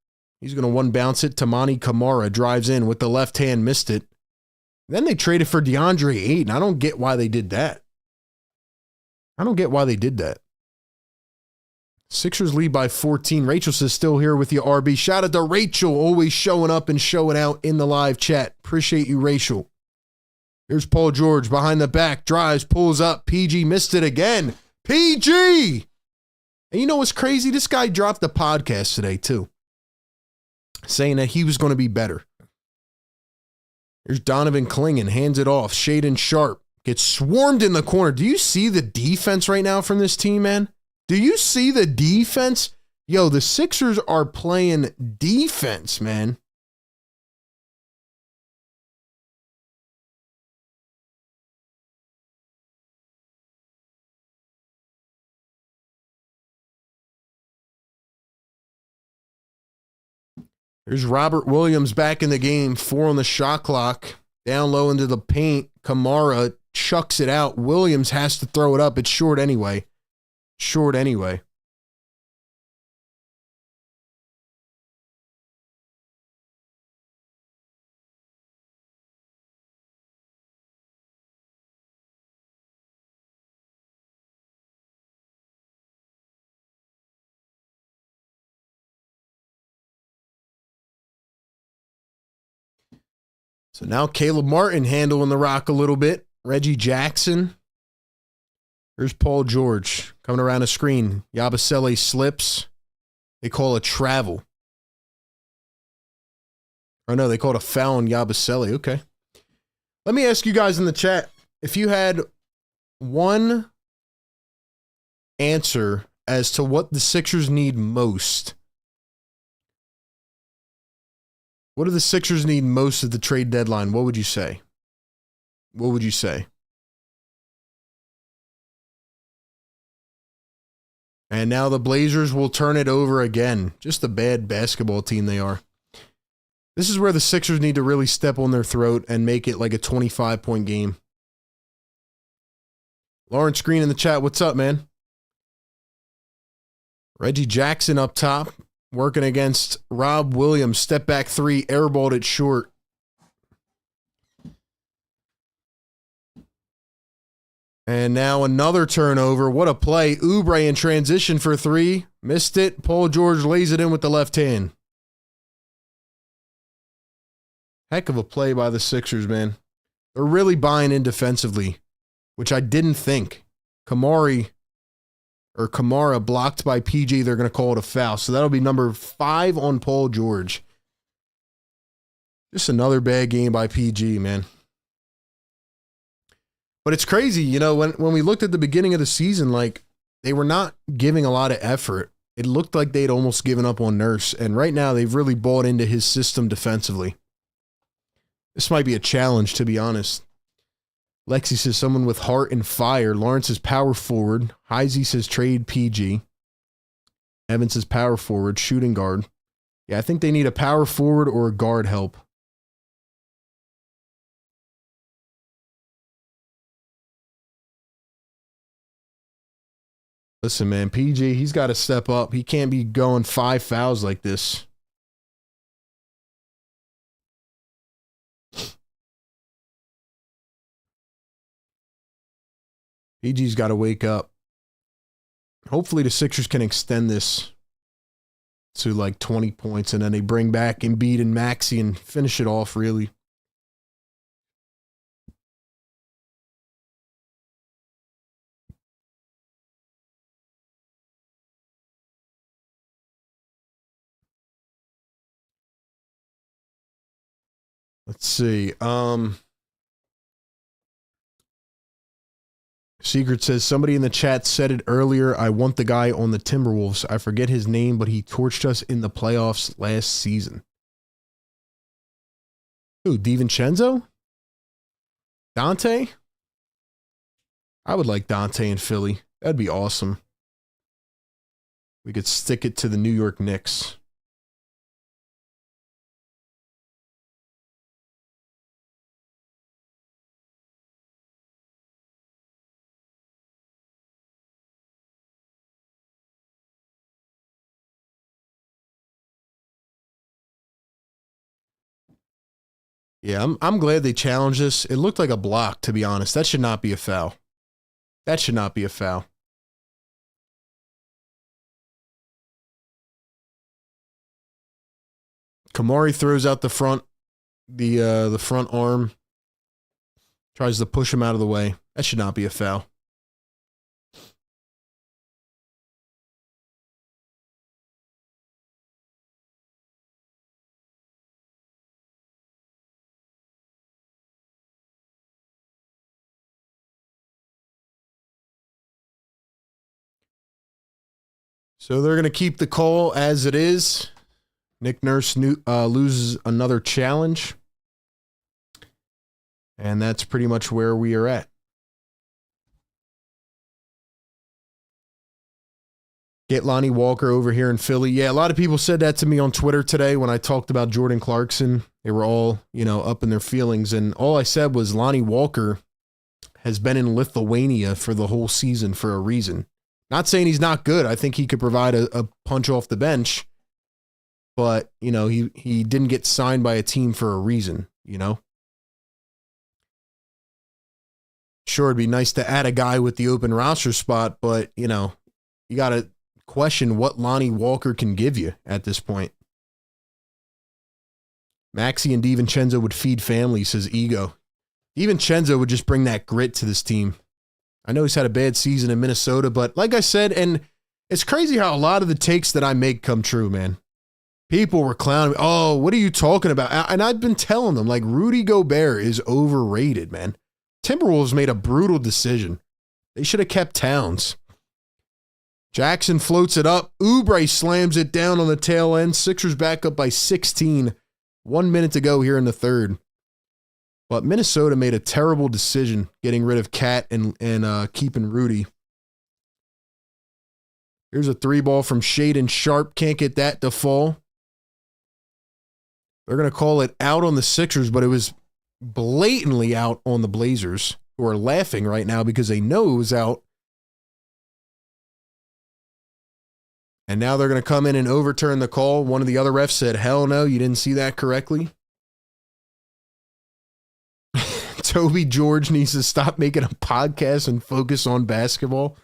S1: He's going to one bounce it. Tamani Kamara drives in with the left hand, missed it. Then they traded for DeAndre Ayton. I don't get why they did that. Sixers lead by 14. Rachel says still here with you, RB. Shout out to Rachel, always showing up and showing out in the live chat. Appreciate you, Rachel. Here's Paul George behind the back, drives, pulls up. PG missed it again. PG! And you know what's crazy? This guy dropped the podcast today, too, saying that he was going to be better. Here's Donovan Clingan, hands it off. Shaden Sharp gets swarmed in the corner. Do you see the defense right now from this team, man? Do you see the defense? Yo, the Sixers are playing defense, man. There's Robert Williams back in the game. 4 on the shot clock. Down low into the paint. Kamara chucks it out. Williams has to throw it up. It's short anyway. Short anyway. So now Caleb Martin handling the rock a little bit. Reggie Jackson. Here's Paul George coming around a screen. Yabusele slips. They call it travel. Oh, no, they call it a foul on Yabusele. Okay. Let me ask you guys in the chat, if you had one answer as to what the Sixers need most, what do the Sixers need most at the trade deadline? What would you say? What would you say? And now the Blazers will turn it over again. Just a bad basketball team they are. This is where the Sixers need to really step on their throat and make it like a 25-point game. Lawrence Green in the chat. What's up, man? Reggie Jackson up top. Working against Rob Williams. Step back 3. Airballed it short. And now another turnover. What a play. Oubre in transition for 3. Missed it. Paul George lays it in with the left hand. Heck of a play by the Sixers, man. They're really buying in defensively, which I didn't think. Kamara blocked by PG. They're going to call it a foul. So that'll be number 5 on Paul George. Just another bad game by PG, man. But it's crazy, you know, when we looked at the beginning of the season, like, they were not giving a lot of effort. It looked like they'd almost given up on Nurse. And right now, they've really bought into his system defensively. This might be a challenge, to be honest. Lexi says someone with heart and fire. Lawrence is power forward. Heisey says trade PG. Evans says power forward, shooting guard. Yeah, I think they need a power forward or a guard help. Listen, man, PG, he's got to step up. He can't be going 5 fouls like this. PG's got to wake up. Hopefully the Sixers can extend this to like 20 points and then they bring back Embiid and Maxey and finish it off, really. Let's see. Secret says, somebody in the chat said it earlier. I want the guy on the Timberwolves. I forget his name, but he torched us in the playoffs last season. Who, DiVincenzo? Dante? I would like Dante in Philly. That'd be awesome. We could stick it to the New York Knicks. Yeah, I'm glad they challenged this. It looked like a block, to be honest. That should not be a foul. That should not be a foul. Kamari throws out the front arm. Tries to push him out of the way. That should not be a foul. So they're going to keep the call as it is. Nick Nurse loses another challenge. And that's pretty much where we are at. Get Lonnie Walker over here in Philly. Yeah, a lot of people said that to me on Twitter today when I talked about Jordan Clarkson. They were all, up in their feelings. And all I said was Lonnie Walker has been in Lithuania for the whole season for a reason. Not saying he's not good. I think he could provide a punch off the bench. But, he didn't get signed by a team for a reason, Sure, it'd be nice to add a guy with the open roster spot, but, you got to question what Lonnie Walker can give you at this point. Maxey and DiVincenzo would feed families, says Ego. DiVincenzo would just bring that grit to this team. I know he's had a bad season in Minnesota, but like I said, and it's crazy how a lot of the takes that I make come true, man. People were clowning me. Oh, what are you talking about? And I've been telling them, like, Rudy Gobert is overrated, man. Timberwolves made a brutal decision. They should have kept Towns. Jackson floats it up. Oubre slams it down on the tail end. Sixers back up by 16. 1 minute to go here in the third. But Minnesota made a terrible decision getting rid of Cat and keeping Rudy. Here's a 3-ball from Shaedon Sharpe. Can't get that to fall. They're going to call it out on the Sixers, but it was blatantly out on the Blazers, who are laughing right now because they know it was out. And now they're going to come in and overturn the call. One of the other refs said, hell no, you didn't see that correctly. Toby George needs to stop making a podcast and focus on basketball.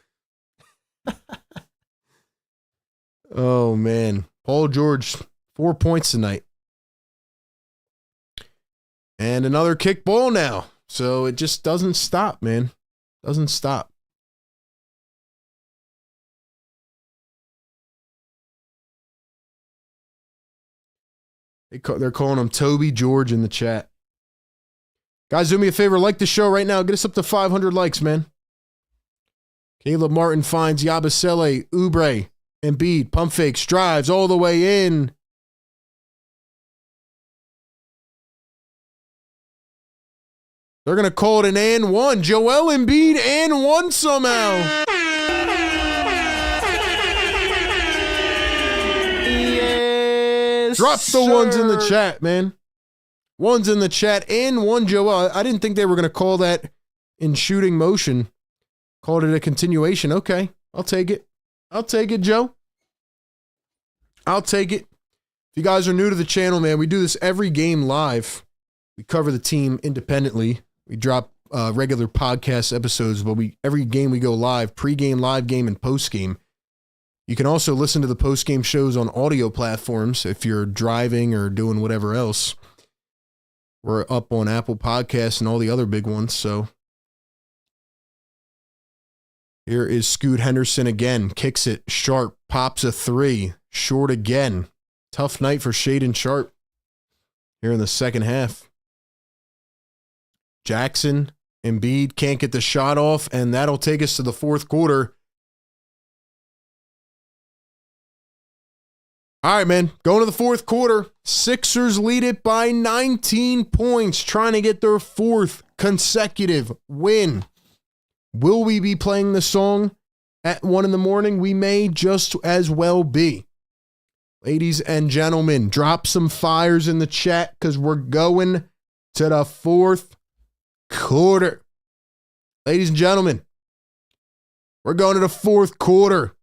S1: Oh, man. Paul George, 4 points tonight. And another kick ball now. So it just doesn't stop, man. Doesn't stop. They're calling him Toby George in the chat. Guys, do me a favor. Like the show right now. Get us up to 500 likes, man. Caleb Martin finds Yabusele, Oubre, Embiid, pump fakes, drives all the way in. They're going to call it an and one. Joel Embiid and one somehow.
S2: Yes,
S1: Drop the ones in the chat, man. One's in the chat and one Joel. I didn't think they were going to call that in shooting motion. Called it a continuation. Okay, I'll take it. I'll take it, Joe. I'll take it. If you guys are new to the channel, man, we do this every game live. We cover the team independently. We drop regular podcast episodes, but every game we go live, pregame, live game, and postgame. You can also listen to the postgame shows on audio platforms if you're driving or doing whatever else. We're up on Apple Podcasts and all the other big ones, so. Here is Scoot Henderson again. Kicks it. Sharp. Pops a 3. Short again. Tough night for Shaedon Sharpe here in the second half. Jackson, Embiid can't get the shot off, and that'll take us to the fourth quarter. All right, man. Going to the fourth quarter. Sixers lead it by 19 points, trying to get their fourth consecutive win. Will we be playing the song at 1 a.m? We may just as well be. Ladies and gentlemen, drop some fires in the chat because we're going to the fourth quarter. Ladies and gentlemen, we're going to the fourth quarter.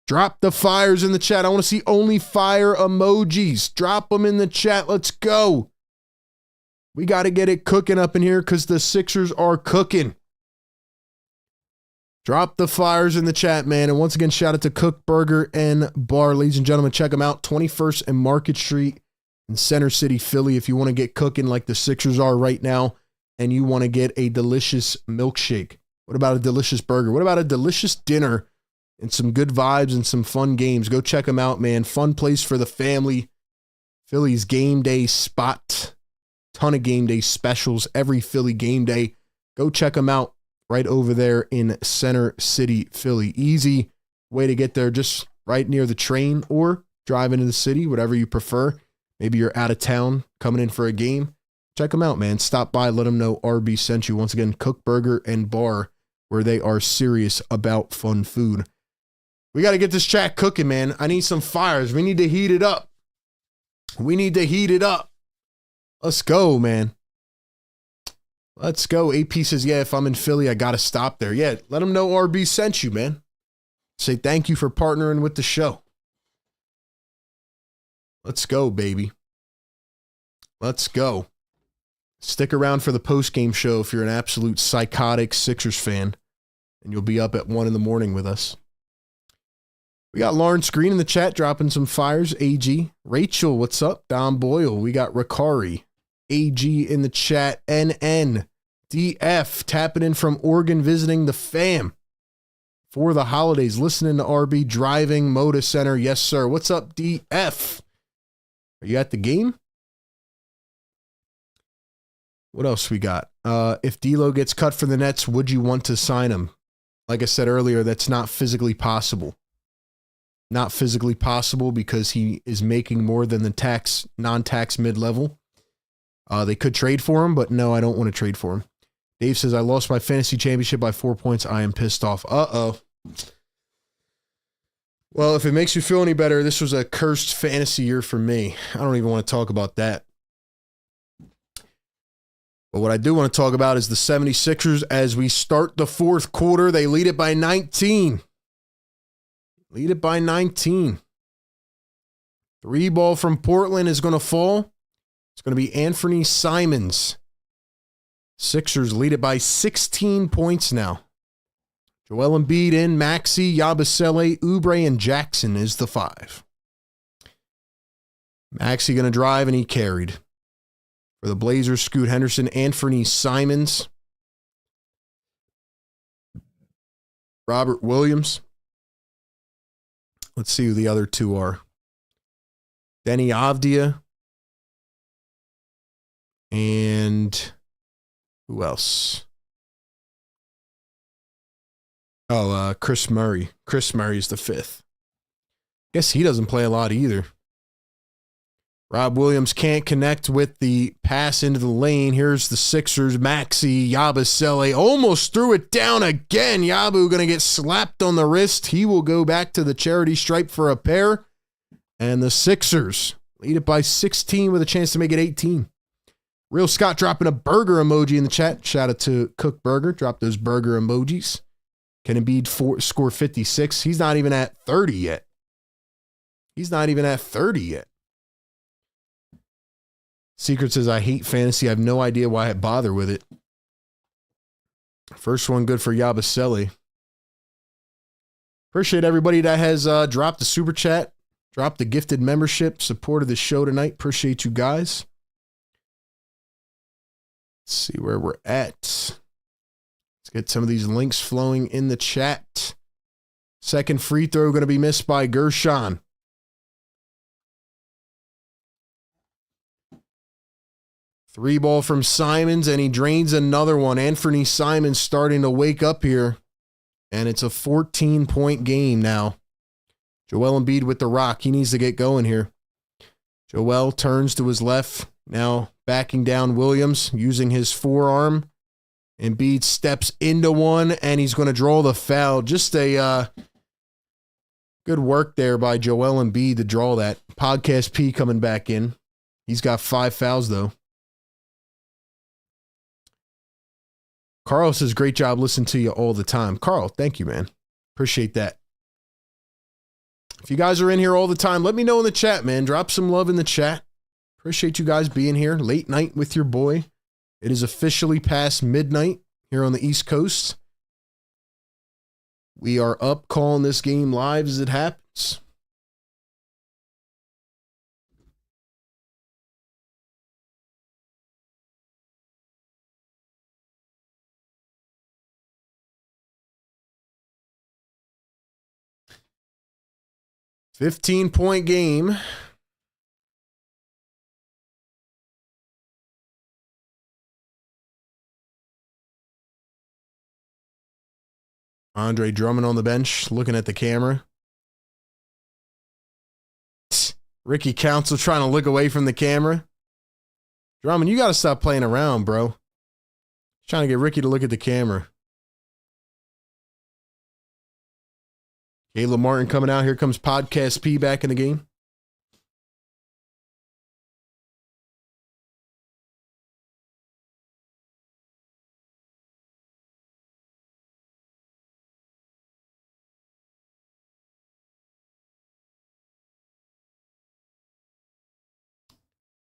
S1: Drop the fires in the chat. I want to see only fire emojis. Drop them in the chat. Let's go. We got to get it cooking up in here because the Sixers are cooking. Drop the fires in the chat, man. And once again, shout out to Kook Burger and Bar. Ladies and gentlemen, check them out. 21st and Market Street in Center City, Philly. If you want to get cooking like the Sixers are right now and you want to get a delicious milkshake. What about a delicious burger? What about a delicious dinner and some good vibes and some fun games? Go check them out, man. Fun place for the family. Philly's game day spot. Ton of game day specials every Philly game day. Go check them out. Right over there in Center City, Philly. Easy way to get there, just right near the train or drive into the city, whatever you prefer. Maybe you're out of town coming in for a game. Check them out, man. Stop by, let them know RB sent you. Once again, Kook Burger and Bar, where they are serious about fun food. We got to get this chat cooking, man. I need some fires. We need to heat it up. We need to heat it up. Let's go, man. Let's go. AP says, yeah, if I'm in Philly, I got to stop there. Yeah, let them know RB sent you, man. Say thank you for partnering with the show. Let's go, baby. Let's go. Stick around for the post-game show if you're an absolute psychotic Sixers fan, and you'll be up at 1 in the morning with us. We got Lawrence Green in the chat dropping some fires. AG. Rachel, what's up? Don Boyle. We got Ricari. AG in the chat. NN. DF tapping in from Oregon, visiting the fam for the holidays. Listening to RB driving Moda Center. Yes, sir. What's up, DF? Are you at the game? What else we got? If D'Lo gets cut for the Nets, would you want to sign him? Like I said earlier, that's not physically possible. Not physically possible because he is making more than the non-tax mid-level. They could trade for him, but no, I don't want to trade for him. Dave says, I lost my fantasy championship by 4 points. I am pissed off. Uh-oh. Well, if it makes you feel any better, this was a cursed fantasy year for me. I don't even want to talk about that. But what I do want to talk about is the 76ers as we start the fourth quarter. They lead it by 19. Lead it by 19. 3 ball from Portland is going to fall. It's going to be Anthony Simons. Sixers lead it by 16 points now. Joel Embiid in, Maxey, Yabusele, Oubre, and Jackson is the 5. Maxey going to drive, and he carried. For the Blazers, Scoot Henderson, Anthony Simons, Robert Williams. Let's see who the other 2 are. Denny Avdia. And who else? Oh, Chris Murray. Chris Murray's the 5th. Guess he doesn't play a lot either. Rob Williams can't connect with the pass into the lane. Here's the Sixers. Maxey, Yabusele almost threw it down again. Yabu going to get slapped on the wrist. He will go back to the charity stripe for a pair. And the Sixers lead it by 16 with a chance to make it 18. Real Scott dropping a burger emoji in the chat. Shout out to Kook Burger. Drop those burger emojis. Can Embiid score 56? He's not even at 30 yet. He's not even at 30 yet. Secret says, I hate fantasy. I have no idea why I bother with it. First one good for Yabusele. Appreciate everybody that has dropped the super chat, dropped the gifted membership, supported the show tonight. Appreciate you guys. Let's see where we're at. Let's get some of these links flowing in the chat. Second free throw going to be missed by Gershon. Three ball from Simons, and he drains another one. Anthony Simons starting to wake up here, and it's a 14-point game now. Joel Embiid with the rock. He needs to get going here. Joel turns to his left, now backing down Williams, using his forearm. Embiid steps into one, and he's going to draw the foul. Just a good work there by Joel Embiid to draw that. Podcast P coming back in. He's got 5 fouls, though. Carl says, great job listening to you all the time. Carl, thank you, man. Appreciate that. If you guys are in here all the time, let me know in the chat, man. Drop some love in the chat. Appreciate you guys being here. Late night with your boy. It is officially past midnight here on the East Coast. We are up calling this game live as it happens. $15-point game. Andre Drummond on the bench, looking at the camera. Ricky Council trying to look away from the camera. Drummond, you got to stop playing around, bro. Trying to get Ricky to look at the camera. Caleb Martin coming out. Here comes Podcast P back in the game.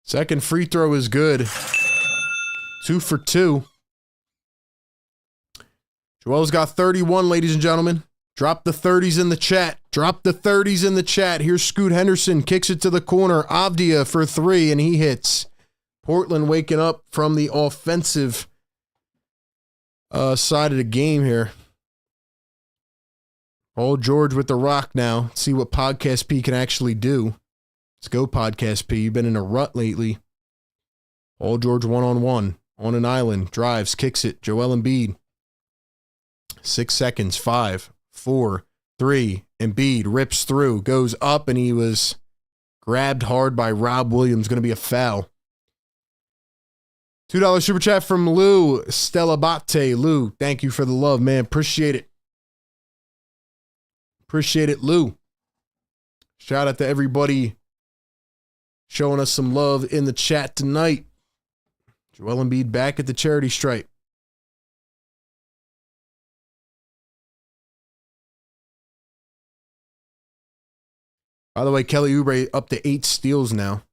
S1: Second free throw is good. 2 for 2. Joel's got 31, ladies and gentlemen. Drop the 30s in the chat. Drop the 30s in the chat. Here's Scoot Henderson. Kicks it to the corner. Avdia for 3, and he hits. Portland waking up from the offensive side of the game here. Paul George with the rock now. Let's see what Podcast P can actually do. Let's go, Podcast P. You've been in a rut lately. Paul George one-on-one. On an island. Drives. Kicks it. Joel Embiid. 6 seconds. 5, 4, 3. Embiid rips through. Goes up, and he was grabbed hard by Rob Williams. Going to be a foul. $2 super chat from Lou Stellabate. Lou, thank you for the love, man. Appreciate it. Appreciate it, Lou. Shout out to everybody showing us some love in the chat tonight. Joel Embiid back at the charity stripe. By the way, Kelly Oubre up to 8 steals now.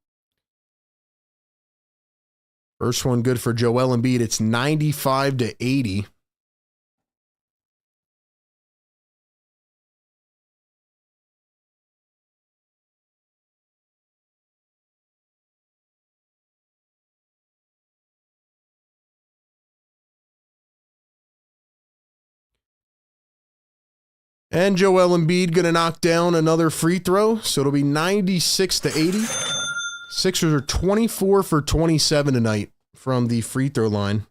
S1: First one good for Joel Embiid. It's 95-80. And Joel Embiid going to knock down another free throw. So it'll be 96-80. Sixers are 24 for 27 tonight from the free throw line.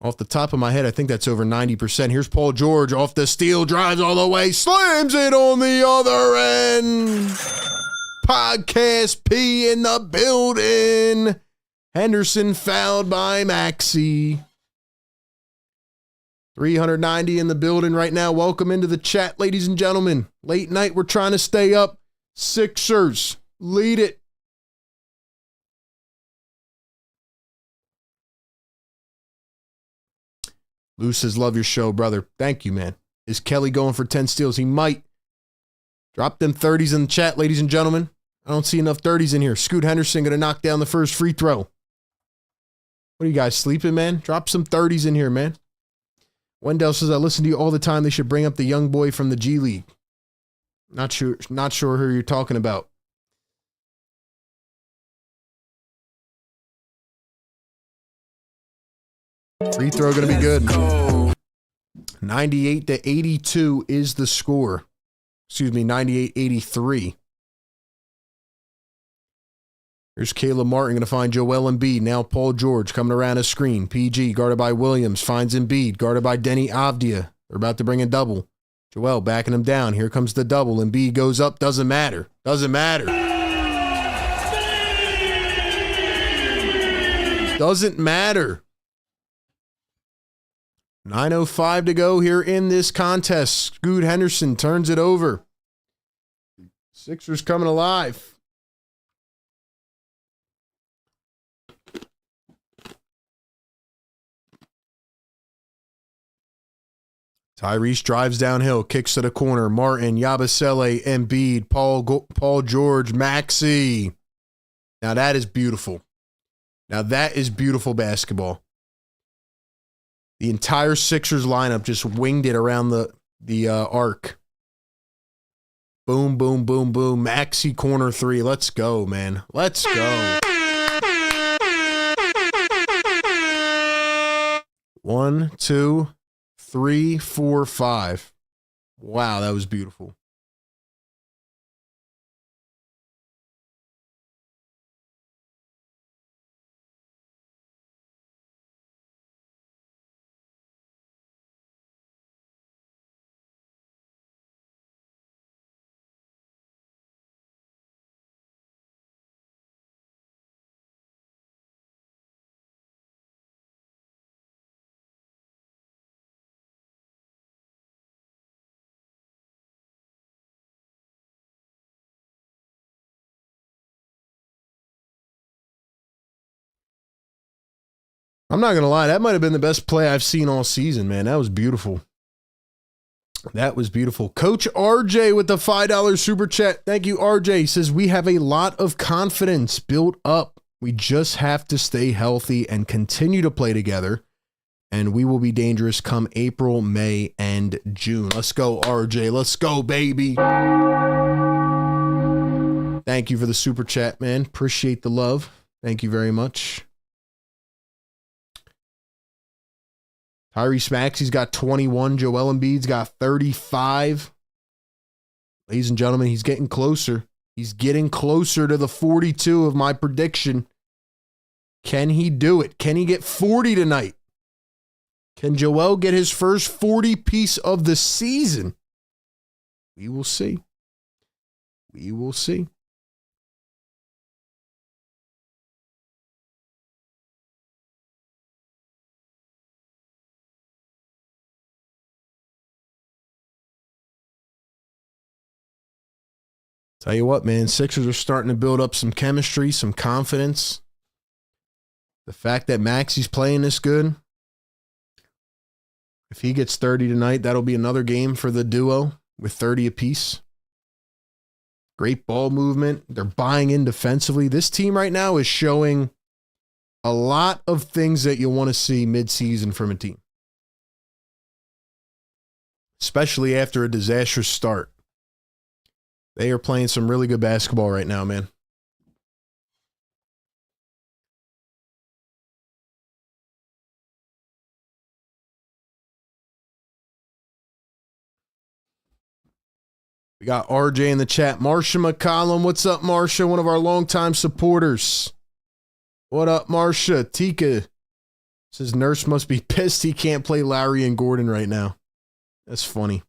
S1: Off the top of my head, I think that's over 90%. Here's Paul George off the steal, drives all the way, slams it on the other end. Podcast P in the building. Henderson fouled by Maxey. 390 in the building right now. Welcome into the chat, ladies and gentlemen. Late night, we're trying to stay up. Sixers, lead it. Lou says, love your show, brother. Thank you, man. Is Kelly going for 10 steals? He might. Drop them 30s in the chat, ladies and gentlemen. I don't see enough 30s in here. Scoot Henderson going to knock down the first free throw. What are you guys, sleeping, man? Drop some 30s in here, man. Wendell says, I listen to you all the time. They should bring up the young boy from the G League. Not sure who you're talking about. Free throw going to be good. 98-82 is the score. Excuse me, 98-83. Here's Caleb Martin going to find Joel Embiid. Now Paul George coming around a screen. PG guarded by Williams. Finds Embiid. Guarded by Denny Avdia. They're about to bring a double. Joel backing him down. Here comes the double. Embiid goes up. Doesn't matter. Doesn't matter. Doesn't matter. 9:05 to go here in this contest. Scoot Henderson turns it over. Sixers coming alive. Tyrese drives downhill, kicks to the corner. Martin, Yabusele, Embiid, Paul George, Maxey. Now that is beautiful. Now that is beautiful basketball. The entire Sixers lineup just winged it around the arc. Boom, boom, boom, boom. Maxey corner three. Let's go, man. Let's go. 1, 2, 3, 4, 5. Wow, that was beautiful. I'm not going to lie. That might have been the best play I've seen all season, man. That was beautiful. That was beautiful. Coach RJ with the $5 super chat. Thank you, RJ. He says, we have a lot of confidence built up. We just have to stay healthy and continue to play together, and we will be dangerous come April, May, and June. Let's go, RJ. Let's go, baby. Thank you for the super chat, man. Appreciate the love. Thank you very much. Tyrese Maxey's got 21. Joel Embiid's got 35. Ladies and gentlemen, he's getting closer. He's getting closer to the 42 of my prediction. Can he do it? Can he get 40 tonight? Can Joel get his first 40 piece of the season? We will see. We will see. Tell you what, man, Sixers are starting to build up some chemistry, some confidence. The fact that Maxey's playing this good, if he gets 30 tonight, that'll be another game for the duo with 30 apiece. Great ball movement. They're buying in defensively. This team right now is showing a lot of things that you'll want to see midseason from a team, especially after a disastrous start. They are playing some really good basketball right now, man. We got RJ in the chat. Marsha McCollum. What's up, Marsha? One of our longtime supporters. What up, Marsha? Tika says Nurse must be pissed he can't play Lowry and Gordon right now. That's funny.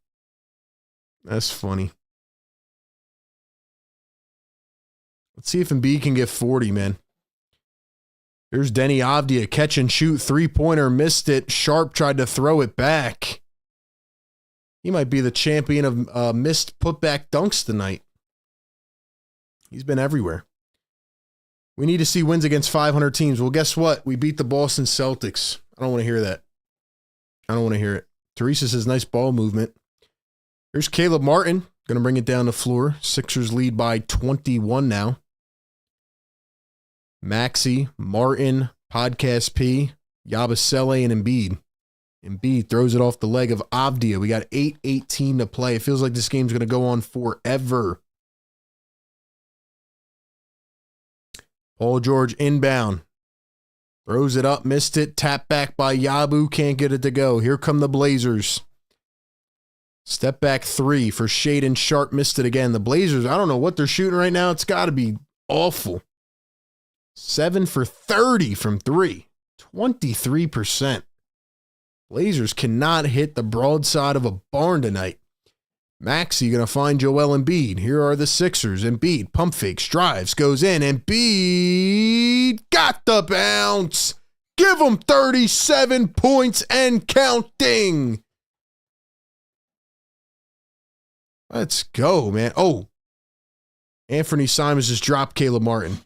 S1: That's funny. Let's see if Embiid can get 40, man. Here's Denny Avdia. Catch and shoot. Three-pointer. Missed it. Sharp tried to throw it back. He might be the champion of missed putback dunks tonight. He's been everywhere. We need to see wins against 500 teams. Well, guess what? We beat the Boston Celtics. I don't want to hear that. I don't want to hear it. Teresa says, nice ball movement. Here's Caleb Martin. Going to bring it down the floor. Sixers lead by 21 now. Maxey, Martin, Podcast P, Yabusele, and Embiid. Embiid throws it off the leg of Avdia. We got 8:18 to play. It feels like this game's going to go on forever. Paul George inbound. Throws it up, missed it. Tap back by Yabu. Can't get it to go. Here come the Blazers. Step back three for Shaedon Sharp. Missed it again. The Blazers, I don't know what they're shooting right now. It's got to be awful. 7 for 30 from three. 23%. Blazers cannot hit the broadside of a barn tonight. Maxey going to find Joel Embiid. Here are the Sixers. Embiid, pump fakes, drives, goes in. Embiid got the bounce. Give him 37 points and counting. Let's go, man. Oh, Anthony Simons just dropped Caleb Martin.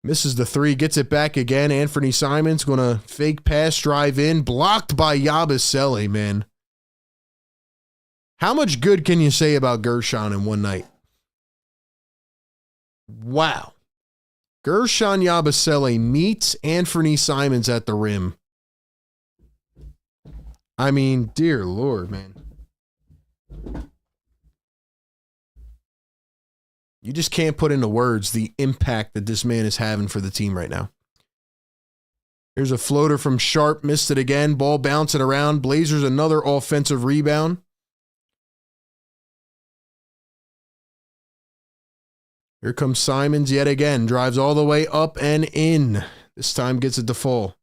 S1: Misses the three, gets it back again. Anthony Simons going to fake pass, drive in. Blocked by Yabusele, man. How much good can you say about Gershon in one night? Wow. Gershon Yabusele meets Anthony Simons at the rim. I mean, dear Lord, man. You just can't put into words the impact that this man is having for the team right now. Here's a floater from Sharp. Missed it again. Ball bouncing around. Blazers another offensive rebound. Here comes Simons yet again. Drives all the way up and in. This time gets it to fall.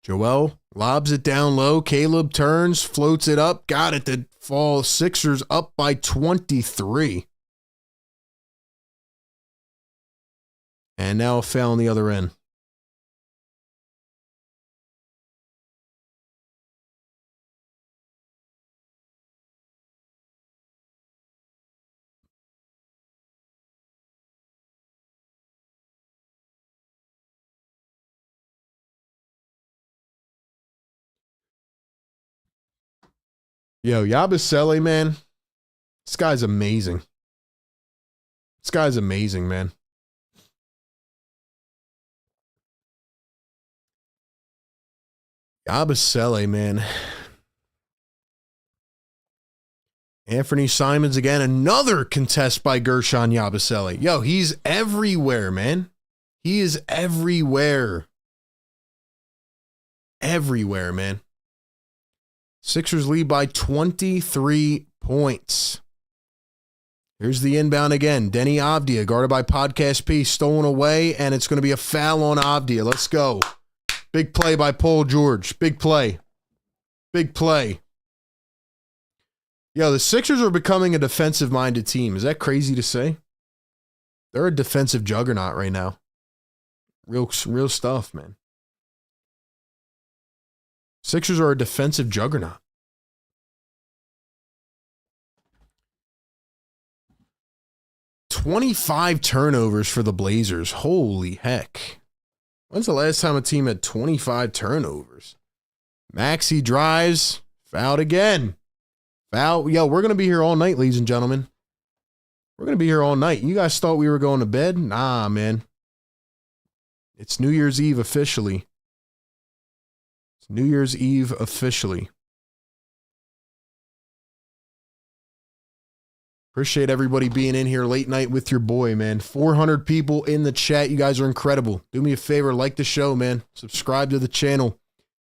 S1: Joel lobs it down low. Caleb turns, floats it up. Got it to fall. Sixers up by 23. And now a foul on the other end. Yo, Yabusele, man. This guy's amazing. This guy's amazing, man. Yabusele, man. Anthony Simons again. Another contest by Gershon Yabusele. Yo, he's everywhere, man. He is everywhere. Everywhere, man. Sixers lead by 23 points. Here's the inbound again. Denny Avdia, guarded by Podcast P, stolen away, and it's going to be a foul on Avdia. Let's go. Big play by Paul George. Big play. Big play. Yo, the Sixers are becoming a defensive-minded team. Is that crazy to say? They're a defensive juggernaut right now. Real stuff, man. Sixers are a defensive juggernaut. $25 turnovers for the Blazers. Holy heck. When's the last time a team had 25 turnovers? Maxey drives. Fouled again. Foul. Yo, we're going to be here all night, ladies and gentlemen. We're going to be here all night. You guys thought we were going to bed? Nah, man. It's New Year's Eve officially. New Year's Eve officially. Appreciate everybody being in here late night with your boy, man. 400 people in the chat. You guys are incredible. Do me a favor, like the show, man. Subscribe to the channel.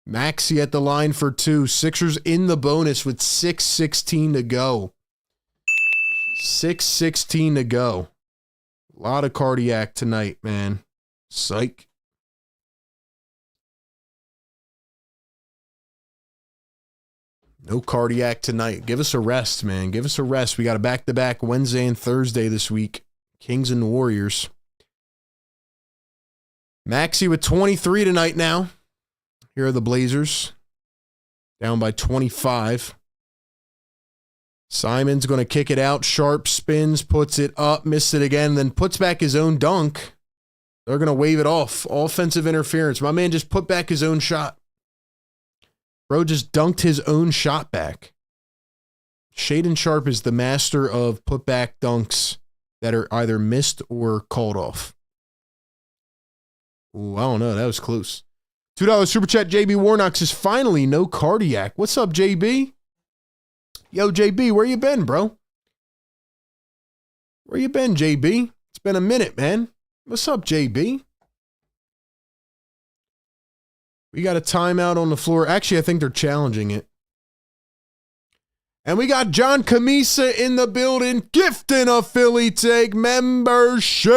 S1: Maxey at the line for 2. Sixers in the bonus with 6:16 to go. 6:16 to go. A lot of cardiac tonight, man. Psych. No cardiac tonight. Give us a rest, man. Give us a rest. We got a back-to-back Wednesday and Thursday this week. Kings and Warriors. Maxey with 23 tonight now. Here are the Blazers. Down by 25. Simon's going to kick it out. Sharp spins, puts it up, missed it again, then puts back his own dunk. They're going to wave it off. Offensive interference. My man just put back his own shot. Bro just dunked his own shot back. Shaedon Sharpe is the master of putback dunks that are either missed or called off. Ooh, I don't know. That was close. $2 super chat. JB Warnock says, finally, no cardiac. What's up, JB? Yo, JB, where you been, bro? Where you been, JB? It's been a minute, man. What's up, JB? We got a timeout on the floor. Actually, I think they're challenging it. And we got John Camisa in the building, gifting a Philly Take membership.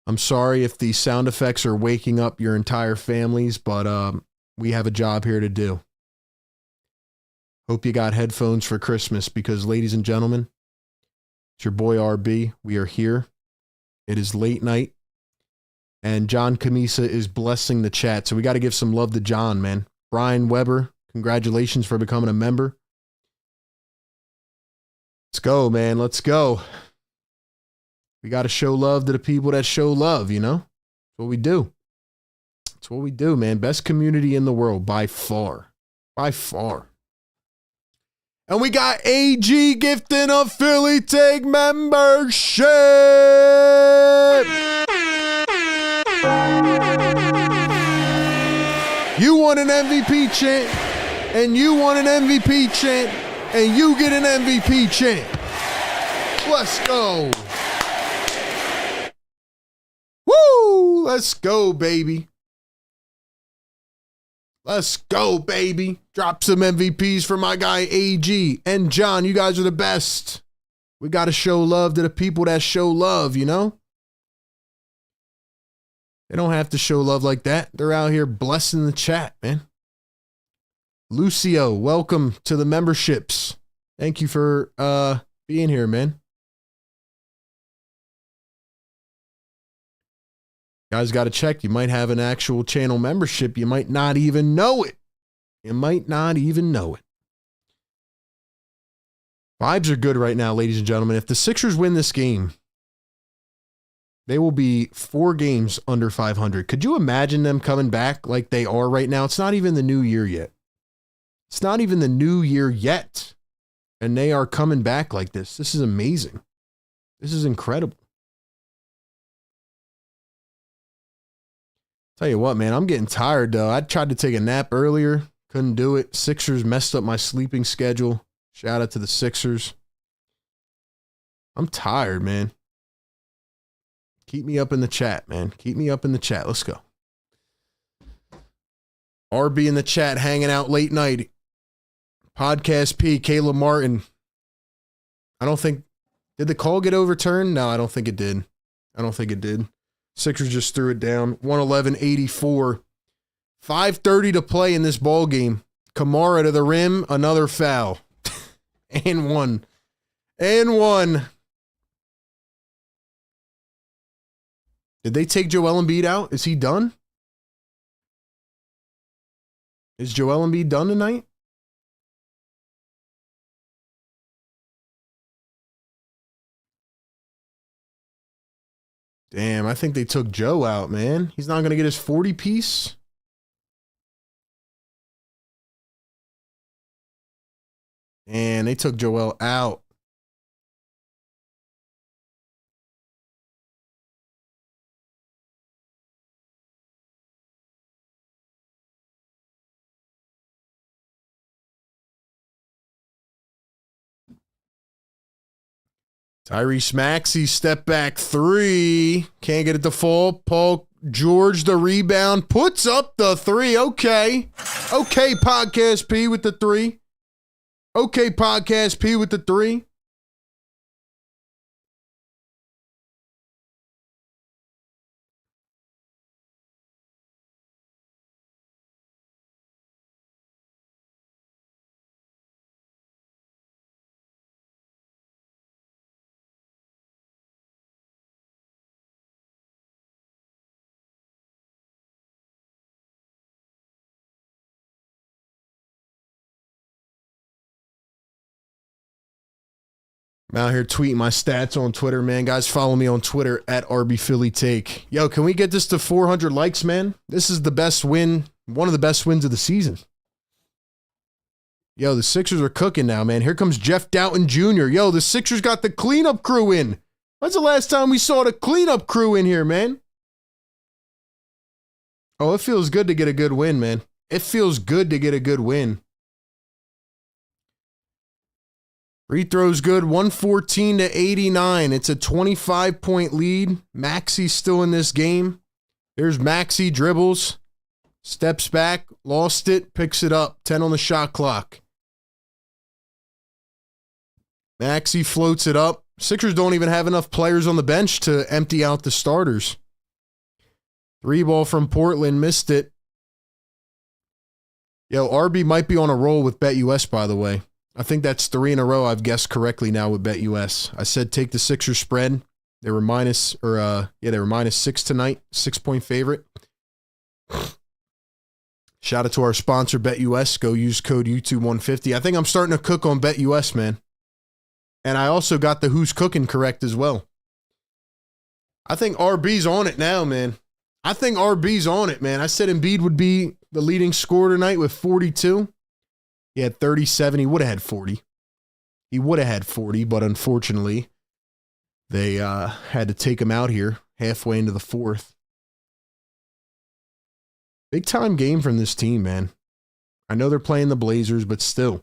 S1: I'm sorry if the sound effects are waking up your entire families, but we have a job here to do. Hope you got headphones for Christmas because, ladies and gentlemen, it's your boy RB. We are here. It is late night, and John Camisa is blessing the chat, so we got to give some love to John, man. Brian Weber, congratulations for becoming a member. Let's go, man. Let's go. We got to show love to the people that show love, you know? That's what we do. That's what we do, man. Best community in the world by far. By far. And we got AG gifting a Philly Take membership. You want an MVP chant, and you want an MVP chant, and you get an MVP chant. Let's go. Woo! Let's go, baby. Let's go, baby. Drop some MVPs for my guy AG. And John, you guys are the best. We got to show love to the people that show love, you know? They don't have to show love like that. They're out here blessing the chat, man. Lucio, welcome to the memberships. Thank you for being here, man. Guys, got to check. You might have an actual channel membership. You might not even know it. You might not even know it. Vibes are good right now, ladies and gentlemen. If the Sixers win this game, they will be 4 games under 500. Could you imagine them coming back like they are right now? It's not even the new year yet. It's not even the new year yet. And they are coming back like this. This is amazing. This is incredible. Tell you what, man, I'm getting tired, though. I tried to take a nap earlier. Couldn't do it. Sixers messed up my sleeping schedule. Shout out to the Sixers. I'm tired, man. Keep me up in the chat, man. Keep me up in the chat. Let's go. RB in the chat, hanging out late night. Podcast P, Caleb Martin. I don't think... Did the call get overturned? No, I don't think it did. I don't think it did. Sixers just threw it down. 111-84. 5:30 to play in this ball game. Kamara to the rim. Another foul. And one. And one. Did they take Joel Embiid out? Is he done? Is Joel Embiid done tonight? Damn, I think they took Joe out, man. He's not going to get his 40-piece. And they took Joel out. Tyrese Maxey, step back 3. Can't get it to fall. Paul George, the rebound. Puts up the 3. Okay. Okay, Podcast P with the 3. Okay, Podcast P with the 3. I'm out here tweeting my stats on Twitter, man. Guys, follow me on Twitter at RBPhillyTake. Yo, can we get this to 400 likes, man? This is the best win, one of the best wins of the season. Yo, the Sixers are cooking now, man. Here comes Jeff Doughton Jr. Yo, the Sixers got the cleanup crew in. When's the last time we saw the cleanup crew in here, man? Oh, it feels good to get a good win, man. It feels good to get a good win. Free throws good, 114-89. It's a 25-point lead. Maxey's still in this game. Here's Maxey, dribbles, steps back, lost it, picks it up. 10 on the shot clock. Maxey floats it up. Sixers don't even have enough players on the bench to empty out the starters. 3-ball from Portland, missed it. Yo, RB might be on a roll with BetUS, by the way. I think that's 3 in a row I've guessed correctly now with BetUS. I said take the Sixers spread. They were minus 6 tonight, 6-point favorite. Shout out to our sponsor, BetUS. Go use code YouTube150. I think I'm starting to cook on BetUS, man. And I also got the who's cooking correct as well. I think RB's on it now, man. I think RB's on it, man. I said Embiid would be the leading scorer tonight with 42. He had 37. He would have had 40. He would have had 40, but unfortunately, they had to take him out here halfway into the fourth. Big time game from this team, man. I know they're playing the Blazers, but still.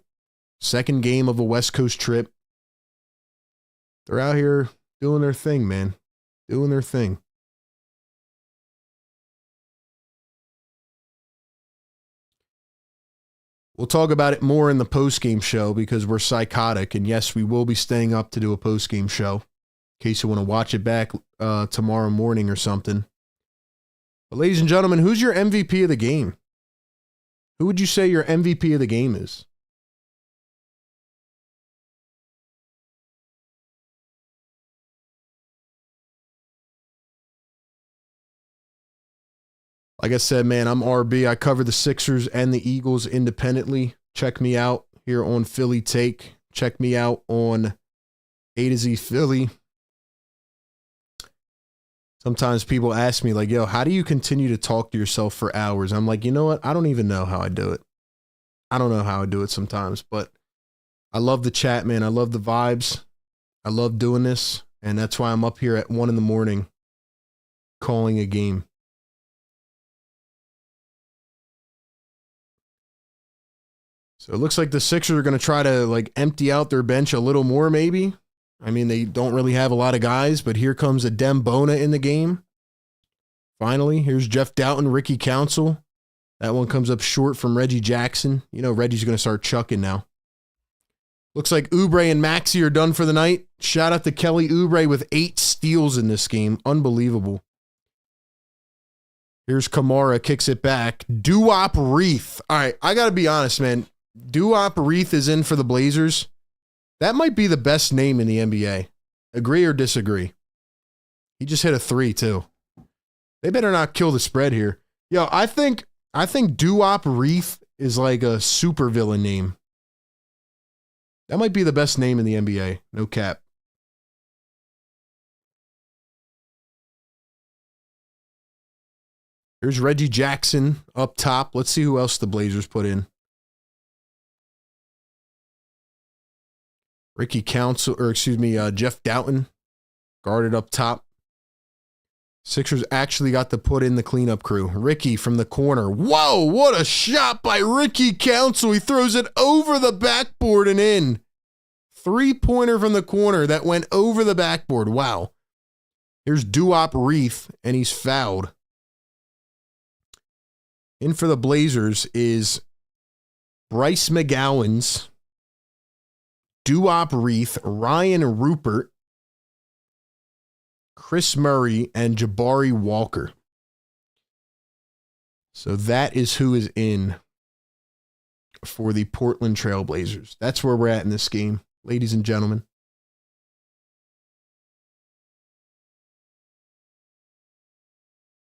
S1: Second game of a West Coast trip. They're out here doing their thing, man. Doing their thing. We'll talk about it more in the postgame show because we're psychotic. And yes, we will be staying up to do a postgame show in case you want to watch it back tomorrow morning or something. But ladies and gentlemen, who's your MVP of the game? Who would you say your MVP of the game is? Like I said, man, I'm RB. I cover the Sixers and the Eagles independently. Check me out here on Philly Take. Check me out on A to Z Philly. Sometimes people ask me, like, yo, how do you continue to talk to yourself for hours? I'm like, you know what? I don't even know how I do it. I don't know how I do it sometimes, but I love the chat, man. I love the vibes. I love doing this, and that's why I'm up here at 1 in the morning calling a game. So it looks like the Sixers are going to try to like empty out their bench a little more, maybe. I mean, they don't really have a lot of guys, but here comes a Dem Bona in the game. Finally, here's Jeff Doughton, Ricky Council. That one comes up short from Reggie Jackson. You know, Reggie's going to start chucking now. Looks like Oubre and Maxey are done for the night. Shout out to Kelly Oubre with 8 steals in this game. Unbelievable. Here's Kamara, kicks it back. Duop Reith. All right, I got to be honest, man. Duop Reith is in for the Blazers. That might be the best name in the NBA. Agree or disagree? He just hit a 3, too. They better not kill the spread here. Yo, I think Duop Reith is like a supervillain name. That might be the best name in the NBA. No cap. Here's Reggie Jackson up top. Let's see who else the Blazers put in. Ricky Council, or excuse me, Jeff Doughton guarded up top. Sixers actually got to put in the cleanup crew. Ricky from the corner. Whoa, what a shot by Ricky Council. He throws it over the backboard and in. 3-pointer from the corner that went over the backboard. Wow. Here's Duop Reith, and he's fouled. In for the Blazers is Bryce McGowan's, Duop Reith, Ryan Rupert, Chris Murray, and Jabari Walker. So that is who is in for the Portland Trail Blazers. That's where we're at in this game, ladies and gentlemen.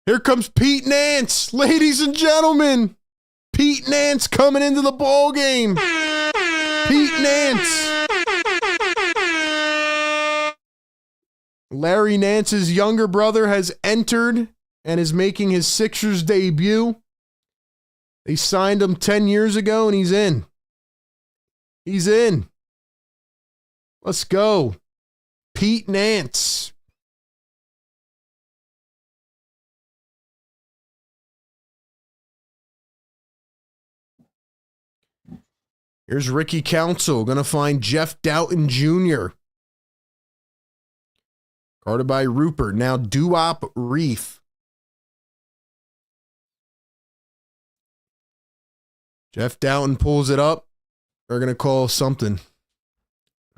S1: Here comes Pete Nance, ladies and gentlemen. Pete Nance coming into the ball game. Pete Nance. Larry Nance's younger brother has entered and is making his Sixers debut. They signed him 10 years ago, and he's in. He's in. Let's go. Pete Nance. Here's Ricky Council. Going to find Jeff Doughton Jr. Guarded by Rupert. Now Duop Reith. Jeff Doughton pulls it up. They're going to call something.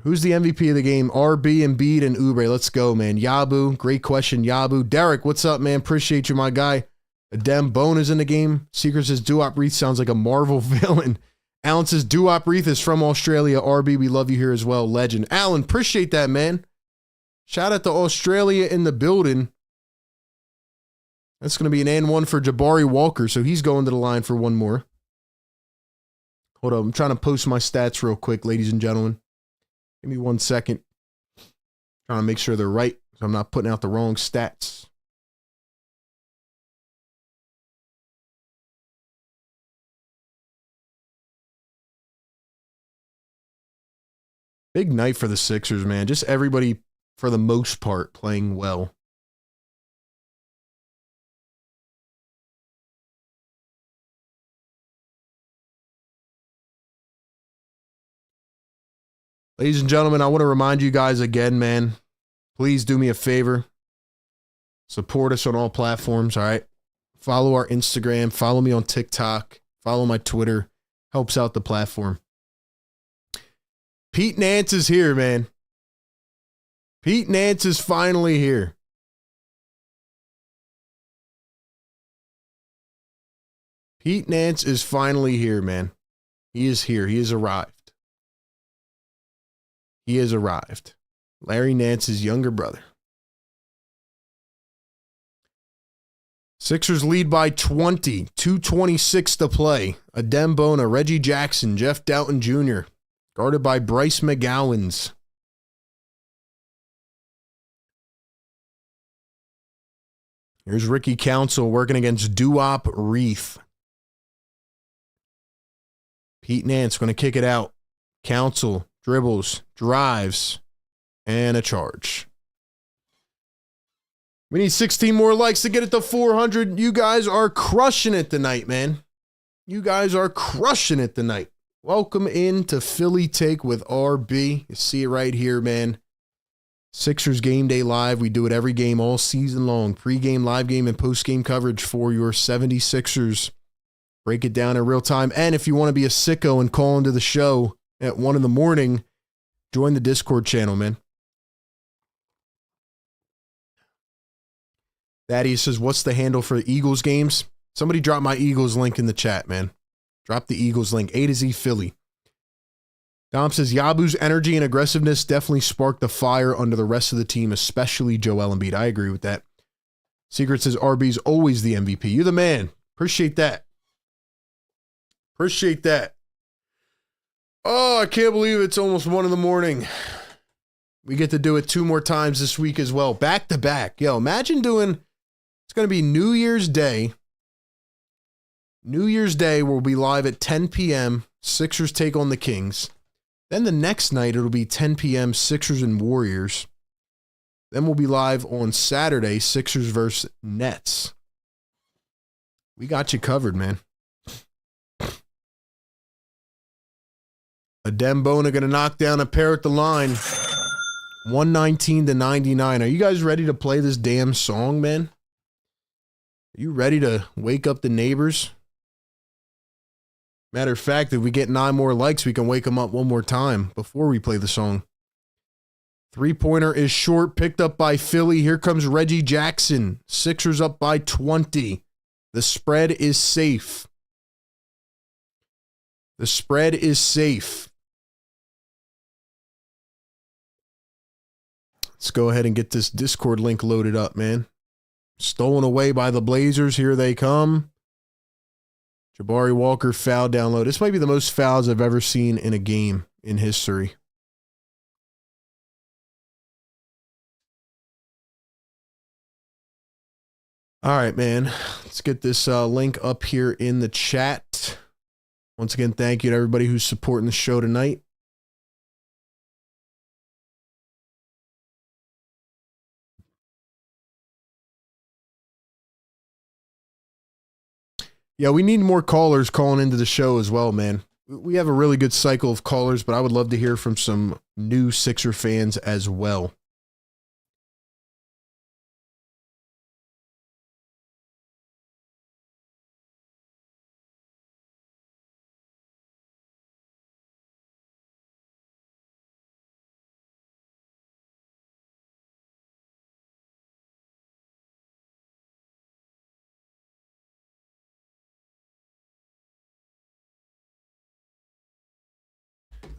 S1: Who's the MVP of the game? RB, Embiid, and Oubre. Let's go, man. Yabu. Great question, Yabu. Derek, what's up, man? Appreciate you, my guy. Dem Bona's in the game. Secret says Duop Reith sounds like a Marvel villain. Alan says Duop Reith is from Australia. RB, we love you here as well. Legend. Alan, appreciate that, man. Shout out to Australia in the building. That's going to be an and one for Jabari Walker, so he's going to the line for one more. Hold on, I'm trying to post my stats real quick, ladies and gentlemen. Give me 1 second. Trying to make sure they're right, so I'm not putting out the wrong stats. Big night for the Sixers, man. Just everybody, for the most part, playing well. Ladies and gentlemen, I want to remind you guys again, man, please do me a favor. Support us on all platforms, all right? Follow our Instagram. Follow me on TikTok. Follow my Twitter. Helps out the platform. Pete Nance is here, man. Pete Nance is finally here. Pete Nance is finally here, man. He is here. He has arrived. He has arrived. Larry Nance's younger brother. Sixers lead by 20. 2:26 to play. Adembona, Reggie Jackson, Jeff Doughton Jr. Guarded by Bryce McGowans. Here's Ricky Council working against Duop Reith. Pete Nance going to kick it out. Council dribbles, drives, and a charge. We need 16 more likes to get it to 400. You guys are crushing it tonight, man. You guys are crushing it tonight. Welcome into Philly Take with RB. You see it right here, man. Sixers Game Day Live. We do it every game all season long. Pre-game, live game, and post-game coverage for your 76ers. Break it down in real time. And if you want to be a sicko and call into the show at 1 in the morning, join the Discord channel, man. Daddy says, what's the handle for Eagles games? Somebody drop my Eagles link in the chat, man. Drop the Eagles link. A to Z Philly. Dom says, Yabu's energy and aggressiveness definitely sparked the fire under the rest of the team, especially Joel Embiid. I agree with that. Secret says, RB's always the MVP. You're the man. Appreciate that. Appreciate that. Oh, I can't believe it's almost 1 in the morning. We get to do it 2 more times this week as well. Back to back. Yo, imagine doing, it's going to be New Year's Day. New Year's Day, we'll be live at 10 p.m. Sixers take on the Kings. Then the next night, it'll be 10 p.m. Sixers and Warriors. Then we'll be live on Saturday, Sixers versus Nets. We got you covered, man. Adembona going to knock down a pair at the line. 119 to 99. Are you guys ready to play this damn song, man? Are you ready to wake up the neighbors? Matter of fact, if we get 9 more likes, we can wake them up 1 more time before we play the song. 3-pointer is short, picked up by Philly. Here comes Reggie Jackson. Sixers up by 20. The spread is safe. The spread is safe. Let's go ahead and get this Discord link loaded up, man. Stolen away by the Blazers. Here they come. Jabari Walker foul download. This might be the most fouls I've ever seen in a game in history. All right, man. Let's get this link up here in the chat. Once again, thank you to everybody who's supporting the show tonight. Yeah, we need more callers calling into the show as well, man. We have a really good cycle of callers, but I would love to hear from some new Sixer fans as well.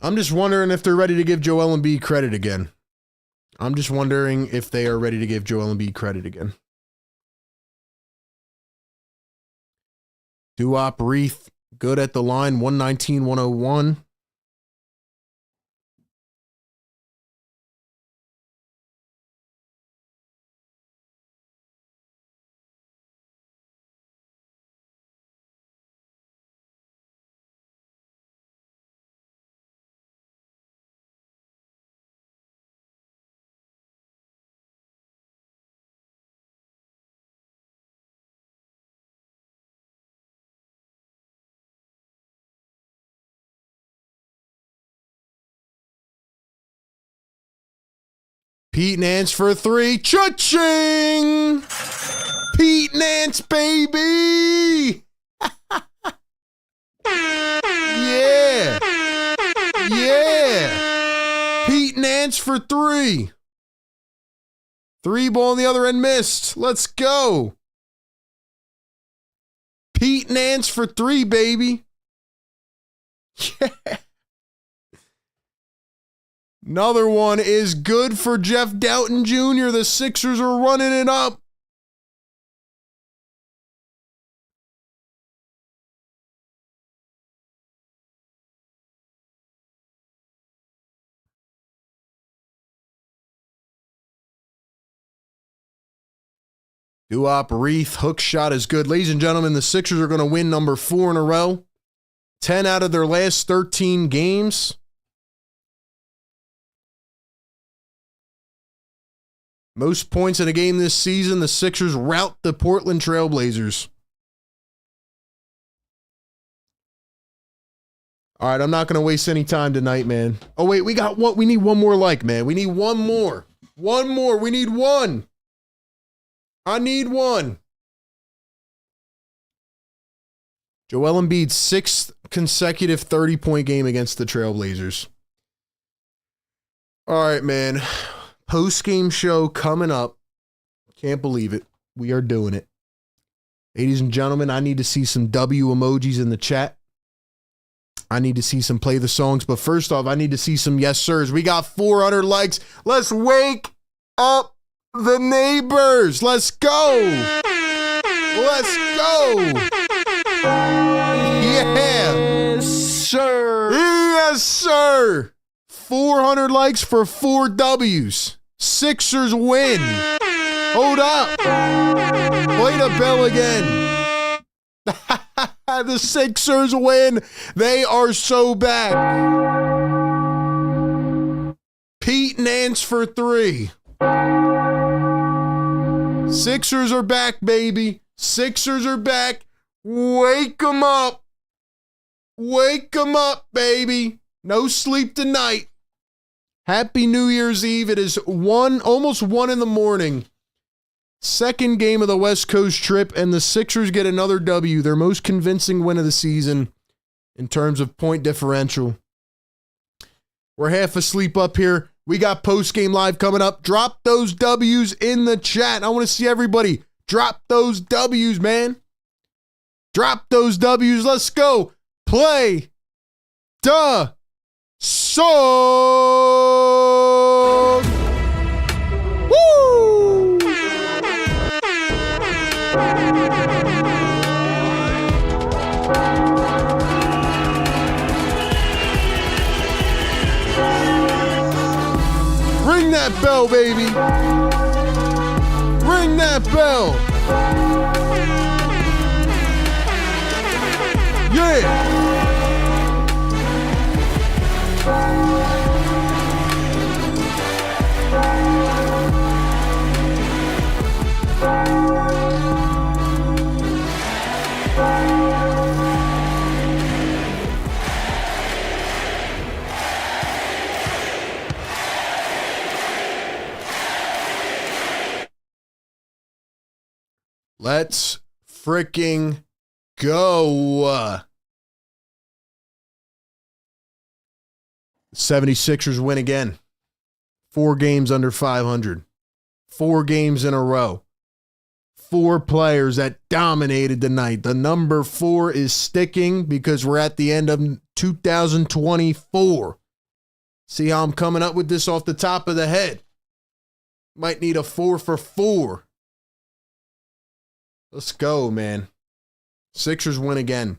S1: I'm just wondering if they're ready to give Joel Embiid credit again. I'm just wondering if they are ready to give Joel Embiid credit again. Duop Reith, good at the line, 119-101. Pete Nance for 3. Cha-ching! Pete Nance, baby! Yeah! Yeah! Pete Nance for 3. 3 ball on the other end missed. Let's go. Pete Nance for 3, baby. Yeah. Another one is good for Jeff Doughton Jr. The Sixers are running it up. Duop, Reith, hook shot is good. Ladies and gentlemen, the Sixers are going to win number 4 in a row. 10 out of their last 13 games. Most points in a game this season, the Sixers rout the Portland Trailblazers. All right, I'm not going to waste any time tonight, man. Oh, wait, we got one. We need one more like, man. We need one more. One more. We need one. I need one. Joel Embiid's 6th consecutive 30-point game against the Trailblazers. All right, man. Post-game show coming up. Can't believe it. We are doing it. Ladies and gentlemen, I need to see some W emojis in the chat. I need to see some play the songs. But first off, I need to see some yes sirs. We got 400 likes. Let's wake up the neighbors. Let's go. Let's go. Yeah.
S2: Yes, sir.
S1: Yes, sir. 400 likes for 4 W's. Sixers win. Hold up. Play the bell again. The Sixers win. They are so back. Pete Nance for 3. Sixers are back, baby. Sixers are back. Wake them up. Wake them up, baby. No sleep tonight. Happy New Year's Eve. It is almost 1 in the morning. Second game of the West Coast trip, and the Sixers get another W, their most convincing win of the season in terms of point differential. We're half asleep up here. We got post-game live coming up. Drop those W's in the chat. I want to see everybody drop those W's, man. Drop those W's. Let's go. Play the song. Woo! Ring that bell, baby. Ring that bell. Yeah. Let's freaking go. 76ers win again. 4 games under 500. 4 games in a row. 4 players that dominated tonight. The number 4 is sticking because we're at the end of 2024. See how I'm coming up with this off the top of the head? Might need a 4 for 4. Let's go, man. Sixers win again.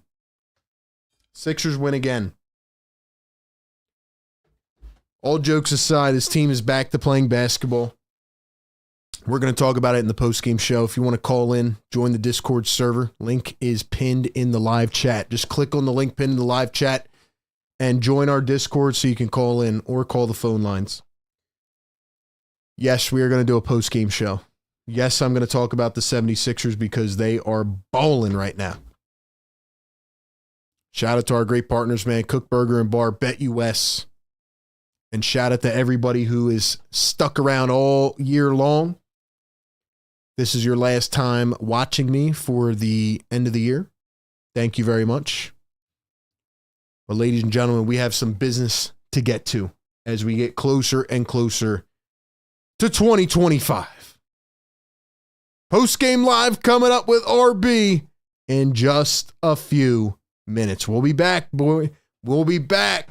S1: Sixers win again. All jokes aside, this team is back to playing basketball. We're going to talk about it in the post-game show. If you want to call in, join the Discord server. Link is pinned in the live chat. Just click on the link pinned in the live chat and join our Discord so you can call in or call the phone lines. Yes, we are going to do a post-game show. Yes, I'm going to talk about the 76ers because they are balling right now. Shout out to our great partners, man. Kook Burger and Bar, BetUS. And shout out to everybody who is stuck around all year long. This is your last time watching me for the end of the year. Thank you very much. But ladies and gentlemen, we have some business to get to as we get closer and closer to 2025. Postgame Live coming up with RB in just a few minutes. We'll be back, boy. We'll be back.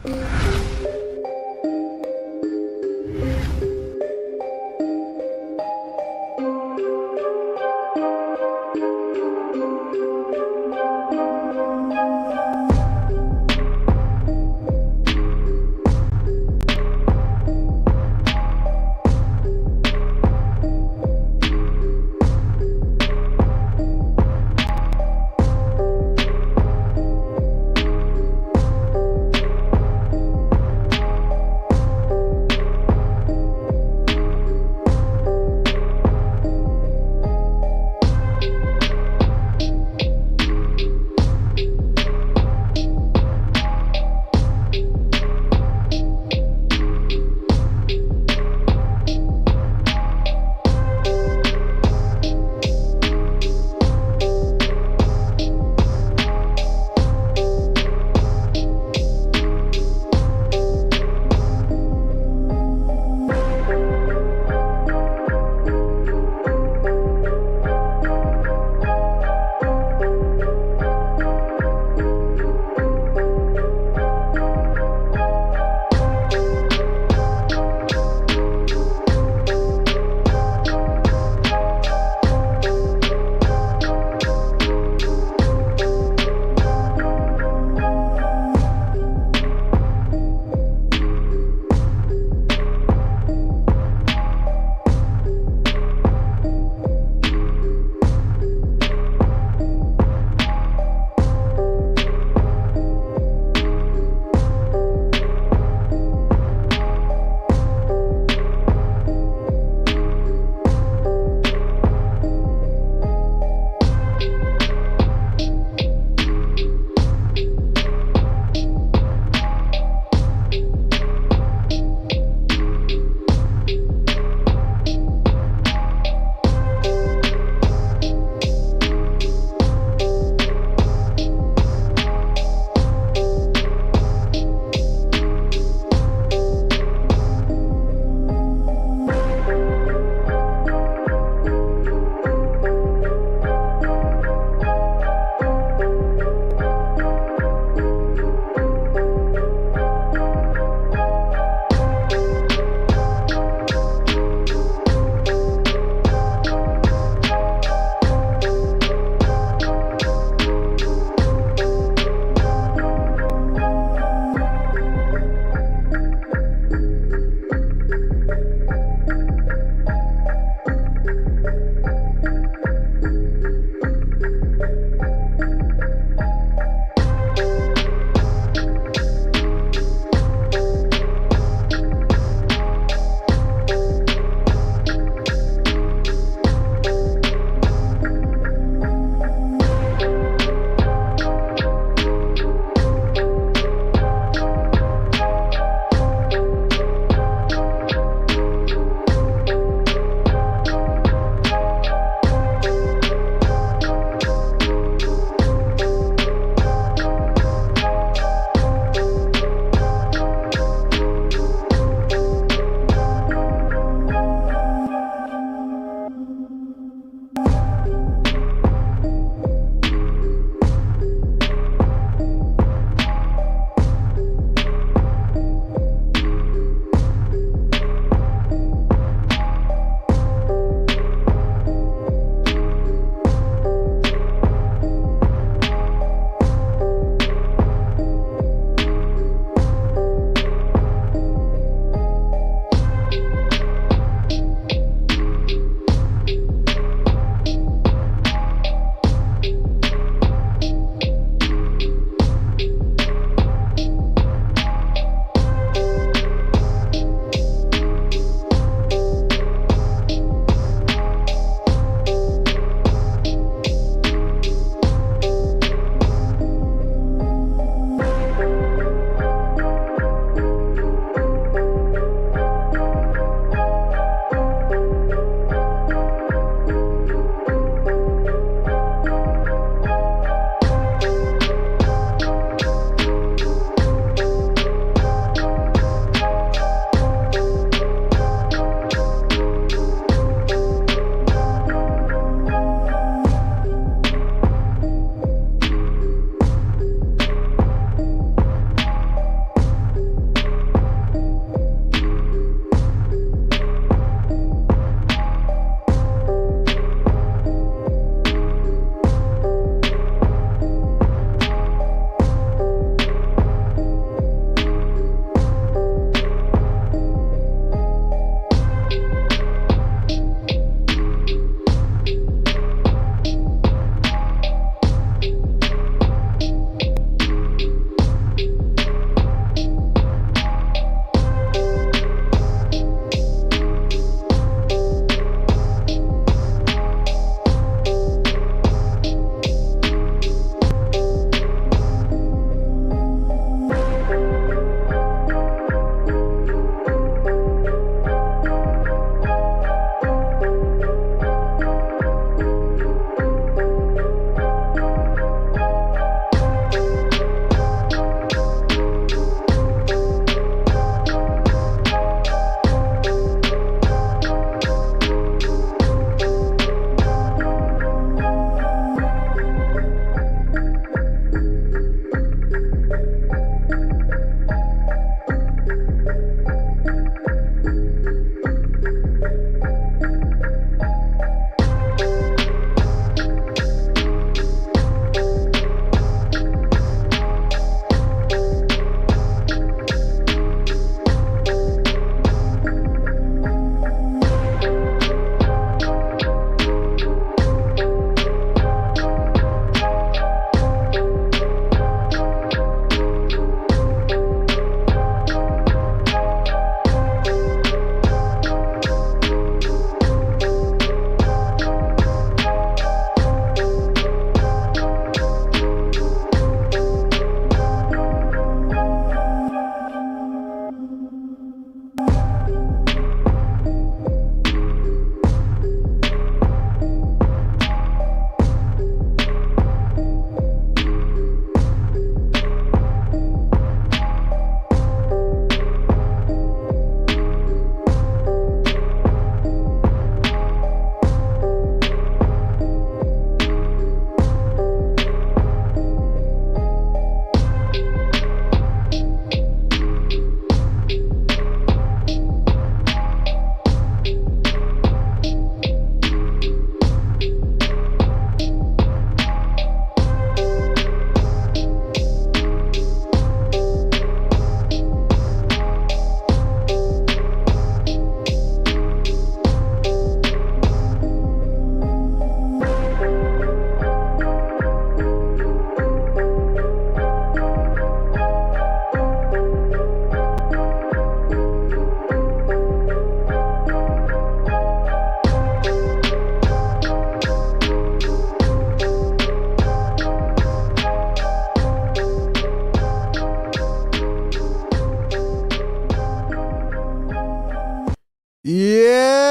S1: Yeah.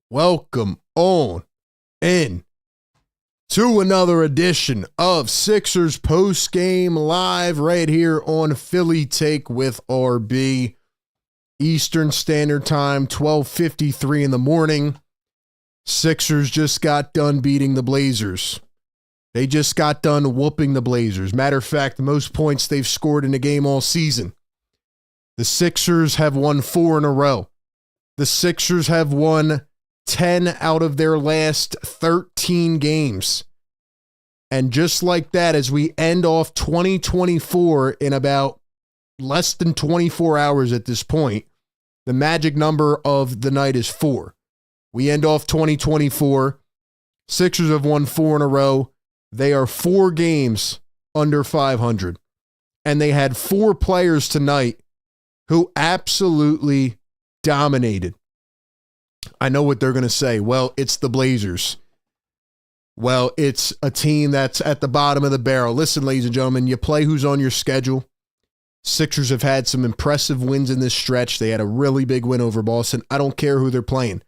S1: Welcome on in to another edition of Sixers Postgame Live right here on Philly Take with RB. Eastern Standard Time, 12:53 in the morning. Sixers just got done beating the Blazers. They just got done whooping the Blazers. Matter of fact, the most points they've scored in a game all season. The Sixers have won 4 in a row. The Sixers have won 10 out of their last 13 games. And just like that, as we end off 2024 in about less than 24 hours at this point, the magic number of the night is 4. We end off 2024. Sixers have won 4 in a row. They are 4 games under 500. And they had 4 players tonight who absolutely dominated. I know what they're going to say. Well, it's the Blazers. Well, it's a team that's at the bottom of the barrel. Listen, ladies and gentlemen, you play who's on your schedule. Sixers have had some impressive wins in this stretch. They had a really big win over Boston. I don't care who they're playing.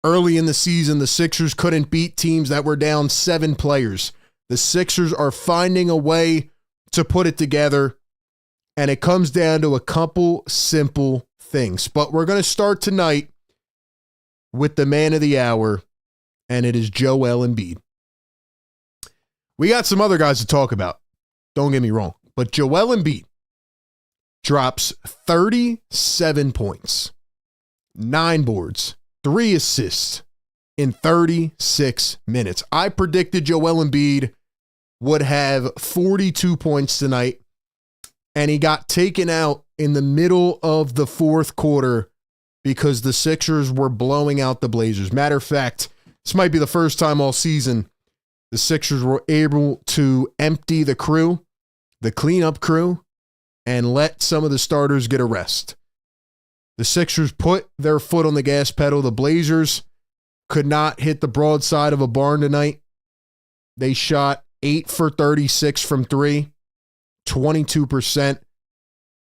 S1: Early in the season, the Sixers couldn't beat teams that were down 7 players. The Sixers are finding a way to put it together, and it comes down to a couple simple things. But we're going to start tonight with the man of the hour, and it is Joel Embiid. We got some other guys to talk about. Don't get me wrong. But Joel Embiid drops 37 points, 9 boards, 3 assists in 36 minutes. I predicted Joel Embiid would have 42 points tonight, and he got taken out in the middle of the fourth quarter because the Sixers were blowing out the Blazers. Matter of fact, this might be the first time all season the Sixers were able to empty the crew, the cleanup crew, and let some of the starters get a rest. The Sixers put their foot on the gas pedal. The Blazers could not hit the broadside of a barn tonight. They shot 8 for 36 from 3, 22%.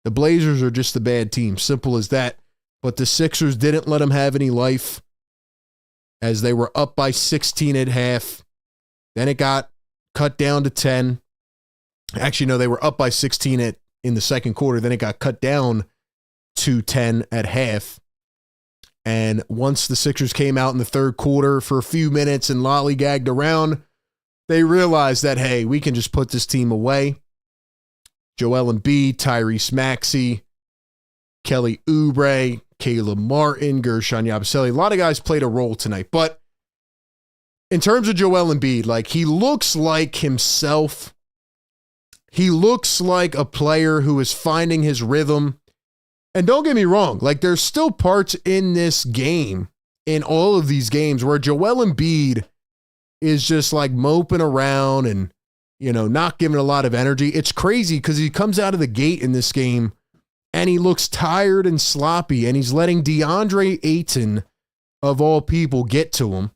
S1: The Blazers are just a bad team, simple as that. But the Sixers didn't let them have any life as they were up by 16 at half. Then it got cut down to 10. Actually, no, they were up by 16 in the second quarter. Then it got cut down to 10 at half. And once the Sixers came out in the third quarter for a few minutes and lollygagged around, they realized that, hey, we can just put this team away. Joel Embiid, Tyrese Maxey, Kelly Oubre, Caleb Martin, Gershon Yabusele. A lot of guys played a role tonight. But in terms of Joel Embiid, like, he looks like himself. He looks like a player who is finding his rhythm. And don't get me wrong, like, there's still parts in this game, in all of these games, where Joel Embiid is just like moping around and, you know, not giving a lot of energy. It's crazy because he comes out of the gate in this game and he looks tired and sloppy, and he's letting DeAndre Ayton, of all people, get to him.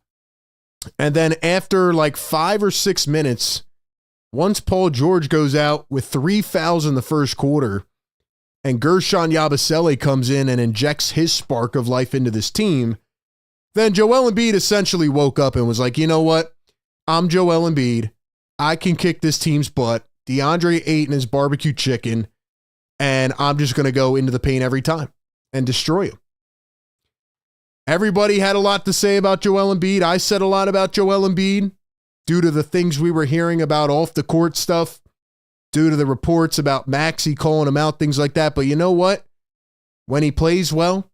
S1: And then after like 5 or 6 minutes, once Paul George goes out with 3 fouls in the first quarter, and Gershon Yabusele comes in and injects his spark of life into this team, then Joel Embiid essentially woke up and was like, you know what? I'm Joel Embiid. I can kick this team's butt. DeAndre Ayton is barbecue chicken, and I'm just going to go into the paint every time and destroy him. Everybody had a lot to say about Joel Embiid. I said a lot about Joel Embiid due to the things we were hearing about off the court stuff, due to the reports about Maxey calling him out, things like that. But you know what? When he plays well,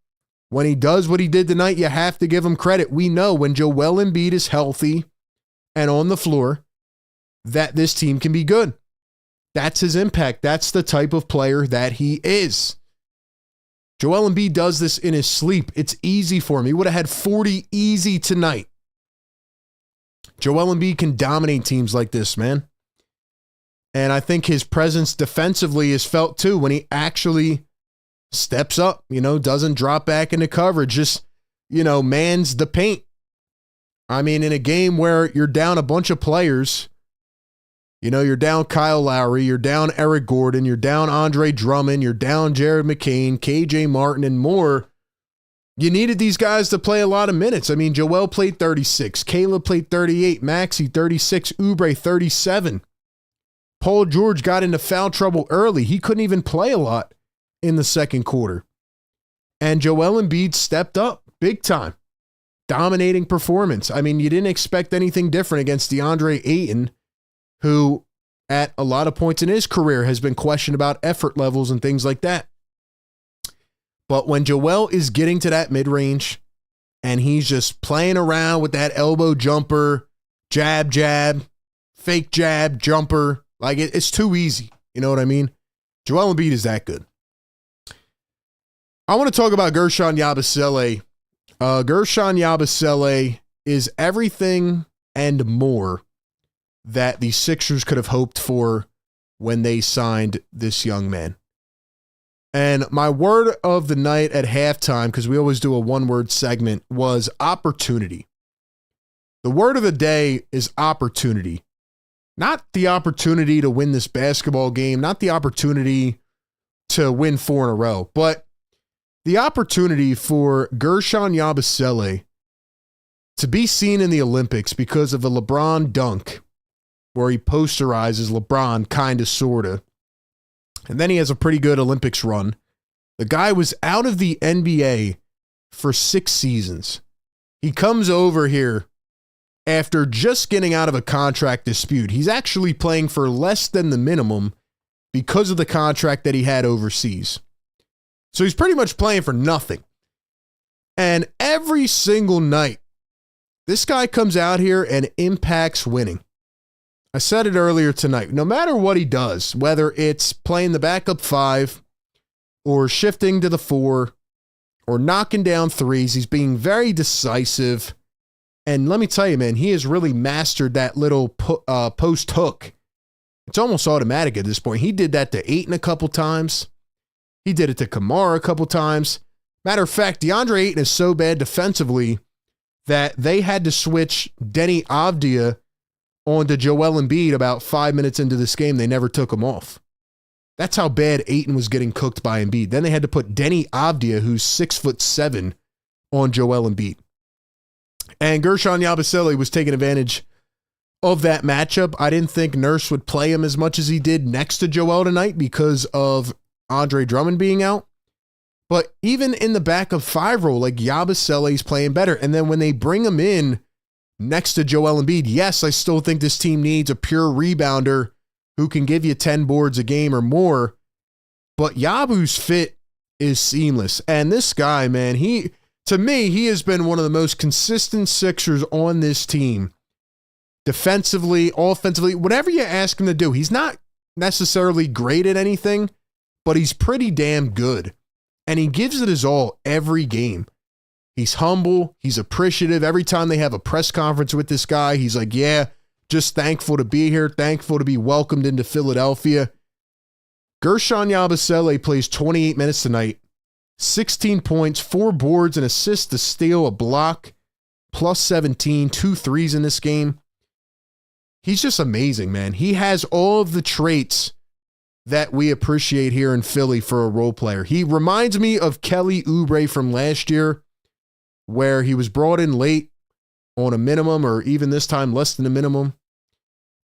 S1: when he does what he did tonight, you have to give him credit. We know when Joel Embiid is healthy and on the floor that this team can be good. That's his impact. That's the type of player that he is. Joel Embiid does this in his sleep. It's easy for him. He would have had 40 easy tonight. Joel Embiid can dominate teams like this, man. And I think his presence defensively is felt too when he actually steps up, you know, doesn't drop back into coverage, just, you know, mans the paint. I mean, in a game where you're down a bunch of players, You know, you're down Kyle Lowry, you're down Eric Gordon, you're down Andre Drummond, you're down Jared McCain, KJ Martin, and more. You needed these guys to play a lot of minutes. I mean, Joel played 36, Caleb played 38, Maxey 36, Oubre 37. Paul George got into foul trouble early. He couldn't even play a lot in the second quarter. And Joel Embiid stepped up big time. Dominating performance. I mean, you didn't expect anything different against DeAndre Ayton, who at a lot of points in his career has been questioned about effort levels and things like that. But when Joel is getting to that mid-range and he's just playing around with that elbow jumper, jab, fake jab, jumper, like it's too easy. You know what I mean? Joel Embiid is that good. I want to talk about Guerschon Yabusele. Guerschon Yabusele is everything and more that the Sixers could have hoped for when they signed this young man. And my word of the night at halftime, because we always do a one-word segment, was opportunity. The word of the day is opportunity. Not the opportunity to win this basketball game, not the opportunity to win 4 in a row, but the opportunity for Guerschon Yabusele to be seen in the Olympics because of a LeBron dunk where he posterizes LeBron, kind of, sort of. And then he has a pretty good Olympics run. The guy was out of the NBA for 6 seasons. He comes over here after just getting out of a contract dispute. He's actually playing for less than the minimum because of the contract that he had overseas. So he's pretty much playing for nothing. And every single night, this guy comes out here and impacts winning. I said it earlier tonight. No matter what he does, whether it's playing the backup 5 or shifting to the 4 or knocking down threes, he's being very decisive. And let me tell you, man, he has really mastered that little post hook. It's almost automatic at this point. He did that to Ayton a couple times. He did it to Kamara a couple times. Matter of fact, DeAndre Ayton is so bad defensively that they had to switch Denny Avdia onto Joel Embiid about 5 minutes into this game. They never took him off. That's how bad Ayton was getting cooked by Embiid. Then they had to put Denny Avdia, who's 6'7", on Joel Embiid. And Guerschon Yabusele was taking advantage of that matchup. I didn't think Nurse would play him as much as he did next to Joel tonight because of Andre Drummond being out. But even in the backup 5 role, like, Yabusele's playing better. And then when they bring him in next to Joel Embiid, yes, I still think this team needs a pure rebounder who can give you 10 boards a game or more. But Yabu's fit is seamless. And this guy, man, to me, he has been one of the most consistent Sixers on this team. Defensively, offensively, whatever you ask him to do. He's not necessarily great at anything, but he's pretty damn good. And he gives it his all every game. He's humble. He's appreciative. Every time they have a press conference with this guy, he's like, yeah, just thankful to be here. Thankful to be welcomed into Philadelphia. Guerschon Yabusele plays 28 minutes tonight. 16 points, 4 boards, an assist, a steal, a block, plus 17, 2 threes in this game. He's just amazing, man. He has all of the traits that we appreciate here in Philly for a role player. He reminds me of Kelly Oubre from last year, where he was brought in late on a minimum, or even this time less than a minimum,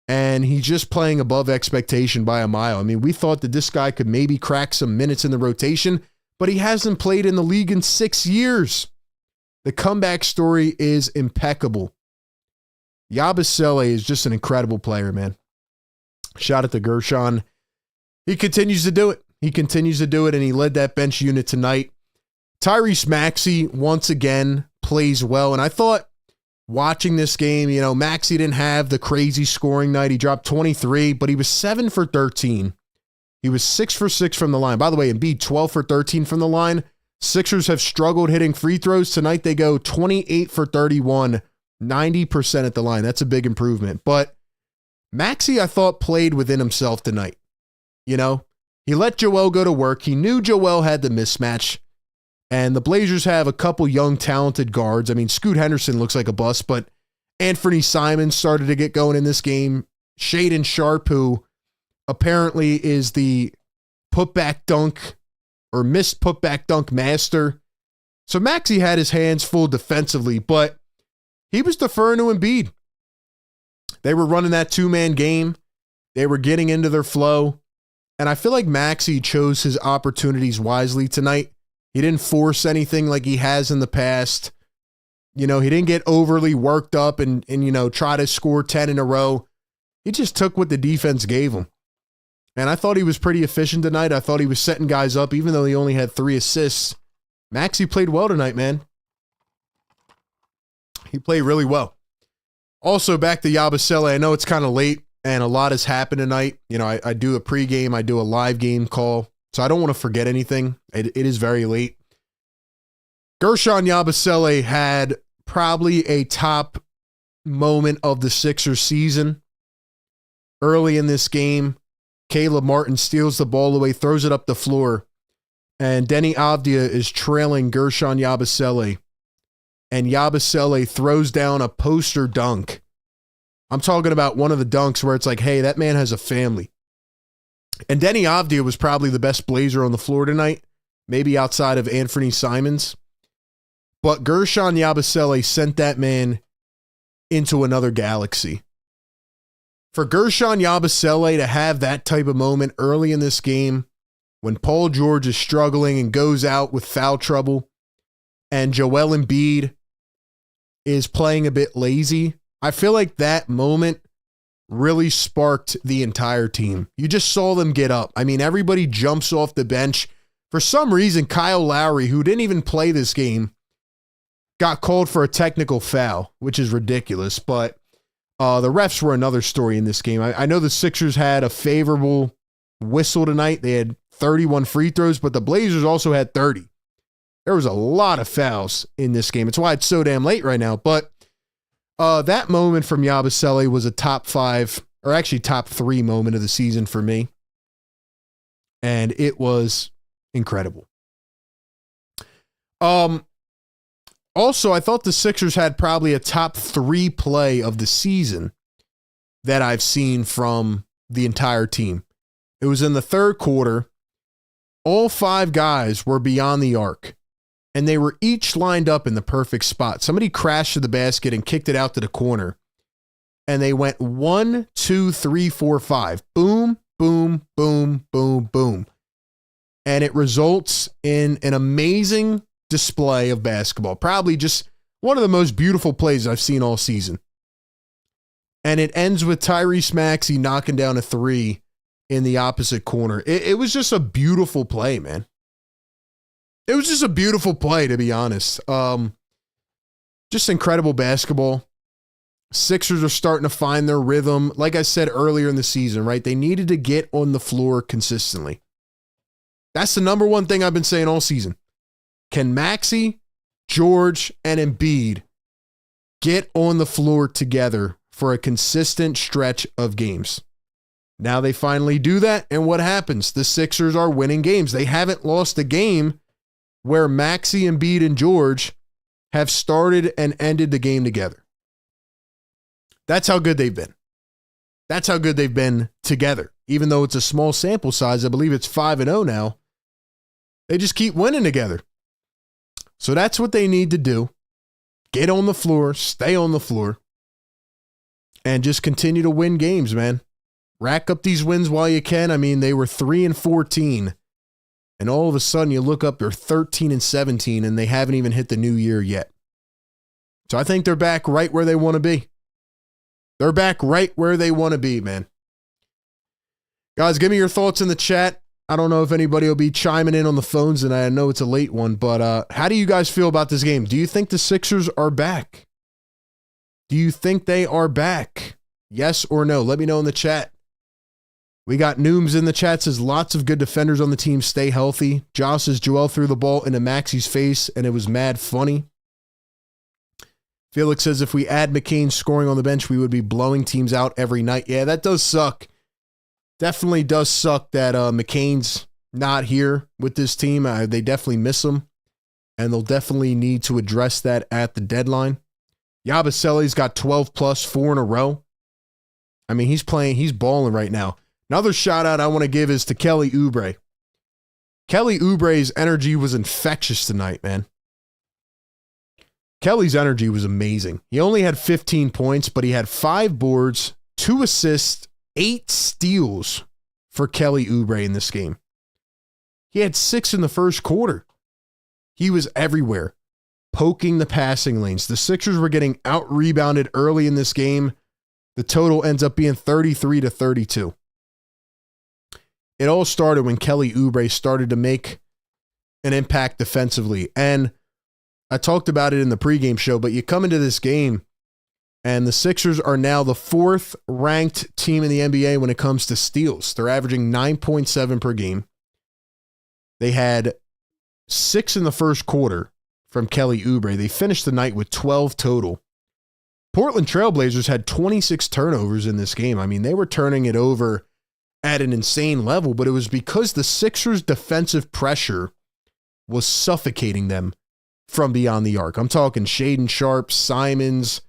S1: and he's just playing above expectation by a mile. I mean, we thought that this guy could maybe crack some minutes in the rotation, but he hasn't played in the league in 6 years. The comeback story is impeccable. Yabusele is just an incredible player, man. Shout out to Guerschon. He continues to do it. He continues to do it, and he led that bench unit tonight. Tyrese Maxey, once again, plays well. And I thought, watching this game, Maxey didn't have the crazy scoring night. He dropped 23, but he was 7 for 13. He was 6 for 6 from the line. By the way, Embiid, 12 for 13 from the line. Sixers have struggled hitting free throws. Tonight they go 28 for 31, 90% at the line. That's a big improvement. But Maxey, I thought, played within himself tonight. He let Joel go to work. He knew Joel had the mismatch. And the Blazers have a couple young, talented guards. I mean, Scoot Henderson looks like a bust, but Anthony Simons started to get going in this game. Shaden Sharp, who apparently is the putback dunk or missed putback dunk master. So Maxey had his hands full defensively, but he was deferring to Embiid. They were running that two-man game. They were getting into their flow. And I feel like Maxey chose his opportunities wisely tonight. He didn't force anything like he has in the past. You know, he didn't get overly worked up and try to score 10 in a row. He just took what the defense gave him. And I thought he was pretty efficient tonight. I thought he was setting guys up, even though he only had 3 assists. Maxey played well tonight, man. He played really well. Also, back to Yabusele. I know it's kind of late, and a lot has happened tonight. You know, I do a pregame. I do a live game call. So I don't want to forget anything. It is very late. Gershon Yabusele had probably a top moment of the Sixers season. Early in this game, Caleb Martin steals the ball away, throws it up the floor, and Denny Avdia is trailing Gershon Yabusele. And Yabusele throws down a poster dunk. I'm talking about one of the dunks where it's like, hey, that man has a family. And Denny Avdia was probably the best Blazer on the floor tonight, maybe outside of Anthony Simons. But Gershon Yabusele sent that man into another galaxy. For Gershon Yabusele to have that type of moment early in this game, when Paul George is struggling and goes out with foul trouble, and Joel Embiid is playing a bit lazy, I feel like that moment really sparked the entire team. You just saw them get up. I mean, everybody jumps off the bench. For some reason, Kyle Lowry, who didn't even play this game, got called for a technical foul, which is ridiculous, but the refs were another story in this game. I know the Sixers had a favorable whistle tonight. They had 31 free throws, but the Blazers also had 30. There was a lot of fouls in this game. It's why it's so damn late right now. But that moment from Yabusele was a top 5, or actually top 3 moment of the season for me. And it was incredible. Also, I thought the Sixers had probably a top 3 play of the season that I've seen from the entire team. It was in the third quarter. All 5 guys were beyond the arc, and they were each lined up in the perfect spot. Somebody crashed to the basket and kicked it out to the corner, and they went 1, 2, 3, 4, 5. Boom, boom, boom, boom, boom. And it results in an amazing display of basketball. Probably just one of the most beautiful plays I've seen all season. And it ends with Tyrese Maxey knocking down a 3 in the opposite corner. It was just a beautiful play, man. It was just a beautiful play, to be honest. Just incredible basketball. Sixers are starting to find their rhythm. Like I said earlier in the season, right? They needed to get on the floor consistently. That's the number one thing I've been saying all season. Can Maxey, George, and Embiid get on the floor together for a consistent stretch of games? Now they finally do that, and what happens? The Sixers are winning games. They haven't lost a game where Maxey, Embiid, and George have started and ended the game together. That's how good they've been. That's how good they've been together. Even though it's a small sample size, I believe it's 5-0 now. They just keep winning together. So that's what they need to do. Get on the floor, stay on the floor, and just continue to win games, man. Rack up these wins while you can. I mean, they were 3-14, and all of a sudden you look up, they're 13-17, and they haven't even hit the new year yet. So I think they're back right where they want to be. They're back right where they want to be, man. Guys, give me your thoughts in the chat. I don't know if anybody will be chiming in on the phones, and I know it's a late one, but how do you guys feel about this game? Do you think the Sixers are back? Do you think they are back? Yes or no? Let me know in the chat. We got Nooms in the chat, says lots of good defenders on the team. Stay healthy. Josh says Joel threw the ball into Maxey's face, and it was mad funny. Felix says if we add McCain scoring on the bench, we would be blowing teams out every night. Yeah, that does suck. Definitely does suck that McCain's not here with this team. They definitely miss him, and they'll definitely need to address that at the deadline. Yabusele's got 12 plus 4 in a row. I mean, he's balling right now. Another shout out I want to give is to Kelly Oubre. Kelly Oubre's energy was infectious tonight, man. Kelly's energy was amazing. He only had 15 points, but he had 5 boards, 2 assists, 8 steals for Kelly Oubre in this game. He had 6 in the first quarter. He was everywhere, poking the passing lanes. The Sixers were getting out-rebounded early in this game. The total ends up being 33-32. It all started when Kelly Oubre started to make an impact defensively. And I talked about it in the pregame show, but you come into this game and the Sixers are now the 4th ranked team in the NBA when it comes to steals. They're averaging 9.7 per game. They had 6 in the first quarter from Kelly Oubre. They finished the night with 12 total. Portland Trailblazers had 26 turnovers in this game. I mean, they were turning it over at an insane level, but it was because the Sixers' defensive pressure was suffocating them from beyond the arc. I'm talking Shaedon Sharpe, Simons,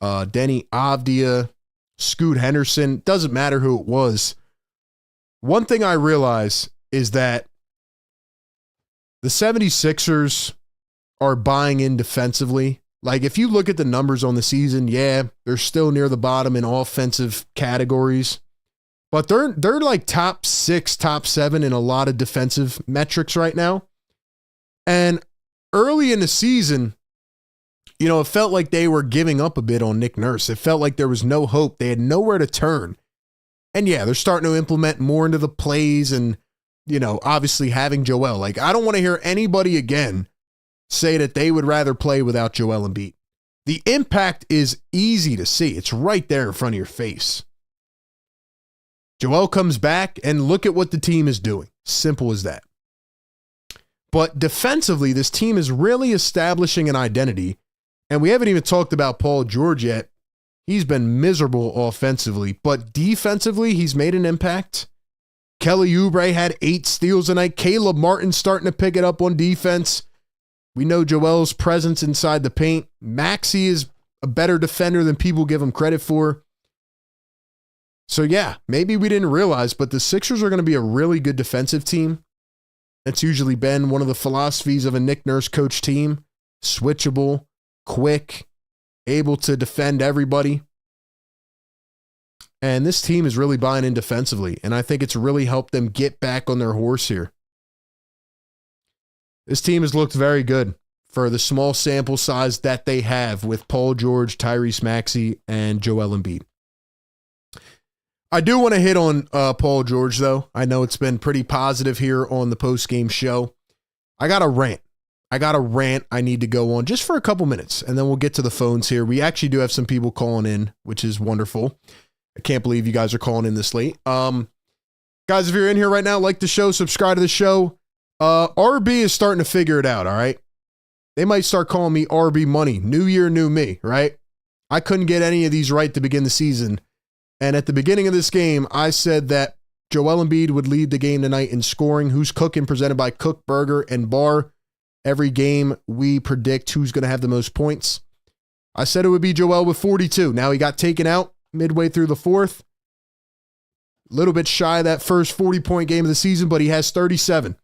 S1: Denny Avdia, Scoot Henderson. Doesn't matter who it was. One thing I realize is that the 76ers are buying in defensively. Like, if you look at the numbers on the season, yeah, they're still near the bottom in offensive categories. But they're like top 6, top 7 in a lot of defensive metrics right now. And early in the season, you know, it felt like they were giving up a bit on Nick Nurse. It felt like there was no hope. They had nowhere to turn. And yeah, they're starting to implement more into the plays and, you know, obviously having Joel. Like, I don't want to hear anybody again say that they would rather play without Joel Embiid. The impact is easy to see. It's right there in front of your face. Joel comes back and look at what the team is doing. Simple as that. But defensively, this team is really establishing an identity. And we haven't even talked about Paul George yet. He's been miserable offensively, but defensively, he's made an impact. Kelly Oubre had 8 steals tonight. Caleb Martin's starting to pick it up on defense. We know Joel's presence inside the paint. Maxey is a better defender than people give him credit for. So yeah, maybe we didn't realize, but the Sixers are going to be a really good defensive team. That's usually been one of the philosophies of a Nick Nurse coach team. Switchable, quick, able to defend everybody. And this team is really buying in defensively, and I think it's really helped them get back on their horse here. This team has looked very good for the small sample size that they have with Paul George, Tyrese Maxey, and Joel Embiid. I do want to hit on Paul George, though. I know it's been pretty positive here on the postgame show. I got a rant I need to go on just for a couple minutes, and then we'll get to the phones here. We actually do have some people calling in, which is wonderful. I can't believe you guys are calling in this late. Guys, if you're in here right now, like the show, subscribe to the show. RB is starting to figure it out, all right? They might start calling me RB Money. New year, new me, right? I couldn't get any of these right to begin the season. And at the beginning of this game, I said that Joel Embiid would lead the game tonight in scoring. Who's Cooking, presented by Kook Burger and Bar. Every game, we predict who's going to have the most points. I said it would be Joel with 42. Now he got taken out midway through the fourth. A little bit shy of that first 40-point game of the season, but he has 37.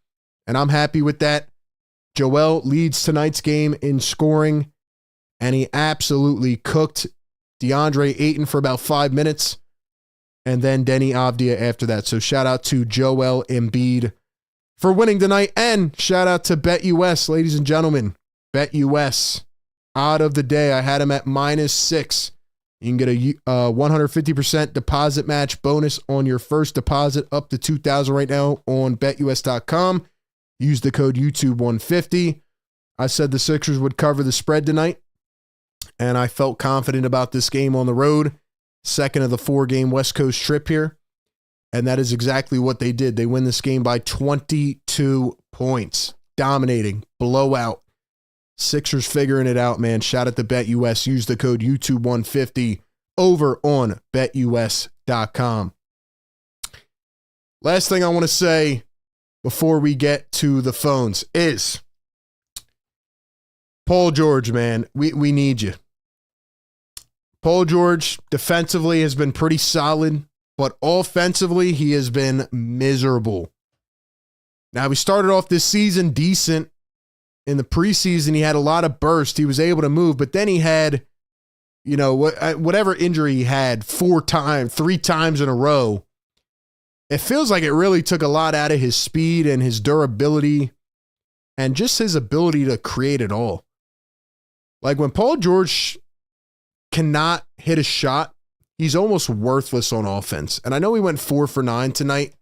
S1: And I'm happy with that. Joel leads tonight's game in scoring, and he absolutely cooked DeAndre Ayton for about 5 minutes. And then Denny Avdia after that. So shout out to Joel Embiid for winning tonight. And shout out to BetUS, ladies and gentlemen. BetUS, odd of the day. I had him at -6. You can get a 150% deposit match bonus on your first deposit up to $2,000 right now on BetUS.com. Use the code YouTube150. I said the Sixers would cover the spread tonight, and I felt confident about this game on the road. Second of the 4-game West Coast trip here. And that is exactly what they did. They win this game by 22 points. Dominating. Blowout. Sixers figuring it out, man. Shout out to BetUS. Use the code YouTube150 over on BetUS.com. Last thing I want to say before we get to the phones is Paul George, man. We need you. Paul George defensively has been pretty solid, but offensively he has been miserable. Now, we started off this season decent. In the preseason, he had a lot of burst. He was able to move, but then he had, whatever injury he had 3 times in a row. It feels like it really took a lot out of his speed and his durability and just his ability to create it all. Like when Paul George cannot hit a shot, he's almost worthless on offense. And I know he went 4 for 9 tonight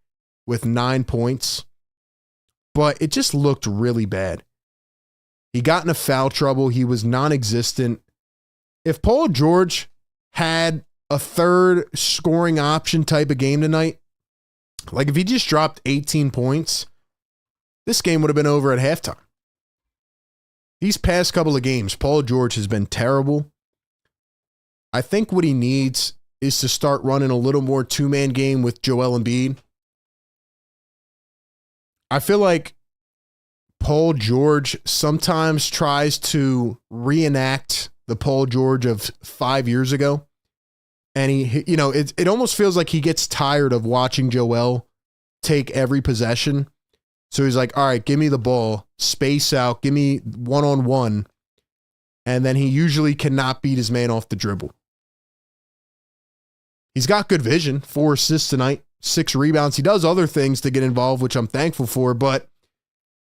S1: with 9 points, but it just looked really bad. He got into foul trouble. He was non-existent. If Paul George had a third scoring option type of game tonight, like if he just dropped 18 points, this game would have been over at halftime. These past couple of games, Paul George has been terrible. I think what he needs is to start running a little more two-man game with Joel Embiid. I feel like Paul George sometimes tries to reenact the Paul George of 5 years ago. And it almost feels like he gets tired of watching Joel take every possession. So he's like, all right, give me the ball, space out, give me one-on-one. And then he usually cannot beat his man off the dribble. He's got good vision, 4 assists tonight, 6 rebounds. He does other things to get involved, which I'm thankful for, but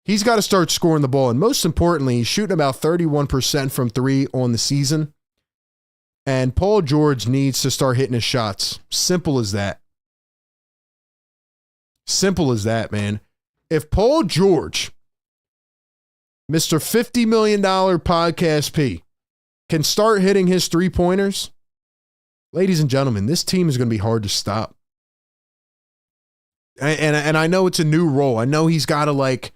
S1: he's got to start scoring the ball. And most importantly, he's shooting about 31% from 3 on the season. And Paul George needs to start hitting his shots. Simple as that. Simple as that, man. If Paul George, Mr. $50 million podcast P, can start hitting his 3-pointers, ladies and gentlemen, this team is going to be hard to stop. And I know it's a new role. I know he's got to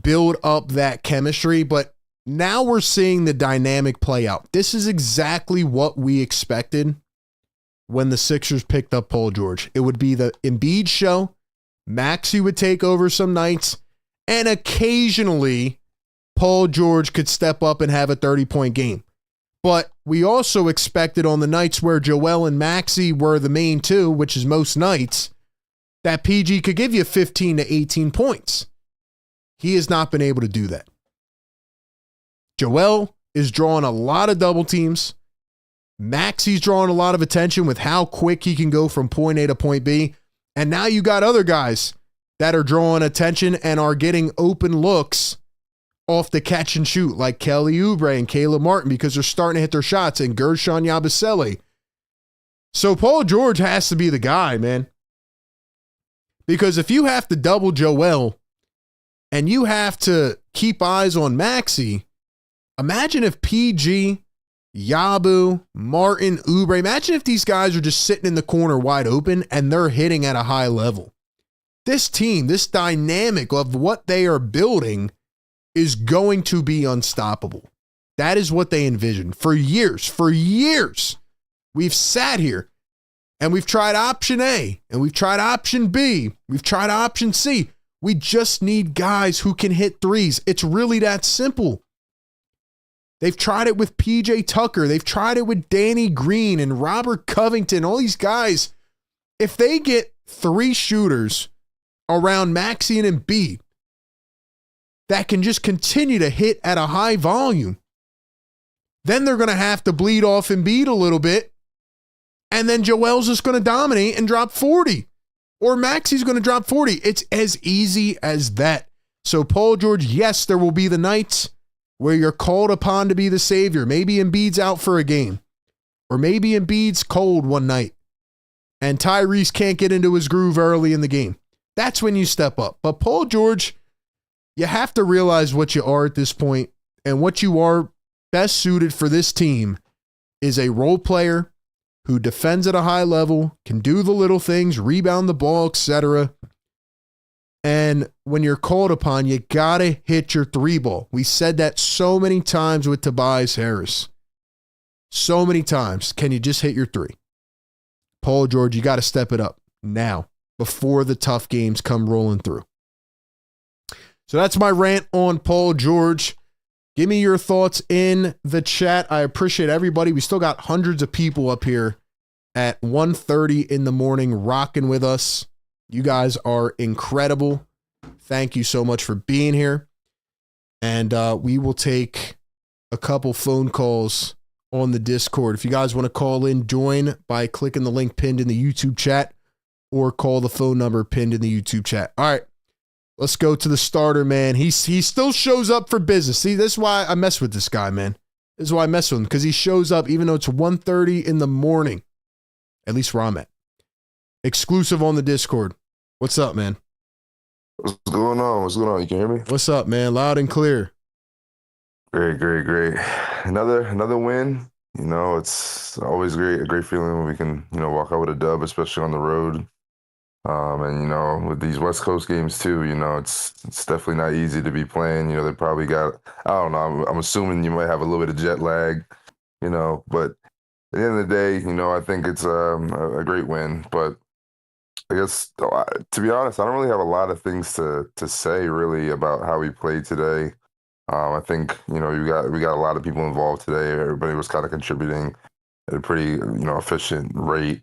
S1: build up that chemistry, but now we're seeing the dynamic play out. This is exactly what we expected when the Sixers picked up Paul George. It would be the Embiid show. Maxey would take over some nights, and occasionally Paul George could step up and have a 30-point game. But we also expected on the nights where Joel and Maxey were the main two, which is most nights, that PG could give you 15 to 18 points. He has not been able to do that. Joel is drawing a lot of double teams. Maxey's drawing a lot of attention with how quick he can go from point A to point B. And now you got other guys that are drawing attention and are getting open looks off the catch and shoot, like Kelly Oubre and Caleb Martin, because they're starting to hit their shots, and Gershon Yabusele. So Paul George has to be the guy, man. Because if you have to double Joel and you have to keep eyes on Maxey, imagine if PG, Yabu, Martin, Oubre, imagine if these guys are just sitting in the corner wide open and they're hitting at a high level. This team, this dynamic of what they are building is going to be unstoppable. That is what they envisioned. For years, we've sat here and we've tried option A and we've tried option B. We've tried option C. We just need guys who can hit threes. It's really that simple. They've tried it with PJ Tucker. They've tried it with Danny Green and Robert Covington, all these guys. If they get 3 shooters around Maxey and Embiid that can just continue to hit at a high volume, then they're going to have to bleed off Embiid a little bit, and then Joel's just going to dominate and drop 40. Or Maxey's going to drop 40. It's as easy as that. So Paul George, yes, there will be the nights where you're called upon to be the savior. Maybe Embiid's out for a game. Or maybe Embiid's cold one night and Tyrese can't get into his groove early in the game. That's when you step up. But Paul George, you have to realize what you are at this point, and what you are best suited for this team is a role player who defends at a high level, can do the little things, rebound the ball, etc. And when you're called upon, you got to hit your 3-ball. We said that so many times with Tobias Harris. So many times. Can you just hit your 3? Paul George, you got to step it up now before the tough games come rolling through. So that's my rant on Paul George. Give me your thoughts in the chat. I appreciate everybody. We still got hundreds of people up here at 1:30 in the morning rocking with us. You guys are incredible. Thank you so much for being here. And we will take a couple phone calls on the Discord. If you guys want to call in, join by clicking the link pinned in the YouTube chat or call the phone number pinned in the YouTube chat. All right, let's go to the starter, man. He still shows up for business. See, this is why I mess with this guy, man. This is why I mess with him, because he shows up even though it's 1:30 in the morning. At least where I'm at. Exclusive on the Discord. What's up, man?
S3: What's going on? What's going on? You can hear me?
S1: What's up, man? Loud and clear.
S3: Great. Another win. You know, it's always a great feeling when we can, you know, walk out with a dub, especially on the road. And you know, with these West Coast games too, you know, it's definitely not easy to be playing. You know, they probably got, I don't know, I'm assuming you might have a little bit of jet lag, you know, but at the end of the day, you know, I think it's a great win. But I guess, to be honest, I don't really have a lot of things to say really about how we played today. I think, you know, we got a lot of people involved today. Everybody was kind of contributing at a pretty, you know, efficient rate,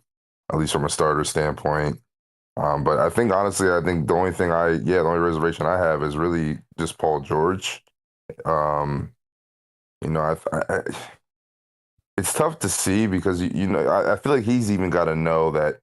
S3: at least from a starter standpoint. But I think, honestly, the only reservation I have is really just Paul George. You know, it's tough to see because, you know, I feel like he's even got to know that,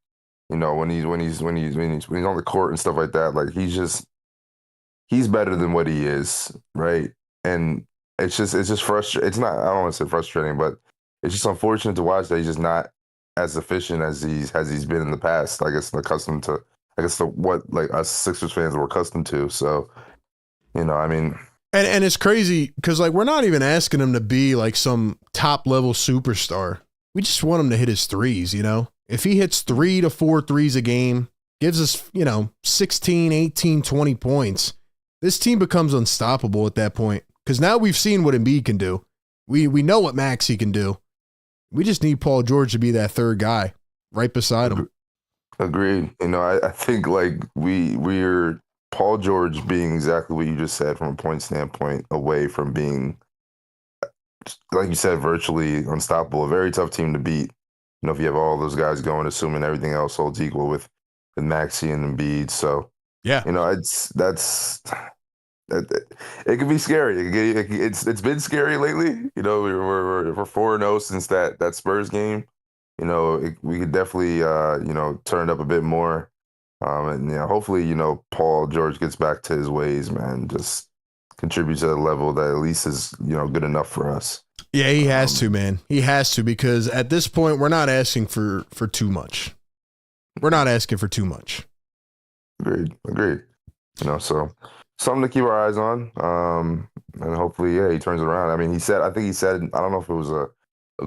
S3: you know, when he's on the court and stuff like that, like he's better than what he is, right? And it's just frustrating. It's not, I don't want to say frustrating, but it's just unfortunate to watch that he's just not as efficient as he's been in the past. I guess accustomed to, what like us Sixers fans were accustomed to. So, you know, I mean,
S1: and it's crazy because like we're not even asking him to be like some top level superstar. We just want him to hit his threes, you know? If he hits 3 to 4 threes a game, gives us, you know, 16, 18, 20 points, this team becomes unstoppable at that point. Because now we've seen what Embiid can do. We know what Maxey can do. We just need Paul George to be that third guy right beside him.
S3: Agreed. You know, I think like we're Paul George being exactly what you just said from a point standpoint away from being, like you said, virtually unstoppable. A very tough team to beat. You know, if you have all those guys going, assuming everything else holds equal with Maxey and Embiid. So,
S1: yeah,
S3: you know, it can be scary. It's been scary lately. You know, we're 4-0 since that Spurs game. You know, we could definitely you know, turn it up a bit more. And you know, hopefully, you know, Paul George gets back to his ways, man. Just contributes at a level that at least is, you know, good enough for us.
S1: Yeah, he has to, man. He has to, because at this point, we're not asking for too much. We're not asking for too much.
S3: Agreed. You know, so something to keep our eyes on. And hopefully, yeah, he turns it around. I mean, I think he said, I don't know if it was a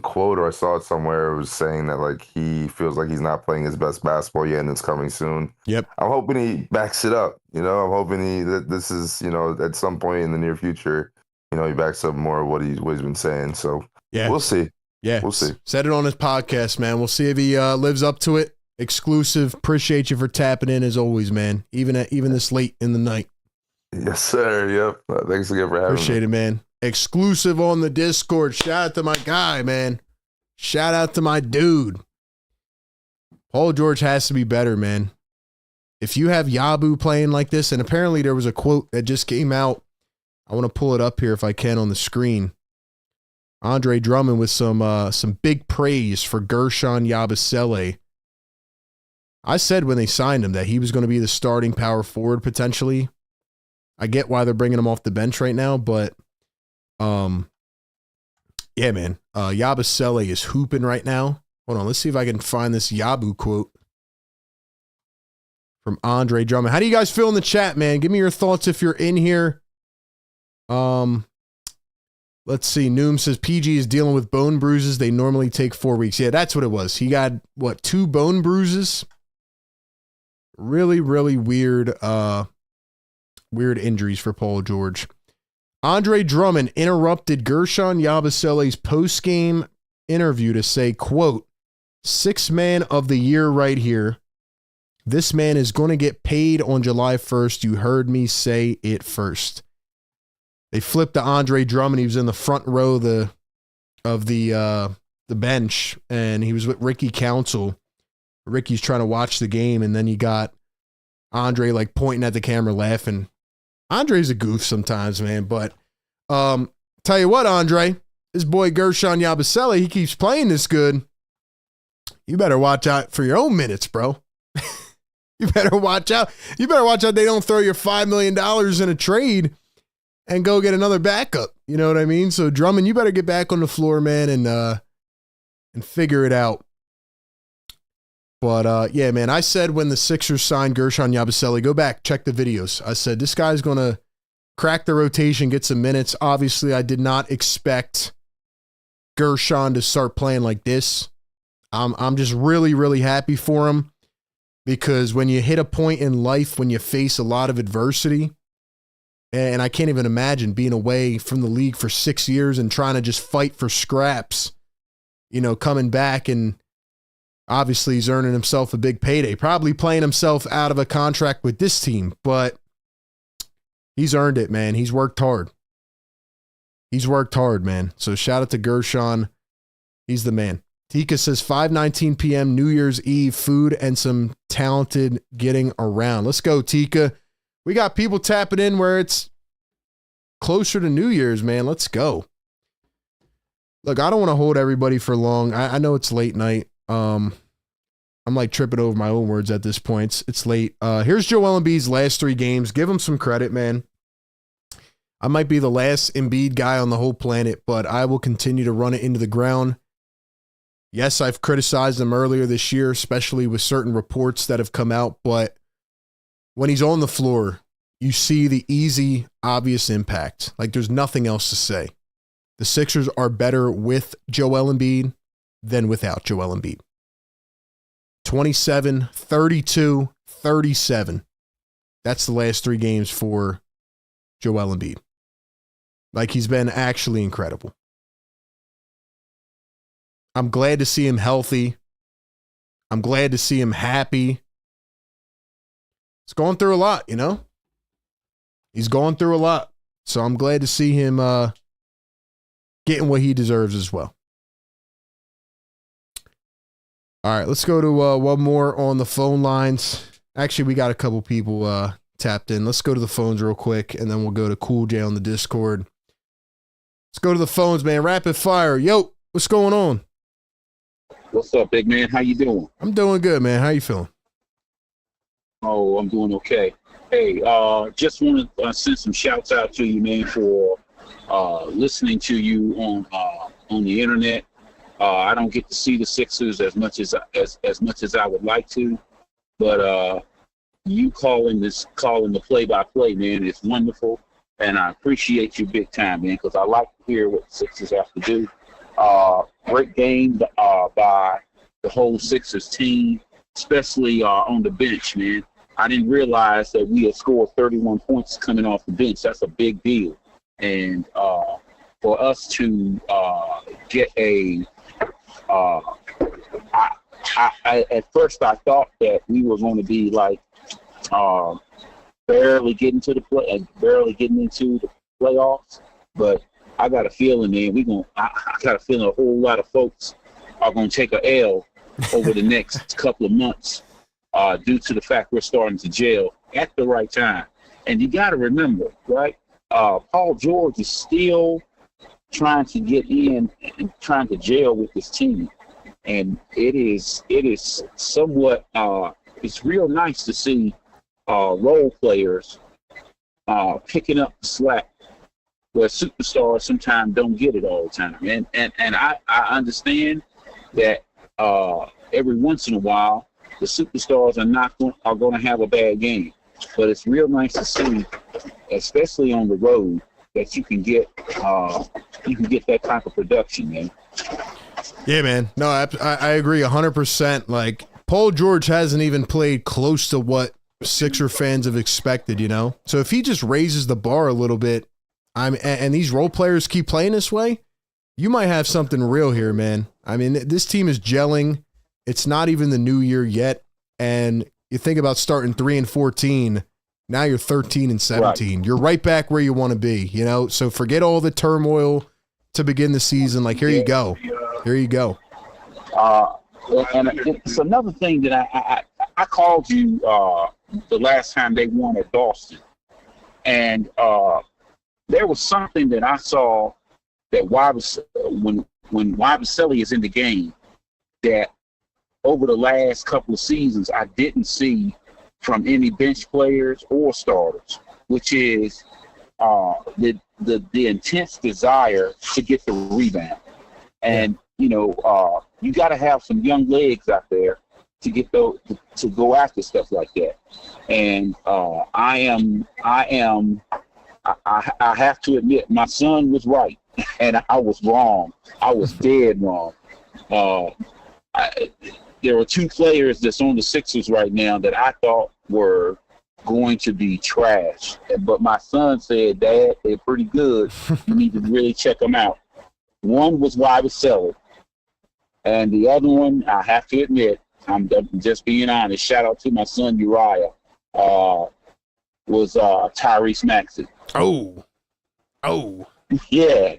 S3: quote or I saw it somewhere. It was saying that like he feels like he's not playing his best basketball yet, and it's coming soon.
S1: Yep. I'm
S3: hoping he backs it up. You know, I'm hoping that this is, you know, at some point in the near future, you know, he backs up more of what he's been saying. So yeah, we'll see.
S1: Yeah,
S3: we'll see.
S1: Said it on his podcast, man. We'll see if he lives up to it. Exclusive. Appreciate you for tapping in as always, man. Even this late in the night.
S3: Yes, sir. Yep. Thanks again for having me.
S1: Appreciate it, man. Exclusive on the Discord. Shout out to my guy, man. Shout out to my dude. Paul George has to be better, man. If you have Yabu playing like this, and apparently there was a quote that just came out. I want to pull it up here if I can on the screen. Andre Drummond with some big praise for Gershon Yabusele. I said when they signed him that he was going to be the starting power forward potentially. I get why they're bringing him off the bench right now, but yeah, man. Yabusele is hooping right now. Hold on, let's see if I can find this Yabu quote from Andre Drummond. How do you guys feel in the chat, man? Give me your thoughts if you're in here. Let's see. Noom says PG is dealing with bone bruises. They normally take 4 weeks. Yeah, that's what it was. He got 2 bone bruises. Really, really weird injuries for Paul George. Andre Drummond interrupted Gershon Yabusele's post-game interview to say, quote, "6th man of the year right here. This man is going to get paid on July 1st. You heard me say it first." They flipped to Andre Drummond. He was in the front row of the bench, and he was with Ricky Council. Ricky's trying to watch the game, and then you got Andre like pointing at the camera laughing. Andre's a goof sometimes, man, but tell you what, Andre, this boy Gershon Yabusele, he keeps playing this good. You better watch out for your own minutes, bro. You better watch out. You better watch out they don't throw your $5 million in a trade and go get another backup. You know what I mean? So Drummond, you better get back on the floor, man, and figure it out. But yeah, man, I said when the Sixers signed Gershon Yabusele, go back, check the videos. I said this guy's gonna crack the rotation, get some minutes. Obviously, I did not expect Gershon to start playing like this. I'm just really, really happy for him, because when you hit a point in life when you face a lot of adversity, and I can't even imagine being away from the league for 6 years and trying to just fight for scraps, you know, coming back, and obviously he's earning himself a big payday, probably playing himself out of a contract with this team, but he's earned it, man. He's worked hard. He's worked hard, man. So shout out to Gershon. He's the man. Tika says 5:19 p.m. New Year's Eve, food and some talented getting around. Let's go, Tika. We got people tapping in where it's closer to New Year's, man. Let's go. Look, I don't want to hold everybody for long. I know it's late night. I'm like tripping over my own words at this point. It's late. Here's Joel Embiid's last 3 games. Give him some credit, man. I might be the last Embiid guy on the whole planet, but I will continue to run it into the ground. Yes, I've criticized him earlier this year, especially with certain reports that have come out, but when he's on the floor, you see the easy, obvious impact. Like, there's nothing else to say. The Sixers are better with Joel Embiid than without Joel Embiid. 27, 32, 37. That's the last 3 games for Joel Embiid. Like, he's been actually incredible. I'm glad to see him healthy. I'm glad to see him happy. He's going through a lot, you know? He's going through a lot. So I'm glad to see him getting what he deserves as well. All right, let's go to one more on the phone lines. Actually, we got a couple people tapped in. Let's go to the phones real quick, and then we'll go to Cool J on the Discord. Let's go to the phones, man. Rapid fire. Yo, what's going on?
S4: What's up, big man? How you doing?
S1: I'm doing good, man. How you feeling?
S4: Oh, I'm doing okay. Hey, just want to send some shouts out to you, man, for listening to you on the internet. I don't get to see the Sixers as much as I would like to, but you calling the play-by-play, man, is wonderful, and I appreciate you big time, man, because I like to hear what the Sixers have to do. Great game by the whole Sixers team, especially on the bench, man. I didn't realize that we had scored 31 points coming off the bench. That's a big deal. And for us to get a at first I thought that we were going to be like barely getting into the playoffs, but I got a feeling, man, I got a feeling a whole lot of folks are going to take a L over the next couple of months due to the fact we're starting to gel at the right time. And you got to remember, right, Paul George is still trying to get in and trying to gel with this team. And it is somewhat, it's real nice to see role players picking up the slack where superstars sometimes don't get it all the time. And I understand that every once in a while the superstars are going to have a bad game, but it's real nice to see, especially on the road, that you can get that type of production, man.
S1: Yeah, man. No, I agree 100%. Like, Paul George hasn't even played close to what Sixer fans have expected, you know? So if he just raises the bar a little bit, and these role players keep playing this way, you might have something real here, man. I mean, this team is gelling. It's not even the new year yet. And you think about starting 3-14 Now you're 13 and 17. Right. You're right back where you want to be, you know? So forget all the turmoil to begin the season. Like, here you go. Here you go.
S4: And it's another thing that I called you the last time they won at Dawson. And there was something that I saw that when Wabicelli is in the game, that over the last couple of seasons I didn't see from any bench players or starters, which is the intense desire to get the rebound. And you know, you got to have some young legs out there to get those to go after stuff like that. And I have to admit, my son was right, and I was wrong. I was dead wrong. There were two players that's on the Sixers right now that I thought were going to be trash, but my son said, "Dad, they're pretty good. You need to really check them out." One was Wabicelli, and the other one, I have to admit, I'm just being honest, shout out to my son Uriah, was Tyrese Maxey.
S1: Oh.
S4: Yeah.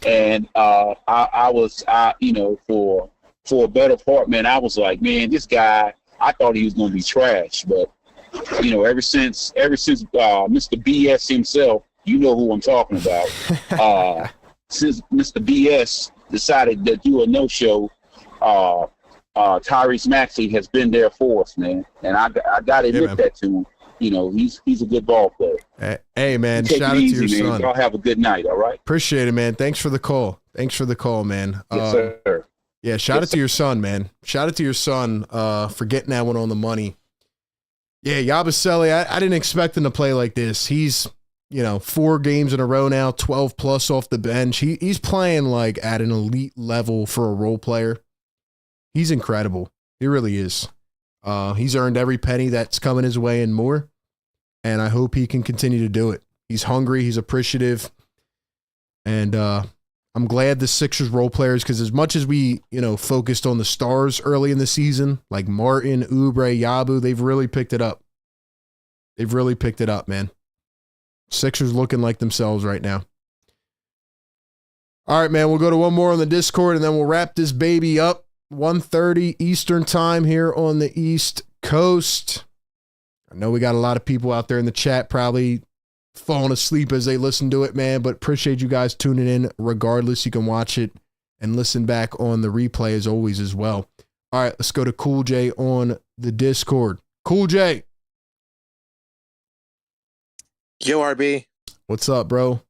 S4: And I was, you know, for a better part, man, I was like, man, this guy, I thought he was going to be trash. But, you know, ever since Mr. BS himself, you know who I'm talking about, since Mr. BS decided to do a no-show, Tyrese Maxey has been there for us, man. And I got to admit that to him. You know, he's a good ball player.
S1: Hey, man, shout out to your son.
S4: Y'all have a good night, all right?
S1: Appreciate it, man. Thanks for the call, man.
S4: Yes, sir.
S1: Yeah, shout out to your son, man. Shout out to your son for getting that one on the money. Yeah, Wabicelli, I didn't expect him to play like this. He's, you know, 4 games in a row now, 12 plus off the bench. He's playing like at an elite level for a role player. He's incredible. He really is. He's earned every penny that's coming his way and more, and I hope he can continue to do it. He's hungry. He's appreciative, and I'm glad the Sixers role players, because as much as we, you know, focused on the stars early in the season, like Martin, Oubre, Yabu, they've really picked it up. They've really picked it up, man. Sixers looking like themselves right now. All right, man, we'll go to one more on the Discord, and then we'll wrap this baby up. 1:30 Eastern time here on the East Coast. I know we got a lot of people out there in the chat probably falling asleep as they listen to it, man, but appreciate you guys tuning in regardless. You can watch it and listen back on the replay as always as well. All right, let's go to Cool J on the Discord. Cool J.
S2: Yo, RB.
S1: What's up, bro?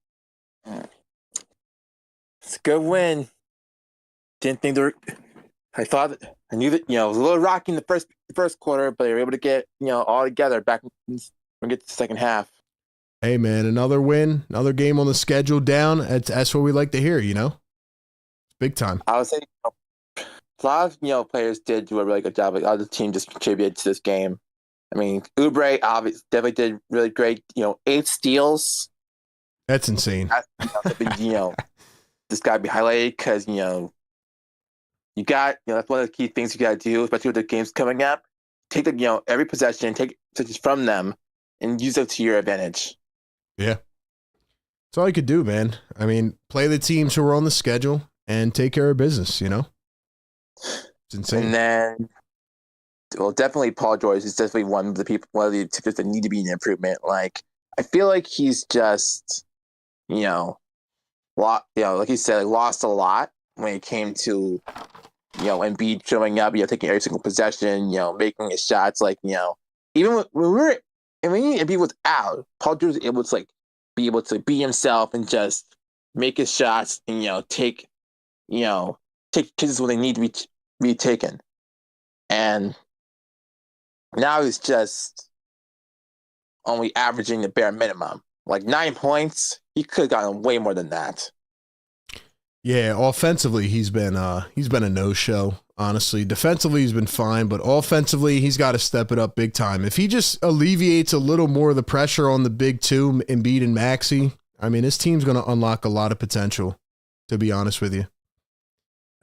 S2: It's a good win. Didn't think I knew that, you know, it was a little rocky in the first quarter, but they were able to get, you know, all together back when we get to the second half.
S1: Hey, man, another win, another game on the schedule down. That's what we like to hear, you know? Big time.
S2: I would say, you know, a lot of, you know, players did do a really good job. Like, all the team just contributed to this game. I mean, Oubre obviously definitely did really great. You know, 8 steals.
S1: That's insane.
S2: You know, this got to be highlighted because, you know, that's one of the key things you got to do, especially with the games coming up. Take the, you know, every possession, take it from them, and use it to your advantage.
S1: Yeah. That's all you could do, man. I mean, play the teams who are on the schedule and take care of business, you know? It's insane.
S2: And then, well, definitely Paul George is definitely one of the tickets that need to be an improvement. Like, I feel like he's just, you know, like you said, lost a lot when it came to, you know, Embiid showing up, you know, taking every single possession, you know, making his shots. Like, you know, even when Embiid was out, Paul George was able to, like, be able to be himself and just make his shots and, you know, take chances when they need to be taken. And now he's just only averaging the bare minimum. Like 9 points, he could have gotten way more than that.
S1: Yeah, offensively he's been a no-show, honestly. Defensively he's been fine, but offensively he's got to step it up big time. If he just alleviates a little more of the pressure on the big two, Embiid and Maxey, I mean, his team's going to unlock a lot of potential, to be honest with you.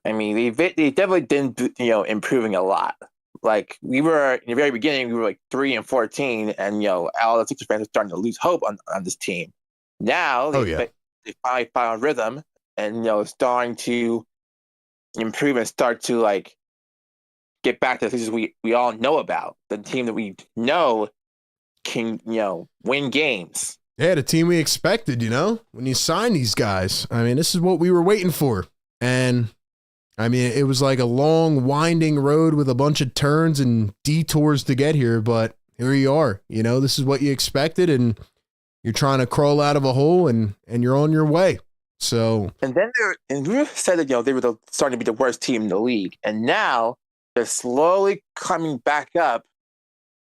S2: I mean, they definitely didn't, you know, improving a lot. like we were in the very beginning, we were like 3-14, and all the Sixers fans are starting to lose hope on this team. Now they finally found rhythm, and starting to improve and start to like get back to the Sixers we all know about, the team that we know can win games.
S1: Yeah, the team we expected. When you sign these guys, I mean, this is what we were waiting for, and I mean, it was like a long, winding road with a bunch of turns and detours to get here, but here you are. This is what you expected, and you're trying to crawl out of a hole, and you're on your way. So,
S2: and then we said that they were starting to be the worst team in the league, and now they're slowly coming back up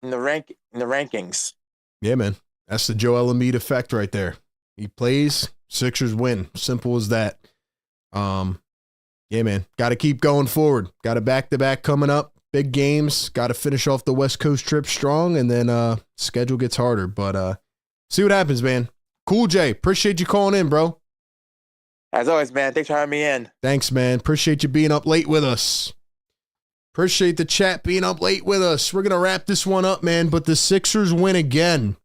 S2: in the rankings.
S1: Yeah, man, that's the Joel Embiid effect right there. He plays, Sixers win. Simple as that. Yeah, man, got to keep going forward. Got a back-to-back coming up. Big games. Got to finish off the West Coast trip strong, and then schedule gets harder. But see what happens, man. Cool, Jay. Appreciate you calling in, bro.
S2: As always, man. Thanks for having me in.
S1: Thanks, man. Appreciate you being up late with us. Appreciate the chat being up late with us. We're going to wrap this one up, man, but the Sixers win again.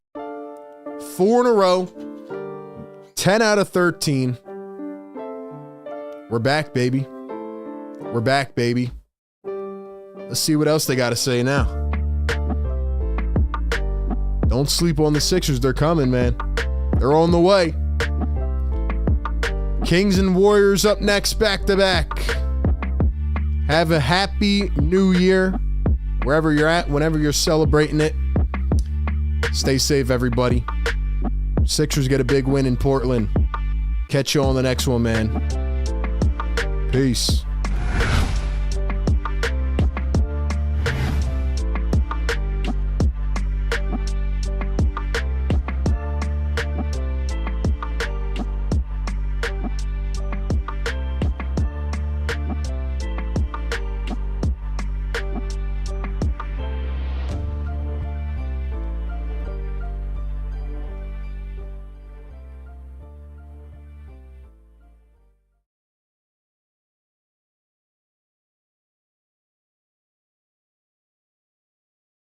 S1: 4 in a row. 10 out of 13. We're back, baby. We're back, baby. Let's see what else they got to say now. Don't sleep on the Sixers. They're coming, man. They're on the way. Kings and Warriors up next, back-to-back. Have a happy new year. Wherever you're at, whenever you're celebrating it. Stay safe, everybody. Sixers get a big win in Portland. Catch you on the next one, man. Peace.